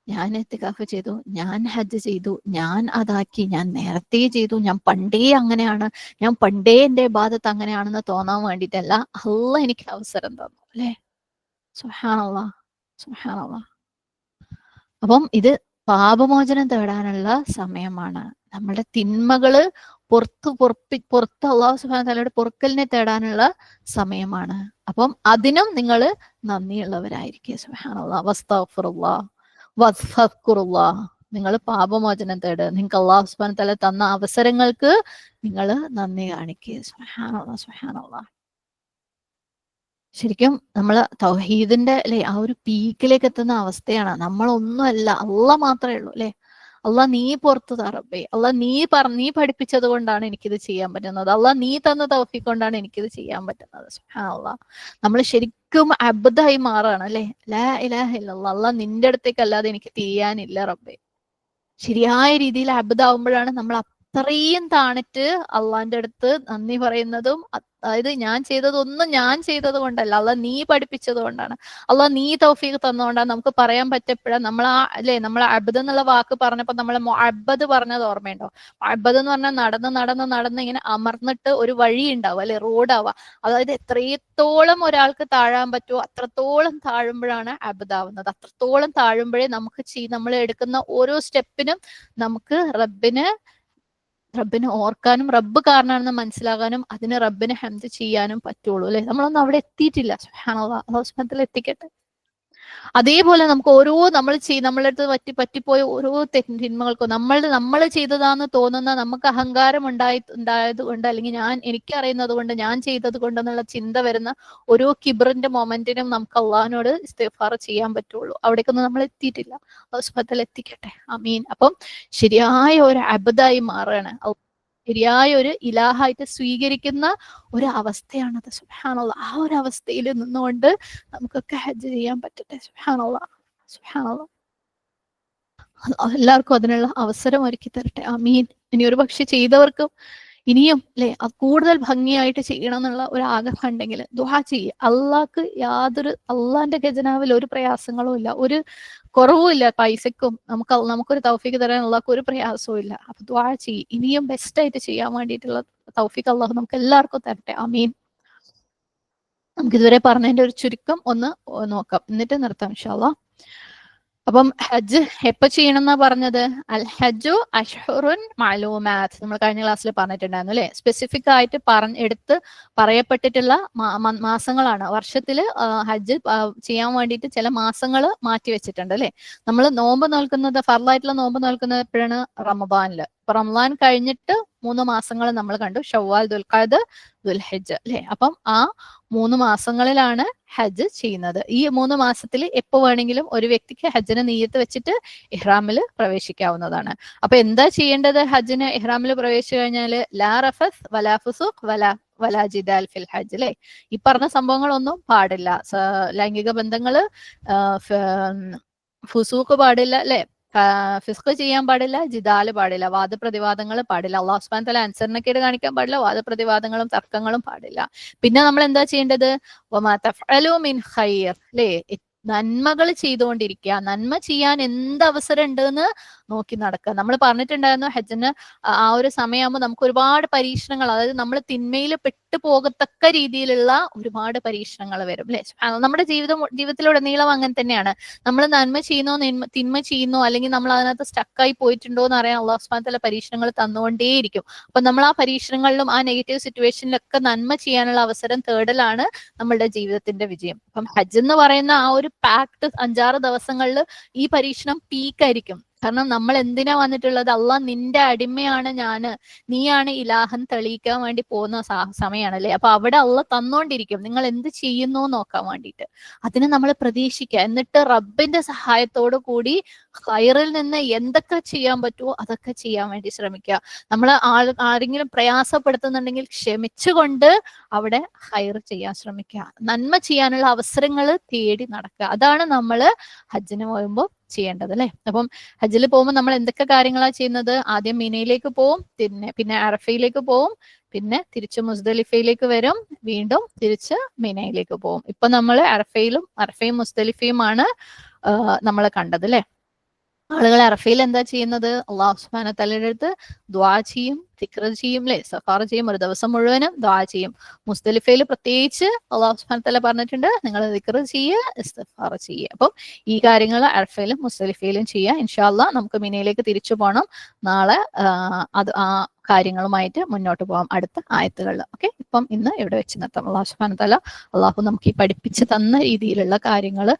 ഞാൻ ഇത്തികാഫ് ചെയ്തു, ഞാൻ ഹജ്ജ് ചെയ്തു, ഞാൻ അതാക്കി, ഞാൻ നേരത്തെ ചെയ്തു, ഞാൻ പണ്ടേ അങ്ങനെയാണ്, ഞാൻ പണ്ടേ എന്റെ ഇബാദത്ത് അങ്ങനെയാണെന്ന് തോന്നാൻ വേണ്ടിയിട്ടല്ല. അള്ളാഹ് എനിക്ക് അവസരം തന്നു അല്ലെ. സുബ്ഹാനല്ലാഹ്, സുബ്ഹാനല്ലാഹ്. അപ്പം ഇത് പാപമോചനം തേടാനുള്ള സമയമാണ്. നമ്മുടെ തിന്മകള് പുറത്ത് അല്ലാഹു സുബ്ഹാനഹു വ തആലയുടെ പൊറുക്കലിനെ തേടാനുള്ള സമയമാണ്. അപ്പം അതിനും നിങ്ങൾ നന്ദിയുള്ളവരായിരിക്കുക. സുബ്ഹാനല്ലാഹ്, വസ്തഗ്ഫിറുല്ലാഹ് വസ്തഗ്ഫിറുല്ലാഹ്. നിങ്ങൾ പാപമോചനം തേട്. നിങ്ങൾക്ക് അല്ലാഹു സുബ്ഹാനഹു വ തആല തന്ന അവസരങ്ങൾക്ക് നിങ്ങൾ നന്ദി കാണിക്കുക. സുബ്ഹാനല്ലാഹ്, സുബ്ഹാനല്ലാഹ്. ശരിക്കും നമ്മൾ തൗഹീദിന്റെ അല്ലെ ആ ഒരു പീക്കിലേക്ക് എത്തുന്ന അവസ്ഥയാണ്. നമ്മളൊന്നുമല്ല, അള്ളാഹ് മാത്രമേ ഉള്ളൂ അല്ലെ. അള്ളാഹ് നീ പുറത്തു താ റബ്ബേ, അള്ളാഹ് നീ പഠിപ്പിച്ചത് കൊണ്ടാണ് എനിക്കിത് ചെയ്യാൻ പറ്റുന്നത്, അള്ളാഹ് നീ തന്ന തൗഫീഖ് കൊണ്ടാണ് എനിക്കിത് ചെയ്യാൻ പറ്റുന്നത്. സുബ്ഹാനല്ലാഹ്. നമ്മൾ ശരിക്കും അബ്ദായി മാറാണ് അല്ലെ. ലാ ഇലാഹ ഇല്ലല്ലാഹ്, അള്ളാഹ് നിന്റെ അടുത്തേക്ക് അല്ലാതെ എനിക്ക് തിരിയാനില്ല റബ്ബേ. ശരിയായ രീതിയിൽ അബ്ദാവുമ്പോഴാണ് നമ്മൾ അത്രയും താണിട്ട് അള്ളാന്റെ അടുത്ത് നന്ദി പറയുന്നതും, അതായത് ഞാൻ ചെയ്തതൊന്നും ഞാൻ ചെയ്തത് കൊണ്ടല്ല, അല്ല നീ പഠിപ്പിച്ചത് കൊണ്ടാണ്, അല്ല നീ തൗഫീഖ് തന്നുകൊണ്ടാണ് നമുക്ക് പറയാൻ പറ്റപ്പോഴാ. നമ്മൾ ആ അല്ലെ, നമ്മൾ അബ്ദ് എന്നുള്ള വാക്ക് പറഞ്ഞപ്പോ നമ്മൾ മുഅബ്ബദ് പറഞ്ഞത് ഓർമ്മയുണ്ടോ? മുഅബ്ബദ് എന്ന് പറഞ്ഞാൽ നടന്ന് നടന്ന് നടന്ന് ഇങ്ങനെ അമർന്നിട്ട് ഒരു വഴി ഉണ്ടാവുക അല്ലെ, റോഡാവുക. അതായത് എത്രത്തോളം ഒരാൾക്ക് താഴാൻ പറ്റുമോ അത്രത്തോളം താഴുമ്പോഴാണ് അബ്ദ് ആവുന്നത്. അത്രത്തോളം താഴുമ്പോഴേ നമുക്ക് നമ്മൾ എടുക്കുന്ന ഓരോ സ്റ്റെപ്പിനും നമുക്ക് റബ്ബിനെ ഓർക്കാനും റബ്ബ് കാരണമാണെന്ന് മനസ്സിലാകാനും അതിന് റബ്ബിനെ ഹംദ് ചെയ്യാനും പറ്റുള്ളൂ അല്ലെ. നമ്മളൊന്നും അവിടെ എത്തിയിട്ടില്ല. സുബ്ഹാനല്ലാഹ്, അല്ലാഹു സുബ്ഹാനഹു വ തആല എത്തിക്കട്ടെ. അതേപോലെ നമുക്ക് ഓരോ നമ്മളുടെ അടുത്ത് പറ്റിപ്പോയ ഓരോ തിന്മകൾക്കും നമ്മൾ ചെയ്തതാന്ന് തോന്നുന്ന, നമുക്ക് അഹങ്കാരം ഉണ്ടായത് കൊണ്ട്, അല്ലെങ്കിൽ എനിക്കറിയുന്നത് കൊണ്ട്, ഞാൻ ചെയ്തത് കൊണ്ടെന്നുള്ള ചിന്ത വരുന്ന ഓരോ കിബറിന്റെ മൊമെന്റിനും നമുക്ക് അള്ളാഹിനോട് ഇസ്തിഗ്ഫാർ ചെയ്യാൻ പറ്റുള്ളൂ. അവിടേക്കൊന്നും നമ്മൾ എത്തിയിട്ടില്ല. അല്ലാഹു സുബ്ഹാനഹു വ തആല എത്തിക്കട്ടെ. ആമീൻ. അപ്പം ശരിയായ ഒരു അബ്ദായി മാറുകയാണ്, ശരിയായ ഒരു ഇലാഹായിട്ട് സ്വീകരിക്കുന്ന ഒരു അവസ്ഥയാണത്. സുബ്ഹാനല്ലാഹ്. ആ ഒരു അവസ്ഥയിൽ നിന്നുകൊണ്ട് നമുക്കൊക്കെ ഹജ്ജ് ചെയ്യാൻ പറ്റട്ടെ. സുബ്ഹാനല്ലാഹ്, സുബ്ഹാനല്ലാഹ്. എല്ലാവർക്കും അതിനുള്ള അവസരം ഒരുക്കി തരട്ടെ. ആമീൻ. ഇനി ഒരു പക്ഷെ ചെയ്തവർക്കും ഇനിയും അല്ലെ കൂടുതൽ ഭംഗിയായിട്ട് ചെയ്യണം എന്നുള്ള ഒരു ആഗ്രഹം ഉണ്ടെങ്കിൽ ദുആ ചെയ്യുക. അള്ളാന്റെ ഖജനാവിൽ ഒരു പ്രയാസങ്ങളും ഇല്ല, ഒരു കുറവുമില്ല. പൈസക്കും നമുക്കൊരു തൗഫീഖ് തരാൻ അള്ളാഹ്ക്ക് ഒരു പ്രയാസവും ഇല്ല. അപ്പൊ ദുആ ചെയ്യ്. ഇനിയും ബെസ്റ്റ് ആയിട്ട് ചെയ്യാൻ വേണ്ടിയിട്ടുള്ള തൗഫീഖ് അള്ളാഹു നമുക്ക് എല്ലാവർക്കും തരട്ടെ. ആമീൻ. നമുക്ക് ഇതുവരെ പറഞ്ഞതിന്റെ ഒരു ചുരുക്കം ഒന്ന് നോക്കാം, എന്നിട്ട് നിർത്താം ഇൻഷാ അല്ലാഹ്. അപ്പം ഹജ്ജ് എപ്പോ ചെയ്യണം എന്നാ പറഞ്ഞത്? അൽ ഹജ്ജു അഷ്ഹുറുൻ മഅലൂമാത്ത്, നമ്മൾ കഴിഞ്ഞ ക്ലാസ്സിൽ പറഞ്ഞിട്ടുണ്ടായിരുന്നു അല്ലെ. സ്പെസിഫിക് ആയിട്ട് എടുത്ത് പറയപ്പെട്ടിട്ടുള്ള മാസങ്ങളാണ്. വർഷത്തില് ഹജ്ജ് ചെയ്യാൻ വേണ്ടിയിട്ട് ചില മാസങ്ങൾ മാറ്റി വെച്ചിട്ടുണ്ട് അല്ലെ. നമ്മൾ നോമ്പ് നോൽക്കുന്നത്, ഫർളായിട്ടുള്ള നോമ്പ് നോൽക്കുന്നത് എപ്പോഴാണ്? റമദാനില്. അപ്പൊ റമദാൻ കഴിഞ്ഞിട്ട് 3 മാസങ്ങൾ നമ്മൾ കണ്ടു, ഷവ്വാൽ, ദുൽഖഅദ്, ദുൽഹിജ്ജ് അല്ലെ. അപ്പം ആ 3 മാസങ്ങളിലാണ് ഹജ്ജ് ചെയ്യുന്നത്. ഈ 3 മാസത്തിൽ എപ്പോ വേണമെങ്കിലും ഒരു വ്യക്തിക്ക് ഹജ്ജിന് നിയ്യത്ത് വെച്ചിട്ട് ഇഹ്റാമിൽ പ്രവേശിക്കാവുന്നതാണ്. അപ്പൊ എന്താ ചെയ്യേണ്ടത്? ഹജ്ജിന് ഇഹ്റാമിൽ പ്രവേശിച്ചു കഴിഞ്ഞാല് ലാ റഫസ് വലാ ഫുസൂഖ് വലാ ജിദാൽ ഫിൽ ഹജ്ജ് അല്ലെ. ഈ പറഞ്ഞ സംഭവങ്ങളൊന്നും പാടില്ല. ലൈംഗിക ബന്ധങ്ങള്, ഫുസൂഖ് പാടില്ല അല്ലെ, ഫിസ്ക് ചെയ്യാൻ പാടില്ല, ജിദാല് പാടില്ല, വാദപ്രതിവാദങ്ങൾ പാടില്ല, അല്ലാഹു സുബ്ഹാനഹു വ തആല അനുസരണക്കേട് കാണിക്കാൻ പാടില്ല, വാദപ്രതിവാദങ്ങളും തർക്കങ്ങളും പാടില്ല. പിന്നെ നമ്മൾ എന്താ ചെയ്യേണ്ടത്? വമാ തഫ്അലു മിൻ ഖൈർ അല്ലേ, നന്മകൾ ചെയ്തുകൊണ്ടിരിക്കുക. നന്മ ചെയ്യാൻ എന്ത് അവസരം ഉണ്ടെന്ന് നോക്കി നടക്കുക. നമ്മൾ പറഞ്ഞിട്ടുണ്ടായിരുന്നു ഹജ്ജിന് ആ ഒരു സമയമാകുമ്പോൾ നമുക്ക് ഒരുപാട് പരീക്ഷണങ്ങൾ, അതായത് നമ്മൾ തിന്മയിൽ പെട്ടു പോകത്തക്ക രീതിയിലുള്ള ഒരുപാട് പരീക്ഷണങ്ങൾ വരും അല്ലെ. നമ്മുടെ ജീവിതത്തിലുടനീളം അങ്ങനെ തന്നെയാണ്. നമ്മൾ നന്മ ചെയ്യുന്നോ തിന്മ ചെയ്യുന്നോ, അല്ലെങ്കിൽ നമ്മൾ അതിനകത്ത് സ്റ്റക്കായി പോയിട്ടുണ്ടോ എന്ന് അറിയാൻ അല്ലാഹു സുബ്ഹാനഹു വ തആല പരീക്ഷണങ്ങൾ തന്നുകൊണ്ടേയിരിക്കും. അപ്പൊ നമ്മൾ ആ പരീക്ഷണങ്ങളിലും ആ നെഗറ്റീവ് സിറ്റുവേഷനിലൊക്കെ നന്മ ചെയ്യാനുള്ള അവസരം തേടലാണ് നമ്മളുടെ ജീവിതത്തിന്റെ വിജയം. അപ്പം ഹജ്ജ് എന്ന് പറയുന്ന ആ ഒരു പാക്ട് 5-6 ദിവസങ്ങളിൽ ഈ പരീക്ഷണം പീക്കായിരിക്കും. കാരണം നമ്മൾ എന്തിനാ വന്നിട്ടുള്ളത്? അള്ളാഹ് നിന്റെ അടിമയാണ് ഞാന്, നീയാണ് ഇലാഹൻ തെളിയിക്കാൻ വേണ്ടി പോകുന്ന സമയമാണ് അല്ലെ. അപ്പൊ അവിടെ അള്ളാഹ് തന്നോണ്ടിരിക്കും നിങ്ങൾ എന്ത് ചെയ്യുന്നു നോക്കാൻ വേണ്ടിയിട്ട്. അതിനെ നമ്മൾ പ്രതീക്ഷിക്കുക. എന്നിട്ട് റബ്ബിന്റെ സഹായത്തോടു കൂടി ഖൈറിൽ നിന്ന് എന്തൊക്കെ ചെയ്യാൻ പറ്റുമോ അതൊക്കെ ചെയ്യാൻ വേണ്ടി ശ്രമിക്കുക. നമ്മൾ ആരെങ്കിലും പ്രയാസപ്പെടുത്തുന്നുണ്ടെങ്കിൽ ക്ഷമിച്ചുകൊണ്ട് അവിടെ ഖൈർ ചെയ്യാൻ ശ്രമിക്കുക. നന്മ ചെയ്യാനുള്ള അവസരങ്ങൾ തേടി നടക്കുക. അതാണ് നമ്മൾ ഹജ്ജിന് പോകുമ്പോൾ ചെയ്യേണ്ടത് അല്ലെ. അപ്പം ഹജ്ജിൽ പോകുമ്പോൾ നമ്മൾ എന്തൊക്കെ കാര്യങ്ങളാണ് ചെയ്യുന്നത്? ആദ്യം മിനയിലേക്ക് പോവും, പിന്നെ അറഫയിലേക്ക് പോവും, പിന്നെ തിരിച്ച് മുസ്ദലിഫയിലേക്ക് വരും, വീണ്ടും തിരിച്ച് മിനയിലേക്ക് പോവും. ഇപ്പൊ നമ്മൾ അറഫയും മുസ്ദലിഫയുമാണ് നമ്മൾ കണ്ടത് അല്ലെ. ആളുകൾ അറഫയിൽ എന്താ ചെയ്യുന്നത്? അല്ലാഹു സുബ്ഹാനഹു വ തആലയുടെ അടുത്ത് ദുആ ചെയ്യും, ദിക്ർ ചെയ്യും അല്ലെ, ഇസ്തിഗ്ഫാർ ചെയ്യും, ഒരു ദിവസം മുഴുവനും ദുആ ചെയ്യും. മുസ്ദലിഫയിൽ പ്രത്യേകിച്ച് അല്ലാഹു സുബ്ഹാനഹു വ തആല പറഞ്ഞിട്ടുണ്ട് നിങ്ങൾ ദിക്ർ ചെയ്യുക, ഇസ്തിഗ്ഫാർ ചെയ്യുക. അപ്പം ഈ കാര്യങ്ങൾ അറഫയിലും മുസ്ദലിഫയിലും ചെയ്യുക. ഇൻഷാ അല്ലാഹ് നമുക്ക് മിനയിലേക്ക് തിരിച്ചു പോകണം. നാളെ ആ കാര്യങ്ങളുമായിട്ട് മുന്നോട്ട് പോകാം അടുത്ത ആയത്തുകളിൽ. ഓക്കെ, ഇപ്പം ഇന്ന് ഇവിടെ വെച്ച് നിർത്താം. അല്ലാഹു സുബ്ഹാനഹു വ തആല നമുക്ക് ഈ പഠിപ്പിച്ച് തന്ന രീതിയിലുള്ള കാര്യങ്ങൾ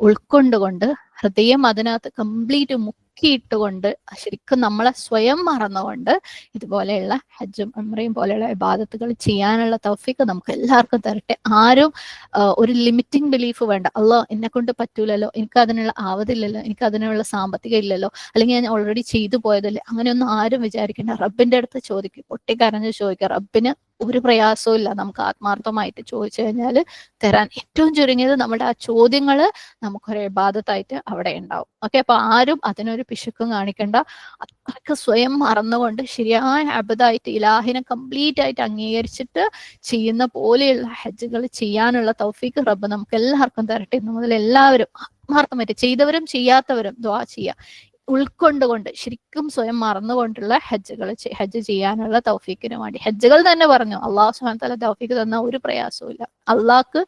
ഉൾക്കൊണ്ടുകൊണ്ട് ഹൃദയം അതിനകത്ത് കംപ്ലീറ്റ് മുക്കിയിട്ടുകൊണ്ട് ശരിക്കും നമ്മളെ സ്വയം മറന്നുകൊണ്ട് ഇതുപോലെയുള്ള ഹജ്ജും ഉംറയും പോലെയുള്ള ഇബാദത്തുകൾ ചെയ്യാനുള്ള തൗഫീഖ് നമുക്ക് എല്ലാവർക്കും തരട്ടെ. ആരും ഒരു ലിമിറ്റിംഗ് ബിലീഫ് വേണ്ട. അല്ലാഹ് എന്നെ കൊണ്ട് പറ്റൂലല്ലോ, എനിക്ക് അതിനുള്ള ആവതില്ലല്ലോ, എനിക്ക് അതിനുള്ള സാമ്പത്തികം ഇല്ലല്ലോ, അല്ലെങ്കിൽ ഞാൻ ഓൾറെഡി ചെയ്തു പോയതല്ലേ, അങ്ങനെയൊന്നും ആരും വിചാരിക്കേണ്ട. റബ്ബിന്റെ അടുത്ത് ചോദിക്കും, പൊട്ടിക്കരഞ്ഞ് ചോദിക്കുക. റബ്ബിന് ഒരു പ്രയാസവും ഇല്ല. നമുക്ക് ആത്മാർത്ഥമായിട്ട് ചോദിച്ചു കഴിഞ്ഞാൽ തരാൻ ഏറ്റവും ചുരുങ്ങിയത് നമ്മുടെ ആ ചോദ്യങ്ങള് നമുക്കൊരു ഇബാദത്തായിട്ട് അവിടെ ഉണ്ടാവും. ഓക്കെ, അപ്പൊ ആരും അതിനൊരു ഒരു പിശുക്കും കാണിക്കണ്ട. അത്രയ്ക്ക് സ്വയം മറന്നുകൊണ്ട് ശരിയായ അബദായിട്ട് ഇലാഹിനെ കംപ്ലീറ്റ് ആയിട്ട് അംഗീകരിച്ചിട്ട് ചെയ്യുന്ന പോലെയുള്ള ഹജ്ജുകൾ ചെയ്യാനുള്ള തൗഫീക്ക് റബ്ബ് നമുക്ക് എല്ലാവർക്കും തരട്ടെ. ഇന്ന് മുതൽ എല്ലാവരും ആത്മാർത്ഥമായിട്ട് ചെയ്തവരും ചെയ്യാത്തവരും ദുആ ചെയ്യുക. ഉൾക്കൊണ്ടുകൊണ്ട് ശരിക്കും സ്വയം മറന്നുകൊണ്ടുള്ള ഹജ്ജ് ചെയ്യാനുള്ള തൗഫീക്കിന് വേണ്ടി. ഹജ്ജുകൾ തന്നെ പറഞ്ഞു അള്ളാഹു സുബ്ഹാനഹു വ തആല തൗഫീക്ക് തന്ന ഒരു പ്രയാസവും ഇല്ല. അള്ളാഹ്ക്ക്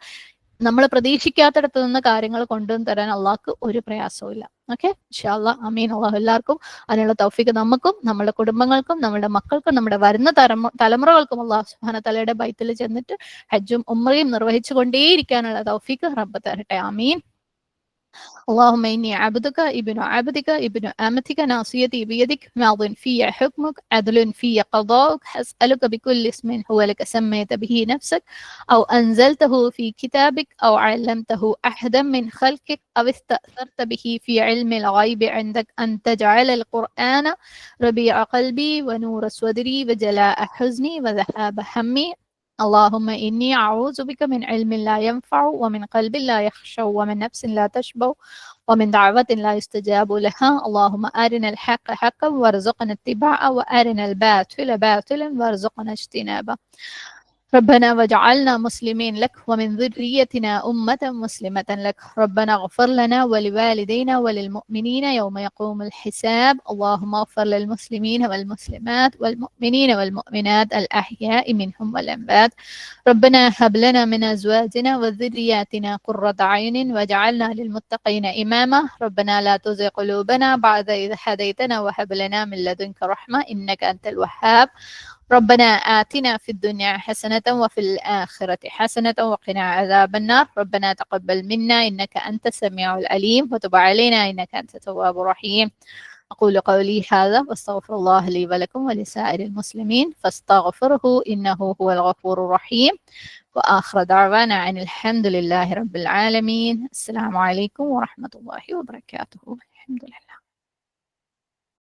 നമ്മൾ പ്രതീക്ഷിക്കാത്തിടത്ത് നിന്ന് കാര്യങ്ങൾ കൊണ്ടുവന്ന് തരാൻ അള്ളാഹ്ക്ക് ഒരു പ്രയാസവും ഇല്ല. ഓക്കെ, ഇൻഷാ അല്ലാഹ്. അമീൻ. അള്ളാഹു എല്ലാവർക്കും അതിനുള്ള തൗഫീക്ക് നമുക്കും നമ്മുടെ കുടുംബങ്ങൾക്കും നമ്മുടെ മക്കൾക്കും നമ്മുടെ വരുന്ന തലമുറകൾക്കും അള്ളാഹു സുബ്ഹാനഹു വ തആലയുടെ ബൈത്തിൽ ചെന്നിട്ട് ഹജ്ജും ഉംറയും നിർവഹിച്ചു കൊണ്ടേയിരിക്കാനുള്ള തൗഫീക്ക് റബ്ബ് തരട്ടെ. അമീൻ. اللهم إني عبدك ابن عبدك ابن أمتك ناصيتي بيدك ماض في حكمك عدل في قضاؤك أسألك بكل اسم هو لك سميت به نفسك أو أنزلته في كتابك أو علمته أحدا من خلقك أو استأثرت به في علم الغيب عندك أن تجعل القرآن ربيع قلبي ونور صدري وجلاء حزني وذهاب همي. اللهم إني أعوذ بك من علم لا ينفع ومن قلب لا يخشع ومن نفس لا تشبع ومن دعوة لا يستجاب لها. اللهم أرنا الحق حقا وارزقنا اتباعه وأرنا الباطل باطلا وارزقنا اجتنابه. ربنا واجعلنا مسلمين لك ومن ذريتنا أمة مسلمة لك. ربنا اغفر لنا ولوالدينا وللمؤمنين يوم يقوم الحساب. اللهم اغفر للمسلمين والمسلمات والمؤمنين والمؤمنات الأحياء منهم والأموات. ربنا هب لنا من أزواجنا وذرياتنا قرة أعين واجعلنا للمتقين إماما. ربنا لا تزغ قلوبنا بعد إذ هديتنا وهب لنا من لدنك رحمة إنك أنت الوهاب. ربنا آتنا في الدنيا حسنة وفي الآخرة حسنة وقنا عذاب النار. ربنا تقبل منا إنك أنت السميع العليم وتب علينا إنك أنت التواب الرحيم. أقول قولي هذا واستغفر الله لي ولكم ولسائر المسلمين فاستغفره إنه هو الغفور الرحيم. وآخر دعوانا عن الحمد لله رب العالمين. السلام عليكم ورحمة الله وبركاته. الحمد لله.